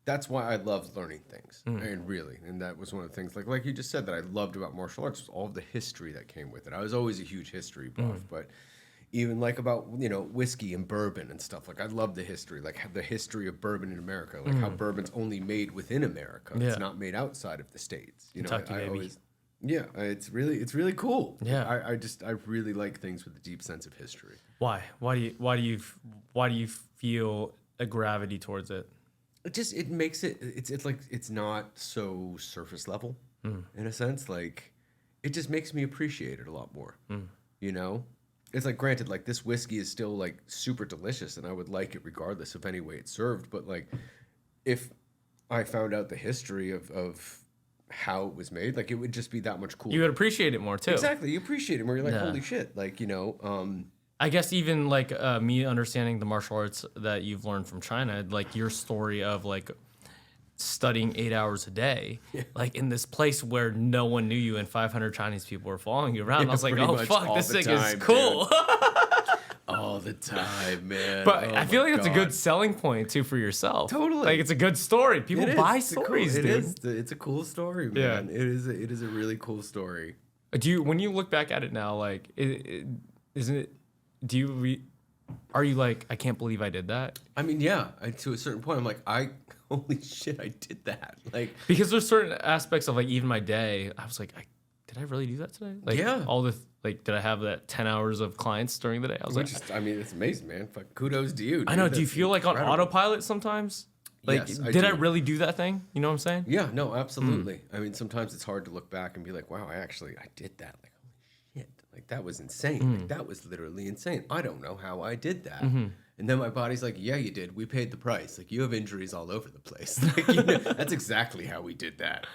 B: that's why I love learning things, and really, and that was one of the things, like you just said, that I loved about martial arts was all of the history that came with it. I was always a huge history buff, but even like about whiskey and bourbon and stuff. Like I love the history, like the history of bourbon in America, like how bourbon's only made within America.
A: Yeah.
B: It's not made outside of the States.
A: Kentucky,
B: I
A: baby.
B: always. Yeah, it's really cool.
A: Yeah.
B: I really like things with a deep sense of history.
A: Why? Why do you feel a gravity towards it?
B: It makes it's like it's not so surface level in a sense. Like it just makes me appreciate it a lot more. You know? It's like, granted, like this whiskey is still like super delicious and I would like it regardless of any way it's served, but like if I found out the history of how it was made, like it would just be that much cooler.
A: You would appreciate it more too.
B: Exactly, you appreciate it more. You're like, holy shit, like
A: I guess even like me understanding the martial arts that you've learned from China, like your story of like studying 8 hours a day, like in this place where no one knew you and 500 Chinese people were following you around. I was like, oh fuck, this thing is cool.
B: All the time, man.
A: But I feel like it's a good selling point too for yourself.
B: Totally.
A: Like it's a good story. People buy stories, dude.
B: It's a cool story, man.
A: Yeah.
B: It is a really cool story.
A: When you look back at it now, like are you like, I can't believe I did that?
B: I mean, yeah, to a certain point, I'm like, holy shit, I did that. Like,
A: because there's certain aspects of like even my day, I was like, did I really do that today? Like,
B: yeah.
A: All the like, did I have that 10 hours of clients during the day? I was
B: I mean, it's amazing, man. Fuck, kudos to you. Dude.
A: I know. Do you feel like on autopilot sometimes? Like,
B: yes,
A: did I really do that thing? You know what I'm saying?
B: Yeah, no, absolutely. I mean, sometimes it's hard to look back and be like, wow, I did that. Like, holy shit. Like, that was insane. Like, that was literally insane. I don't know how I did that. And then my body's like, yeah, you did. We paid the price. Like, you have injuries all over the place. Like, that's exactly how we did that.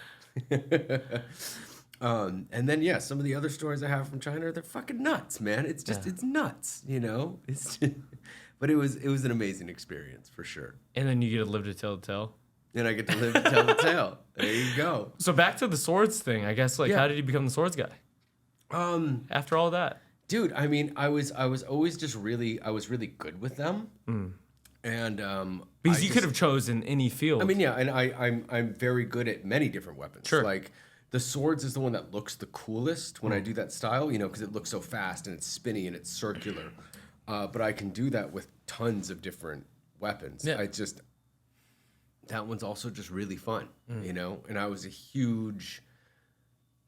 B: And then, yeah, some of the other stories I have from China, they're fucking nuts, man. It's just, it's nuts, It's just, but it was an amazing experience for sure.
A: And then you get to live to tell the tale.
B: And I get to live to tell the tale. There you go.
A: So back to the swords thing, I guess. Like, how did you become the swords guy? After all that,
B: dude. I mean, I was always just really good with them, and
A: because you could have chosen any field.
B: I mean, yeah, and I'm very good at many different weapons.
A: Sure.
B: Like the swords is the one that looks the coolest when I do that style, because it looks so fast and it's spinny and it's circular. But I can do that with tons of different weapons.
A: Yeah.
B: That one's also just really fun, And I was a huge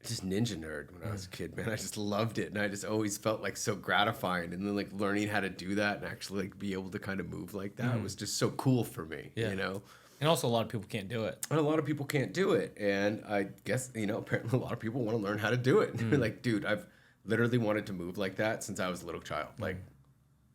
B: just ninja nerd when I was a kid, man. I just loved it, and I just always felt like so gratifying. And then like learning how to do that and actually like be able to kind of move like that was just so cool for me,
A: And also, a lot of people can't do it.
B: And a lot of people can't do it, and I guess apparently a lot of people want to learn how to do it. Like, dude, I've literally wanted to move like that since I was a little child. Like,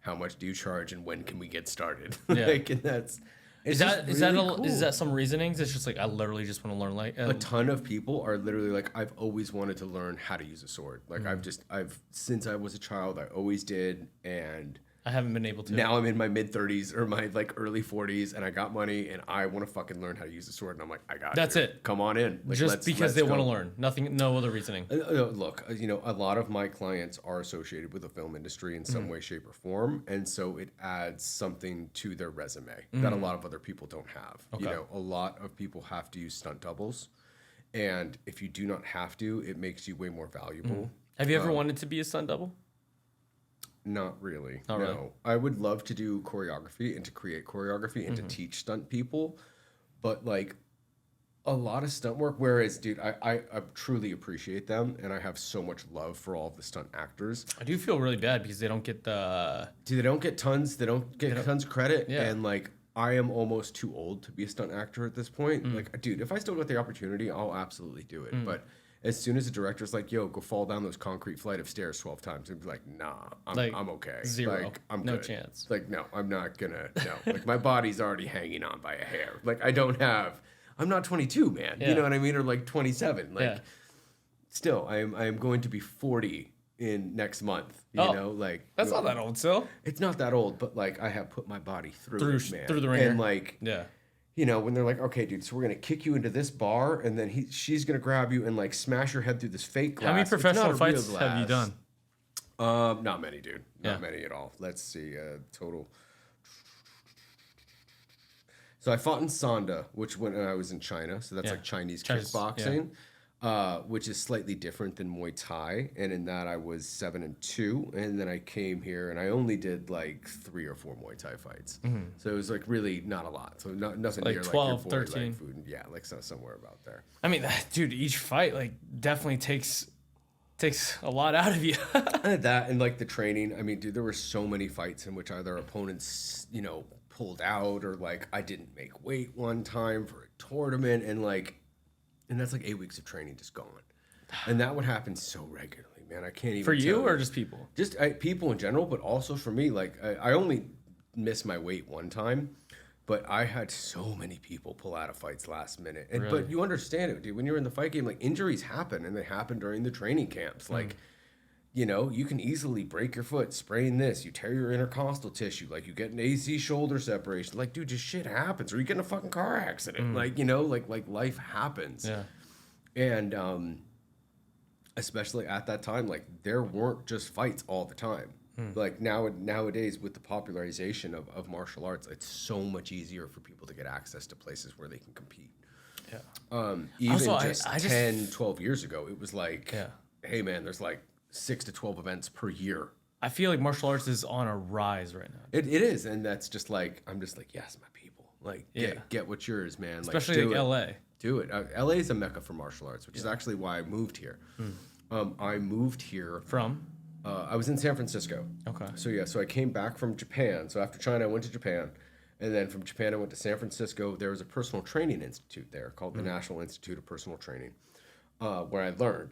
B: how much do you charge, and when can we get started?
A: Yeah.
B: Like, and that's.
A: Is that some reasonings? It's just like I literally just want to learn like
B: a ton of people are literally like, I've always wanted to learn how to use a sword. Like I've since I was a child, I always did, and
A: I haven't been able to.
B: Now I'm in my mid 30s or my like early 40s, and I got money, and I want to fucking learn how to use the sword. And I'm like, I got
A: That's
B: you.
A: it.
B: Come on in. Like,
A: Just because they want to learn. Nothing, no other reasoning.
B: Look, a lot of my clients are associated with the film industry in some way, shape, or form, and so it adds something to their resume that a lot of other people don't have.
A: Okay.
B: A lot of people have to use stunt doubles, and if you do not have to, it makes you way more valuable.
A: Have you ever wanted to be a stunt double?
B: Not really.
A: Not
B: no.
A: really.
B: I would love to do choreography and to create choreography and to teach stunt people, but like a lot of stunt work, whereas, dude, I truly appreciate them, and I have so much love for all of the stunt actors.
A: I do feel really bad because they don't get the...
B: Dude, they don't get tons of credit,
A: Yeah.
B: and like I am almost too old to be a stunt actor at this point. Like, dude, if I still got the opportunity, I'll absolutely do it. But as soon as the director's like, yo, go fall down those concrete flight of stairs 12 times, I'd be like, nah, I'm okay.
A: Zero.
B: Like, I'm
A: no
B: good.
A: chance.
B: Like, no, I'm not gonna, no. Like, my body's already hanging on by a hair. Like, I'm not 22, man.
A: Yeah.
B: You know what I mean? Or like 27. Like,
A: Yeah.
B: still, I am going to be 40 in next month. You know, like.
A: That's not that old still.
B: It's not that old, but like, I have put my body through it, man.
A: Through the ringer.
B: And like,
A: Yeah.
B: when they're like, okay, dude, so we're gonna kick you into this bar, and then she's gonna grab you and like smash your head through this fake glass.
A: How many
B: It's not
A: professional
B: a real
A: fights have you
B: glass.
A: done?
B: Not many, dude. Not
A: Yeah.
B: many at all. Let's see, total. So I fought in Sanda, which when I was in China, so that's
A: Yeah.
B: like Chinese
A: Chinese,
B: kickboxing, which is slightly different than Muay Thai. And in that I was 7-2, and then I came here and I only did like 3 or 4 Muay Thai fights. So it was like really not a lot. So nothing
A: Like
B: near
A: 12,
B: like your boy,
A: 13.
B: like food. Yeah, like somewhere about there.
A: I mean, dude, each fight like definitely takes a lot out of you.
B: And that and like the training. I mean, dude, there were so many fights in which either opponents, pulled out, or like I didn't make weight one time for a tournament, and that's like 8 weeks of training just gone. And that would happen so regularly, man. I can't even
A: For you
B: tell
A: or just people?
B: just people in general, but also for me. Like I only missed my weight one time, but I had so many people pull out of fights last minute. And
A: Really?
B: but you understand it, dude. When you're in the fight game, like injuries happen, and they happen during the training camps. Like, you can easily break your foot, sprain this, you tear your intercostal tissue, like you get an AC shoulder separation. Like, dude, just shit happens, or you get in a fucking car accident. Like, like life happens.
A: Yeah.
B: And especially at that time, like there weren't just fights all the time. Like nowadays with the popularization of martial arts, it's so much easier for people to get access to places where they can compete.
A: Yeah.
B: Even
A: Also,
B: just
A: I
B: 10, 12 years ago, it was like,
A: Yeah.
B: hey man, there's like 6 to 12 events per year.
A: I feel like martial arts is on a rise right now.
B: It is, and that's just like, I'm just like, yes, my people, like
A: Yeah.
B: get what's yours, man.
A: Especially
B: like,
A: LA.
B: Do it. LA is a mecca for martial arts, which is actually why I moved here. I moved here.
A: From?
B: I was in San Francisco.
A: Okay.
B: So I came back from Japan. So after China, I went to Japan. And then from Japan, I went to San Francisco. There was a personal training institute there called the National Institute of Personal Training, where I learned.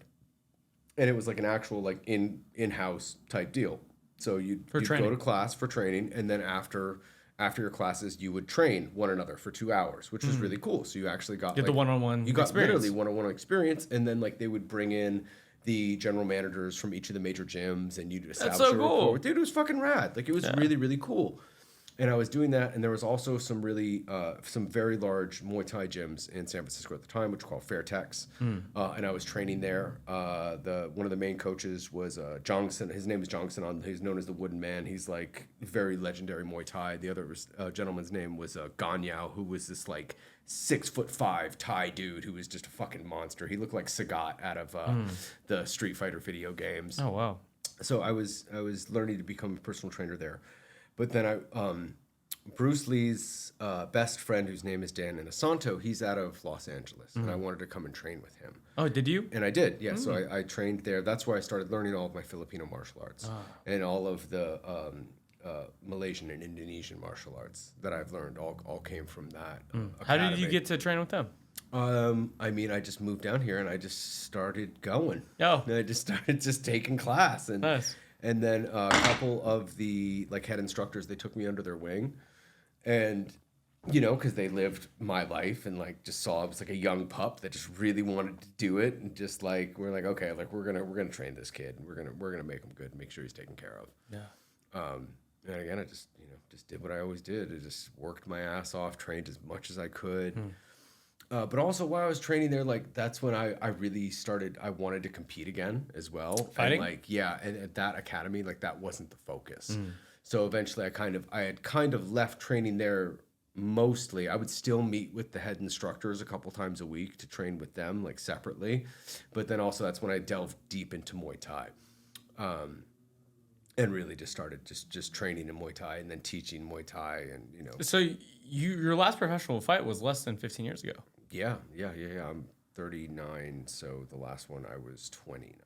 B: And it was like an actual like in-house type deal. So you'd go to class for training, and then after your classes, you would train one another for 2 hours, which was really cool. So you actually got
A: Get the one-on-one
B: You got
A: experience.
B: literally one-on-one experience, and then like they would bring in the general managers from each of the major gyms, and you'd establish
A: so
B: a rapport.
A: cool.
B: Dude, it was fucking rad. Like it was really, really cool. And I was doing that, and there was also some very large Muay Thai gyms in San Francisco at the time, which were called Fairtex. And I was training there. One of the main coaches was Jongson. His name is Jongson. He's known as the Wooden Man. He's like very legendary Muay Thai. The other gentleman's name was Ganyao, who was this like 6'5" Thai dude who was just a fucking monster. He looked like Sagat out of the Street Fighter video games.
A: Oh, wow.
B: So I was learning to become a personal trainer there. But then Bruce Lee's best friend, whose name is Dan Inosanto, he's out of Los Angeles, and I wanted to come and train with him.
A: Oh, did you?
B: And I did, yeah. So I trained there. That's where I started learning all of my Filipino martial arts and all of the Malaysian and Indonesian martial arts that I've learned. All came from that.
A: How did you
B: academy.
A: get to train with them?
B: I mean, I just moved down here and I just started going.
A: Oh.
B: And I just started taking class, and
A: Nice.
B: and then a couple of the like head instructors, they took me under their wing, and because they lived my life and like just saw I was like a young pup that just really wanted to do it, and just like we're like, okay, like we're gonna train this kid, and we're gonna make him good, make sure he's taken care of.
A: Yeah.
B: And again, I just did what I always did. I just worked my ass off, trained as much as I could. But also while I was training there, like that's when I really started, I wanted to compete again as well.
A: Fighting?
B: And and at that academy, like that wasn't the focus. So eventually I had kind of left training there mostly. I would still meet with the head instructors a couple times a week to train with them like separately. But then also that's when I delved deep into Muay Thai. And really just started just training in Muay Thai and then teaching Muay Thai and,
A: So your last professional fight was less than 15 years ago.
B: Yeah. I'm 39, so the last one I was 29.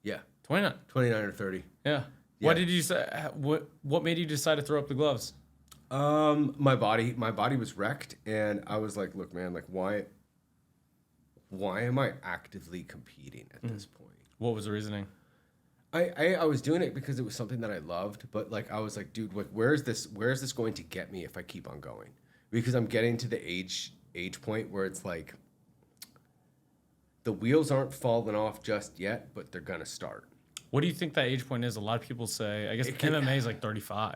B: Yeah.
A: 29.
B: 29 or 30.
A: Yeah. What did you say? What made you decide to throw up the gloves?
B: My body was wrecked, and I was like, look, man, like why am I actively competing at this point?
A: What was the reasoning?
B: I was doing it because it was something that I loved, but like I was like, dude, like where is this going to get me if I keep on going? Because I'm getting to the age point where it's like the wheels aren't falling off just yet, but they're gonna start.
A: What do you think that age point is? A lot of people say, I guess MMA is like 35.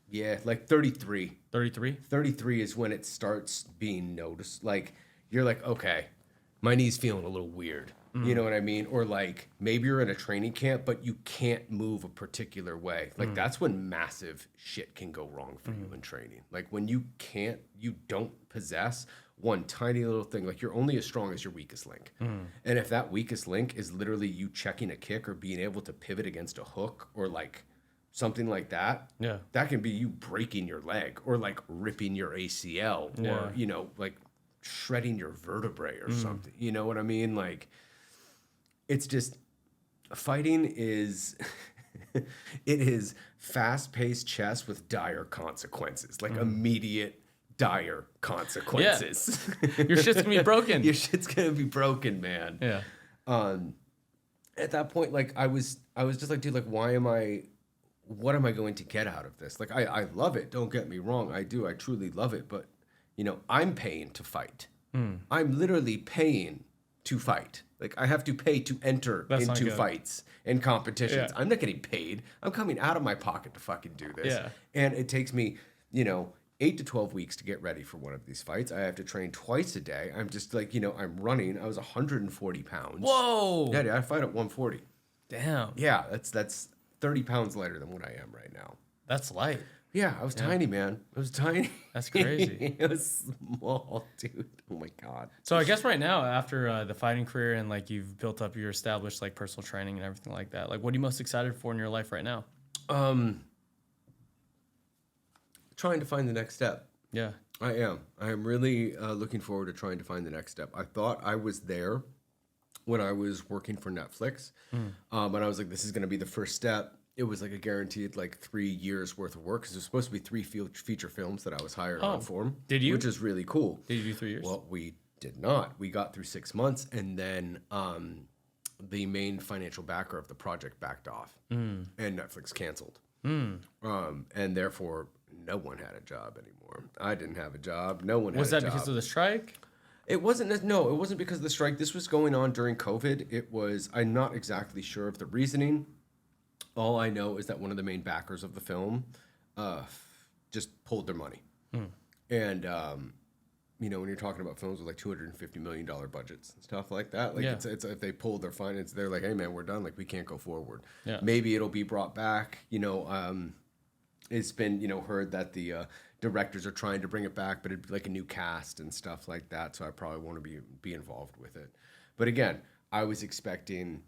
B: Yeah, like 33.
A: 33?
B: 33 is when it starts being noticed. Like you're like, okay, my knee's feeling a little weird. You know what I mean? Or like maybe you're in a training camp, but you can't move a particular way. Like that's when massive shit can go wrong for you in training. Like when you don't possess one tiny little thing, like you're only as strong as your weakest link. And if that weakest link is literally you checking a kick or being able to pivot against a hook or like something like that, that can be you breaking your leg or like ripping your ACL or, like shredding your vertebrae or something. You know what I mean? Like, it's just fighting is it is fast-paced chess with dire consequences, like immediate dire consequences.
A: Yeah. Your shit's gonna be broken.
B: Your shit's gonna be broken, man.
A: Yeah.
B: At that point, like I was just like, dude, like what am I going to get out of this? Like I love it, don't get me wrong, I truly love it, but I'm paying to fight. I'm literally paying to fight. Like I have to pay to enter into fights and competitions. I'm not getting paid. I'm coming out of my pocket to fucking do this.
A: Yeah.
B: And it takes me, 8 to 12 weeks to get ready for one of these fights. I have to train twice a day. I'm just like, I'm running. I was 140 pounds.
A: Whoa.
B: Yeah, dude, I fight at 140.
A: Damn.
B: Yeah, that's 30 pounds lighter than what I am right now.
A: That's light.
B: Yeah, I was tiny, man. I was tiny.
A: That's crazy.
B: It was small, dude. Oh my God.
A: So I guess right now, after the fighting career and like you've built up your established like personal training and everything like that, like what are you most excited for in your life right now?
B: Trying to find the next step.
A: Yeah.
B: I am really looking forward to trying to find the next step. I thought I was there when I was working for Netflix. And I was like, this is going to be the first step. It was like a guaranteed like 3 years worth of work because there's supposed to be 3 feature films that I was hired on for.
A: Did you?
B: Which is really cool.
A: Did you do 3 years?
B: Well, we did not. We got through 6 months, and then the main financial backer of the project backed off, and Netflix canceled. And therefore, no one had a job anymore. I didn't have a job. No one had a job.
A: Was that because of the strike?
B: It wasn't. No, it wasn't because of the strike. This was going on during COVID. It was. I'm not exactly sure of the reasoning. All I know is that one of the main backers of the film just pulled their money. And, when you're talking about films with like $250 million budgets and stuff like that, like it's if they pulled their finance, they're like, hey, man, we're done. Like, we can't go forward. Yeah. Maybe it'll be brought back. It's been, heard that the directors are trying to bring it back, but it'd be like a new cast and stuff like that. So I probably won't be involved with it. But again, I was expecting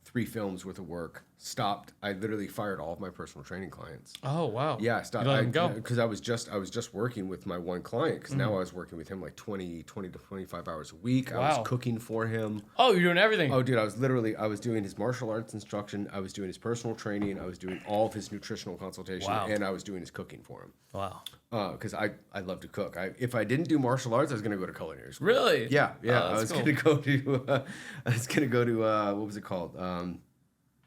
B: 3 films worth of work, stopped. I literally fired all of my personal training clients.
A: Oh, wow.
B: Yeah, I stopped.
A: You let them go?
B: Because I was just working with my one client, because now I was working with him like 20 to 25 hours a week. Wow. I was cooking for him.
A: Oh, you're doing everything.
B: Oh, dude, I was doing his martial arts instruction. I was doing his personal training. I was doing all of his nutritional consultation. Wow. And I was doing his cooking for him.
A: Wow.
B: Because I love to cook. If I didn't do martial arts, I was going to go to culinary school.
A: Really?
B: Yeah. I was going to go to, what was it called?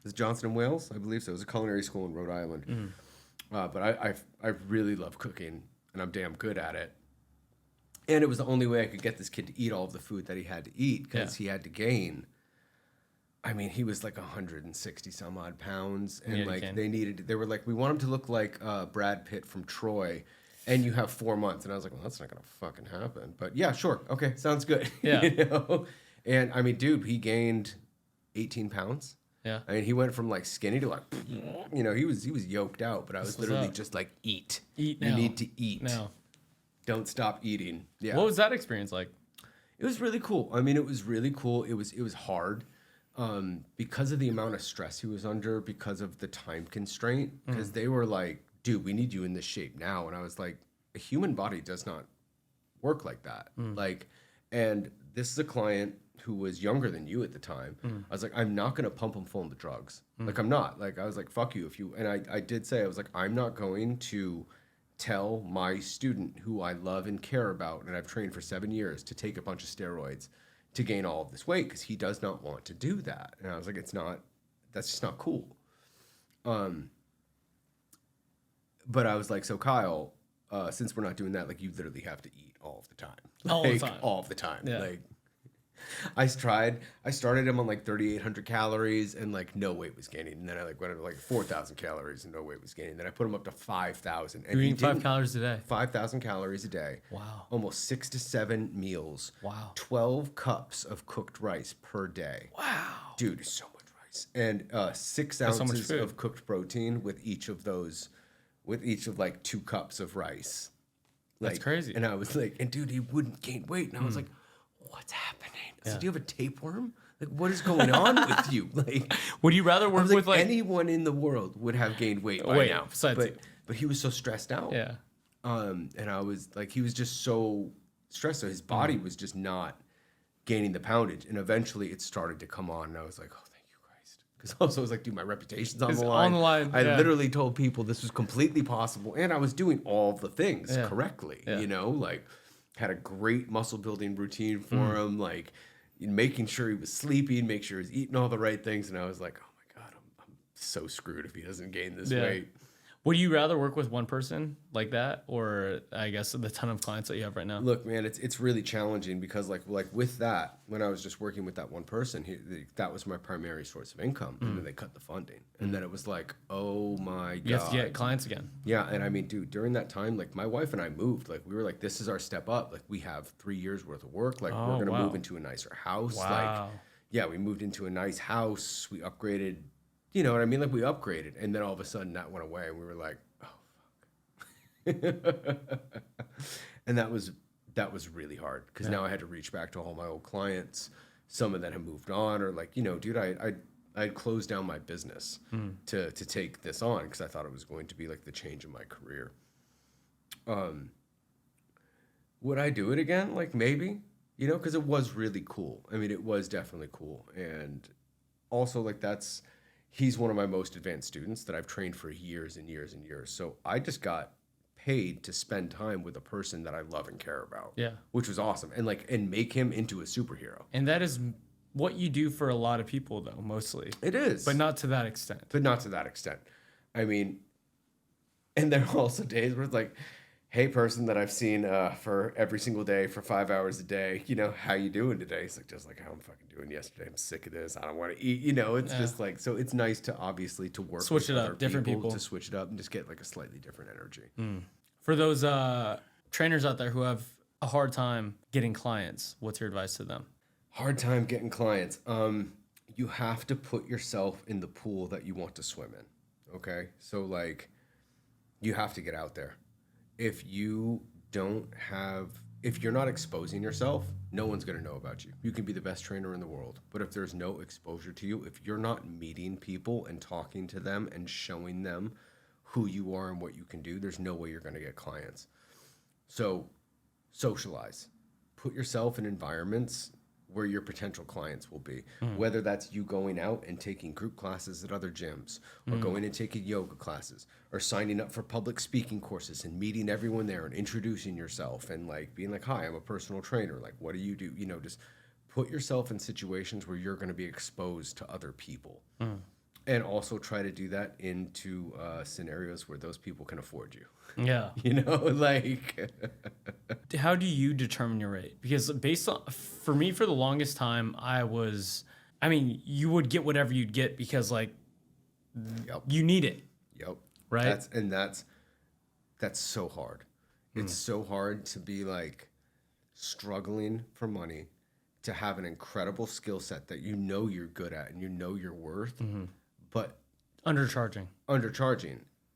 B: Is Johnson & Wales? I believe so. It was a culinary school in Rhode Island. But I really love cooking, and I'm damn good at it. And it was the only way I could get this kid to eat all of the food that he had to eat, because he had to gain I mean, he was like 160 some odd pounds, and
A: Yeah,
B: like they were like, we want him to look like Brad Pitt from Troy, and you have 4 months. And I was like, well, that's not gonna fucking happen. But yeah, sure, okay, sounds good.
A: Yeah.
B: You know? And I mean, dude, he gained 18 pounds.
A: Yeah.
B: I mean, he went from like skinny to like, you know, he was yoked out. But I was literally
A: up.
B: just like, eat.
A: Eat
B: You
A: now.
B: need to eat.
A: No.
B: Don't stop eating. Yeah.
A: What was that experience like?
B: It was really cool. I mean, it was really cool. It was hard because of the amount of stress he was under, because of the time constraint. Because they were like, "Dude, we need you in this shape now." And I was like, "A human body does not work like that." Like, and this is a client who was younger than you at the time. I was like, "I'm not gonna pump him full of the drugs. Like, I'm not. Like, I was like, fuck you if you." And I did say, I was like, "I'm not going to tell my student who I love and care about, and I've trained for 7 years, to take a bunch of steroids to gain all of this weight, because he does not want to do that." And I was like, that's just not cool. But I was like, so Kyle, since we're not doing that, like, you literally have to eat all of the time.
A: All the
B: Like,
A: time.
B: all of the time.
A: Yeah.
B: Like, I started him on like 3,800 calories and like no weight was gaining. And then I like went up to like 4,000 calories and no weight was gaining. Then I put him up to 5,000. And
A: You're
B: he
A: eating 5
B: didn't-
A: calories a day.
B: 5,000 calories a day.
A: Wow.
B: Almost 6 to 7 meals.
A: Wow.
B: 12 cups of cooked rice per day.
A: Wow.
B: Dude, it's so much rice. And 6
A: That's so much
B: ounces
A: food.
B: of cooked protein with each of like 2 cups of rice.
A: That's
B: Like,
A: crazy.
B: And I was like, and dude, he wouldn't gain weight. And I was like, what's happening? I said, do you have a tapeworm? Like, what is going on with you? Like,
A: Would you rather
B: I
A: work
B: was like,
A: with like
B: anyone in the world would have gained weight by now.
A: besides you.
B: But he was so stressed out.
A: Yeah.
B: And I was like, he was just so stressed. So his body was just not gaining the poundage. And eventually it started to come on. And I was like, oh, thank you, Christ. Because also I was like, dude, my reputation's on
A: It's
B: the line.
A: on the line,
B: I
A: yeah.
B: literally told people this was completely possible. And I was doing all the things
A: Yeah.
B: correctly,
A: Yeah.
B: you know, like had a great muscle building routine for
A: Mm.
B: him, like making sure he was sleeping, make sure he's eating all the right things. And I was like, oh my God, I'm so screwed if he doesn't gain this
A: Yeah.
B: weight.
A: Would you rather work with one person like that, or I guess the ton of clients that you have right now?
B: Look, man, it's really challenging because like with that, when I was just working with that one person, that was my primary source of income, and then they cut the funding, and then it was like, oh my God,
A: You have to get clients again.
B: yeah. And I mean, dude, during that time, like my wife and I moved, like we were like, this is our step up, like we have 3 years worth of work, like
A: Oh,
B: we're gonna
A: wow.
B: move into a nicer house,
A: Wow.
B: like yeah, we moved into a nice house, we upgraded, you know what I mean, like we upgraded, and then all of a sudden that went away, and we were like, oh. And that was really hard because now I had to reach back to all my old clients. Some of them have moved on, or like, you know, dude, I closed down my business to take this on because I thought it was going to be like the change in my career. Would I do it again? Like maybe, you know, because it was really cool. I mean, it was definitely cool, and also like he's one of my most advanced students that I've trained for years and years and years. So I just got paid to spend time with a person that I love and care about.
A: Yeah.
B: Which was awesome. And make him into a superhero.
A: And that is what you do for a lot of people, though, mostly.
B: It is.
A: But not to that extent.
B: But not to that extent. I mean, and there are also days where it's like, hey, person that I've seen for every single day for 5 hours a day, you know, how you doing today? It's like, just like how I'm fucking doing yesterday. I'm sick of this. I don't want to eat. You know, it's just like, so it's nice to obviously to work
A: Switch
B: with
A: it up,
B: other
A: different people.
B: to switch it up and just get like a slightly different energy.
A: For those trainers out there who have a hard time getting clients, what's your advice to them?
B: Hard time getting clients. You have to put yourself in the pool that you want to swim in. Okay. So like you have to get out there. If you're not exposing yourself, no one's going to know about you. You can be the best trainer in the world, but if there's no exposure to you, if you're not meeting people and talking to them and showing them who you are and what you can do, there's no way you're going to get clients. So socialize. Put yourself in environments where your potential clients will be, whether that's you going out and taking group classes at other gyms, or going and taking yoga classes, or signing up for public speaking courses and meeting everyone there and introducing yourself and like being like, hi, I'm a personal trainer. Like, what do you do? You know, just put yourself in situations where you're going to be exposed to other people. And also try to do that into scenarios where those people can afford you.
A: Yeah.
B: You know, like...
A: How do you determine your rate? Because for me, for the longest time, I was I mean, you would get whatever you'd get because like
B: Yep.
A: you need it.
B: Yep.
A: Right.
B: That's so hard. It's so hard to be like struggling for money, to have an incredible skill set that you know you're good at and you know you're worth, but
A: Undercharging.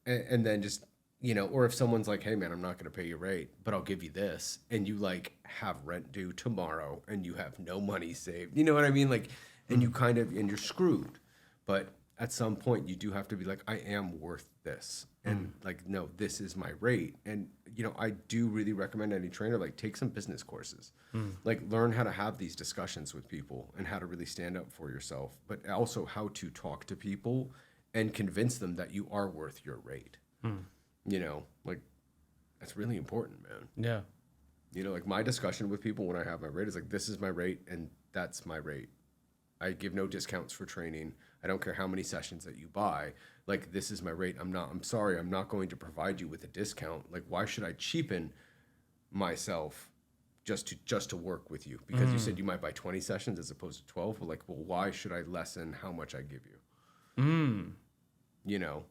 B: And then just, you know, or if someone's like, hey man, I'm not going to pay you rate, but I'll give you this, and you like have rent due tomorrow and you have no money saved, you know what I mean? Like, and you kind of, and you're screwed. But at some point you do have to be like, I am worth this. And like, no, this is my rate. And, you know, I do really recommend any trainer, like take some business courses, like learn how to have these discussions with people and how to really stand up for yourself, but also how to talk to people and convince them that you are worth your rate. You know, like that's really important, man.
A: Yeah.
B: You know, like my discussion with people when I have my rate is like, this is my rate and that's my rate. I give no discounts for training. I don't care how many sessions that you buy. Like, this is my rate. I'm sorry, I'm not going to provide you with a discount. Like, why should I cheapen myself just to work with you? Because you said you might buy 20 sessions as opposed to 12. Well, like, well, why should I lessen how much I give you? You know?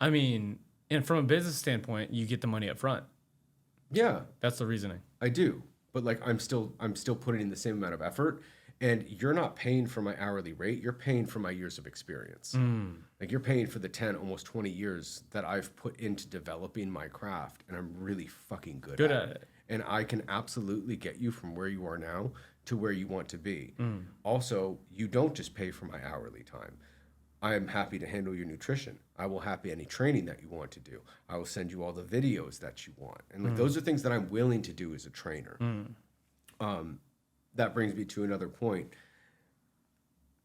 A: I mean, and from a business standpoint, you get the money up front.
B: Yeah.
A: That's the reasoning.
B: I do. But like, I'm still putting in the same amount of effort. And you're not paying for my hourly rate. You're paying for my years of experience. Like you're paying for the 10, almost 20 years that I've put into developing my craft. And I'm really fucking good at it. And I can absolutely get you from where you are now to where you want to be. Also, you don't just pay for my hourly time. I am happy to handle your nutrition. I will happy any training that you want to do. I will send you all the videos that you want. And like those are things that I'm willing to do as a trainer. That brings me to another point.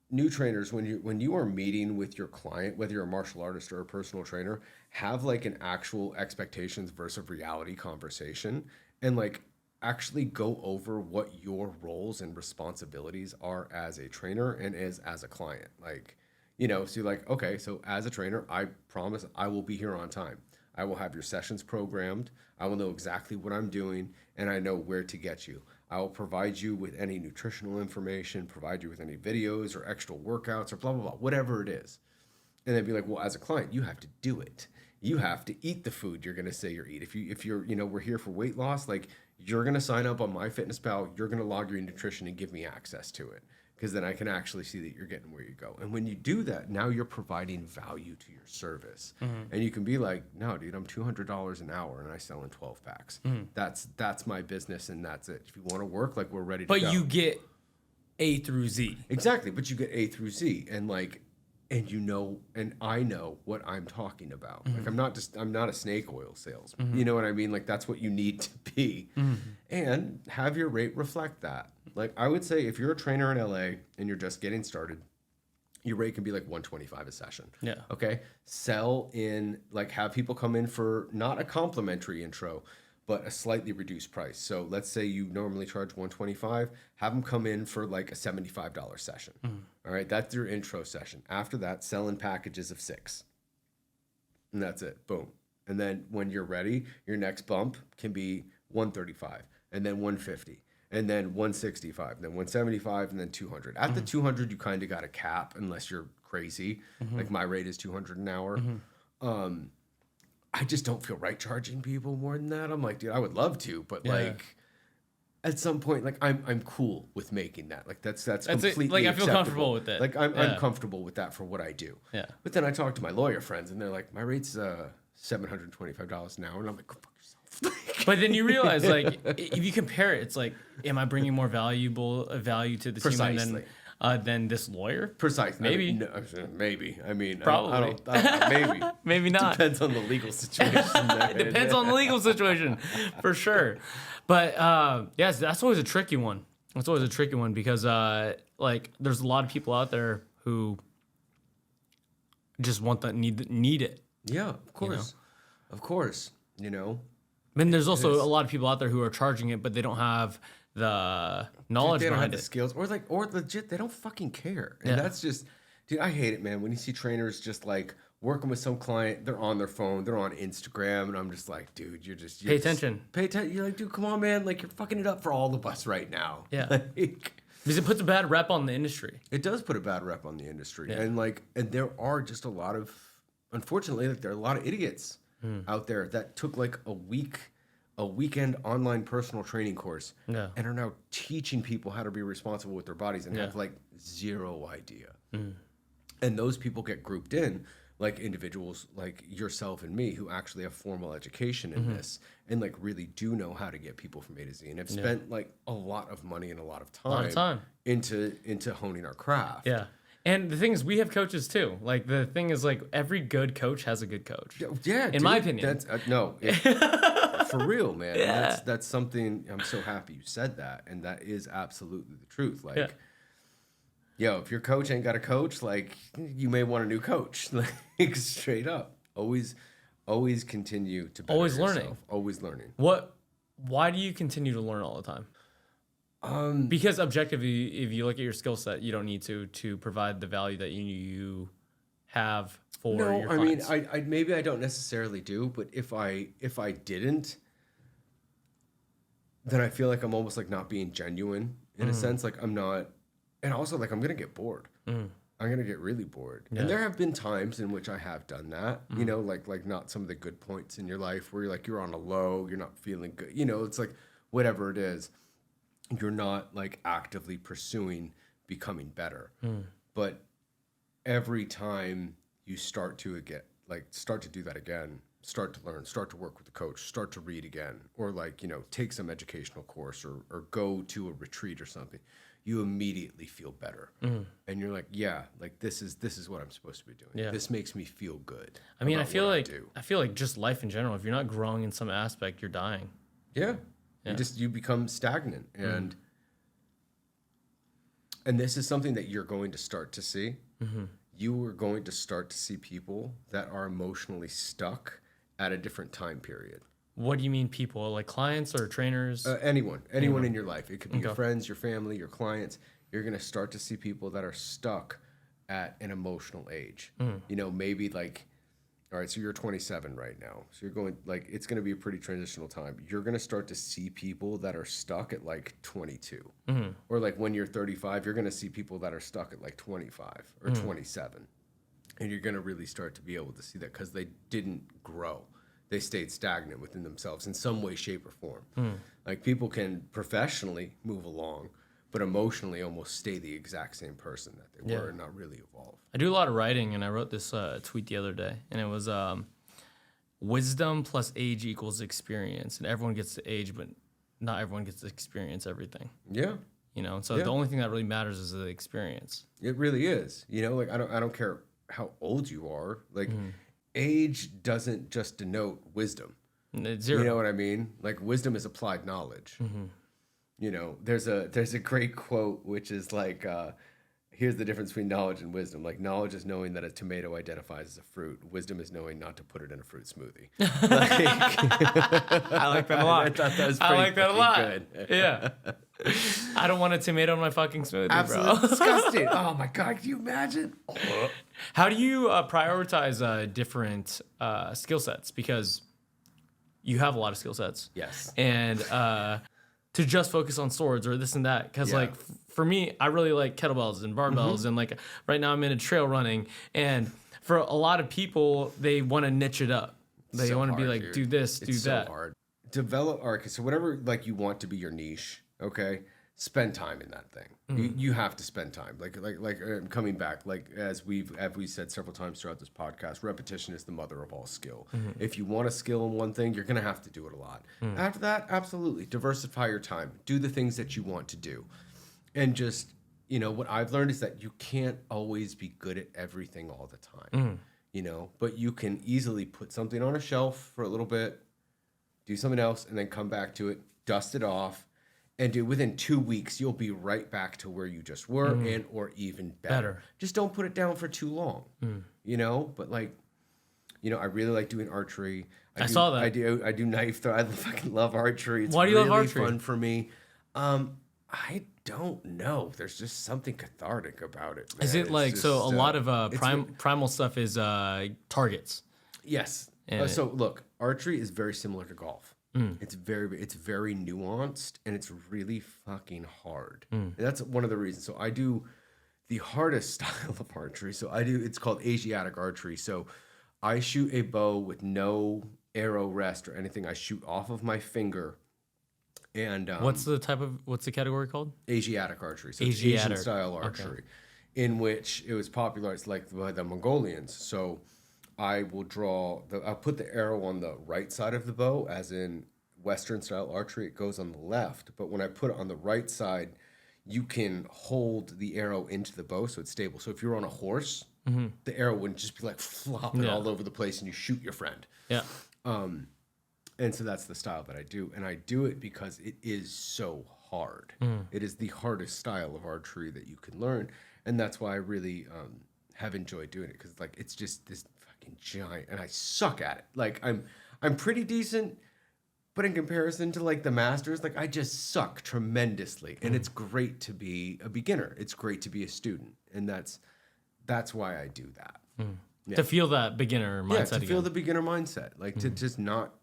B: New trainers, when you are meeting with your client, whether you're a martial artist or a personal trainer, have like an actual expectations versus reality conversation, and like actually go over what your roles and responsibilities are as a trainer and as a client. Like, you know, so you're like, okay, so as a trainer, I promise I will be here on time. I will have your sessions programmed. I will know exactly what I'm doing, and I know where to get you. I will provide you with any nutritional information, provide you with any videos or extra workouts or blah, blah, blah, whatever it is. And then be like, well, as a client, you have to do it. You have to eat the food you're going to say you're eat. If you're, you know, we're here for weight loss, like you're going to sign up on MyFitnessPal, you're going to log your nutrition and give me access to it. Because then I can actually see that you're getting where you go. And when you do that, now you're providing value to your service. And you can be like, no, dude, I'm $200 an hour and I sell in 12 packs. That's my business and that's it. If you want to work, like we're ready to go.
A: But you get A through Z.
B: Exactly. But you get A through Z. And like, and you know, and I know what I'm talking about. Like I'm not a snake oil salesman. You know what I mean? Like that's what you need to be. And have your rate reflect that. Like I would say if you're a trainer in LA and you're just getting started, your rate can be like $125 a session. Yeah. Okay. Sell in, like have people come in for not a complimentary intro, but a slightly reduced price. So let's say you normally charge $125, have them come in for like a $75 session. All right. That's your intro session. After that, sell in packages of 6. And that's it. Boom. And then when you're ready, your next bump can be $135 and then $150. And then 165, then 175, and then 200. At the 200, you kind of got a cap unless you're crazy. Like my rate is 200 an hour. I just don't feel right charging people more than that. I'm like, dude, I would love to, but like at some point, like I'm cool with making that. Like that's completely
A: like I feel
B: acceptable.
A: comfortable with it.
B: Like I'm comfortable with that for what I do.
A: Yeah.
B: But then I talk to my lawyer friends, and they're like, my rate's $725 an hour, and I'm like, go fuck yourself.
A: But then you realize, like, if you compare it, it's like, am I bringing more value to this human than this lawyer?
B: Precisely.
A: Maybe.
B: I mean, no, maybe. I mean,
A: probably.
B: I don't, maybe.
A: Maybe not.
B: Depends on the legal situation.
A: It depends on the legal situation, for sure. But yes, that's always a tricky one. That's always a tricky one because, like, there's a lot of people out there who just want that need it.
B: Yeah, of course. You know? Of course. You know.
A: And there's also a lot of people out there who are charging it, but they don't have the knowledge
B: they don't
A: behind
B: have
A: it.
B: The skills, or legit, they don't fucking care. And that's just, dude, I hate it, man. When you see trainers just like working with some client, they're on their phone, they're on Instagram, and I'm just like, dude,
A: pay attention.
B: Pay attention. You're like, dude, come on, man. Like, you're fucking it up for all of us right now.
A: Yeah.
B: Like,
A: Because it puts a bad rep on the industry.
B: It does put a bad rep on the industry.
A: Yeah.
B: And there are just a lot of, unfortunately, like there are a lot of idiots out there that took like a weekend online personal training course
A: Yeah.
B: and are now teaching people how to be responsible with their bodies and have like zero idea. And those people get grouped in like individuals like yourself and me who actually have formal education in this and like really do know how to get people from A to Z and have spent like a lot of money and a lot of time, into honing our craft.
A: Yeah. And the thing is, we have coaches too. Like the thing is, like every good coach has a good coach.
B: Yeah,
A: in my opinion.
B: That's for real, man. Yeah. That's something. I'm so happy you said that, and that is absolutely the truth. Like, yo, if your coach ain't got a coach, like you may want a new coach. Like straight up, always continue to better
A: always
B: yourself.
A: learning,
B: always learning.
A: Why do you continue to learn all the time? Because objectively, if you look at your skill set, you don't need to provide the value that you have for your clients.
B: I mean, I maybe I don't necessarily do, but if I didn't, then I feel like I'm almost like not being genuine in a sense. Like I'm not, and also like I'm gonna get bored. I'm gonna get really bored. Yeah. And there have been times in which I have done that. You know, like not some of the good points in your life where you're on a low, you're not feeling good. You know, it's like whatever it is. You're not like actively pursuing becoming better. But every time you start to do that again, start to learn, start to work with the coach, start to read again, or like, you know, take some educational course or go to a retreat or something, you immediately feel better. And you're like, yeah, like this is what I'm supposed to be doing. Yeah. This makes me feel good.
A: I mean, I feel like just life in general, if you're not growing in some aspect, you're dying.
B: Yeah. You become stagnant, and this is something that you're going to start to see. You are going to start to see people that are emotionally stuck at a different time period.
A: What do you mean, people? Like clients or trainers?
B: Anyone in your life. It could be your friends, your family, your clients. You're going to start to see people that are stuck at an emotional age. You know, maybe like, all right, so you're 27 right now. So you're going, like, it's going to be a pretty transitional time. You're going to start to see people that are stuck at like 22. Or like when you're 35, you're going to see people that are stuck at like 25 or 27. And you're going to really start to be able to see that because they didn't grow. They stayed stagnant within themselves in some way, shape, or form. Like people can professionally move along, but emotionally almost stay the exact same person that they were and not really evolve.
A: I do a lot of writing, and I wrote this tweet the other day, and it was wisdom plus age equals experience. And everyone gets to age, but not everyone gets to experience everything. Yeah. You know, so the only thing that really matters is the experience.
B: It really is. You know, like I don't care how old you are. Like age doesn't just denote wisdom.
A: It's zero.
B: You know what I mean? Like wisdom is applied knowledge. You know, there's a great quote which is like, here's the difference between knowledge and wisdom. Like knowledge is knowing that a tomato identifies as a fruit. Wisdom is knowing not to put it in a fruit smoothie.
A: I like that a lot.
B: I thought that was pretty good.
A: Yeah. I don't want a tomato in my fucking smoothie,
B: Absolutely
A: bro.
B: disgusting. Oh my God, can you imagine?
A: How do you prioritize different skill sets? Because you have a lot of skill sets.
B: Yes.
A: And to just focus on swords or this and that. Because like for me, I really like kettlebells and barbells. And like right now I'm into trail running. And for a lot of people, they want to niche it up. They want to be like, do this, do that. So hard.
B: Develop art. So whatever like you want to be your niche, okay? Spend time in that thing. You have to spend time. Like coming back, like as we said several times throughout this podcast, repetition is the mother of all skill. If you want a skill in one thing, you're gonna have to do it a lot. After that, absolutely diversify your time. Do the things that you want to do, and just you know what I've learned is that you can't always be good at everything all the time. You know, but you can easily put something on a shelf for a little bit, do something else, and then come back to it, dust it off. And within 2 weeks, you'll be right back to where you just were and or even better. Just don't put it down for too long, you know? But like, you know, I really like doing archery.
A: I saw that.
B: I do knife throw. I fucking love archery. It's
A: Why do you
B: really
A: love archery?
B: Fun for me. I don't know. There's just something cathartic about it, man.
A: Is it like, so a lot of primal stuff is targets?
B: Yes. So look, archery is very similar to golf. It's very nuanced, and it's really fucking hard. And that's one of the reasons. So I do the hardest style of archery. It's called Asiatic archery. So I shoot a bow with no arrow rest or anything. I shoot off of my finger. And
A: what's the category called?
B: Asiatic archery. So it's Asian style archery, in which it was popularized like by the Mongolians. So I'll put the arrow on the right side of the bow, as in Western style archery, it goes on the left. But when I put it on the right side, you can hold the arrow into the bow so it's stable. So if you're on a horse, the arrow wouldn't just be like flopping all over the place and you shoot your friend.
A: Yeah.
B: And so that's the style that I do. And I do it because it is so hard. It is the hardest style of archery that you can learn. And that's why I really have enjoyed doing it, because like it's just this fucking giant, and I suck at it. Like I'm pretty decent, but in comparison to like the masters, like I just suck tremendously. And it's great to be a beginner. It's great to be a student, and that's why I do that. Yeah.
A: To feel that beginner mindset.
B: Yeah, to feel the beginner mindset, like to just not.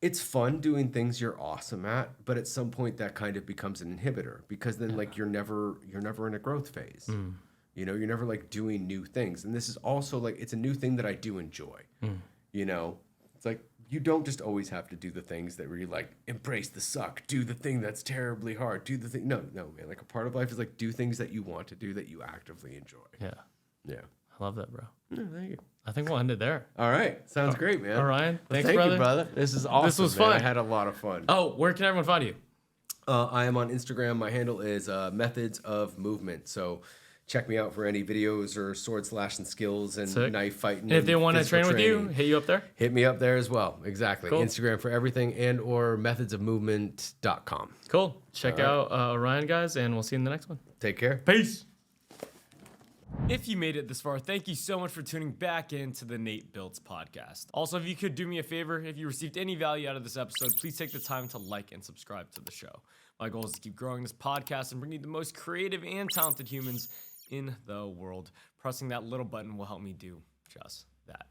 B: It's fun doing things you're awesome at, but at some point that kind of becomes an inhibitor, because then like you're never in a growth phase. You know, you're never like doing new things. And this is also like, it's a new thing that I do enjoy. You know, it's like, you don't just always have to do the things that really like embrace the suck, do the thing that's terribly hard, do the thing. No, man. Like a part of life is like do things that you want to do, that you actively enjoy.
A: Yeah.
B: Yeah.
A: I love that, bro.
B: No, thank you.
A: I think we'll end it there.
B: All right. Sounds great, man.
A: Orion, thanks,
B: thank
A: brother.
B: you, brother. This is awesome.
A: This was
B: man.
A: fun.
B: I had a lot of fun.
A: Oh, where can everyone find you?
B: I am on Instagram. My handle is Methods of Movement. So check me out for any videos or sword slashing skills and
A: Sick.
B: knife fighting.
A: And if they want to train with you,
B: training.
A: hit you up there?
B: Hit me up there as well. Exactly.
A: Cool.
B: Instagram for everything, and or methodsofmovement.com.
A: Cool. Check out Orion, guys, and we'll see you in the next one.
B: Take care.
A: Peace. If you made it this far, thank you so much for tuning back into the Nate Biltz Podcast. Also, if you could do me a favor, if you received any value out of this episode, please take the time to like and subscribe to the show. My goal is to keep growing this podcast and bring you the most creative and talented humans in the world. Pressing that little button will help me do just that.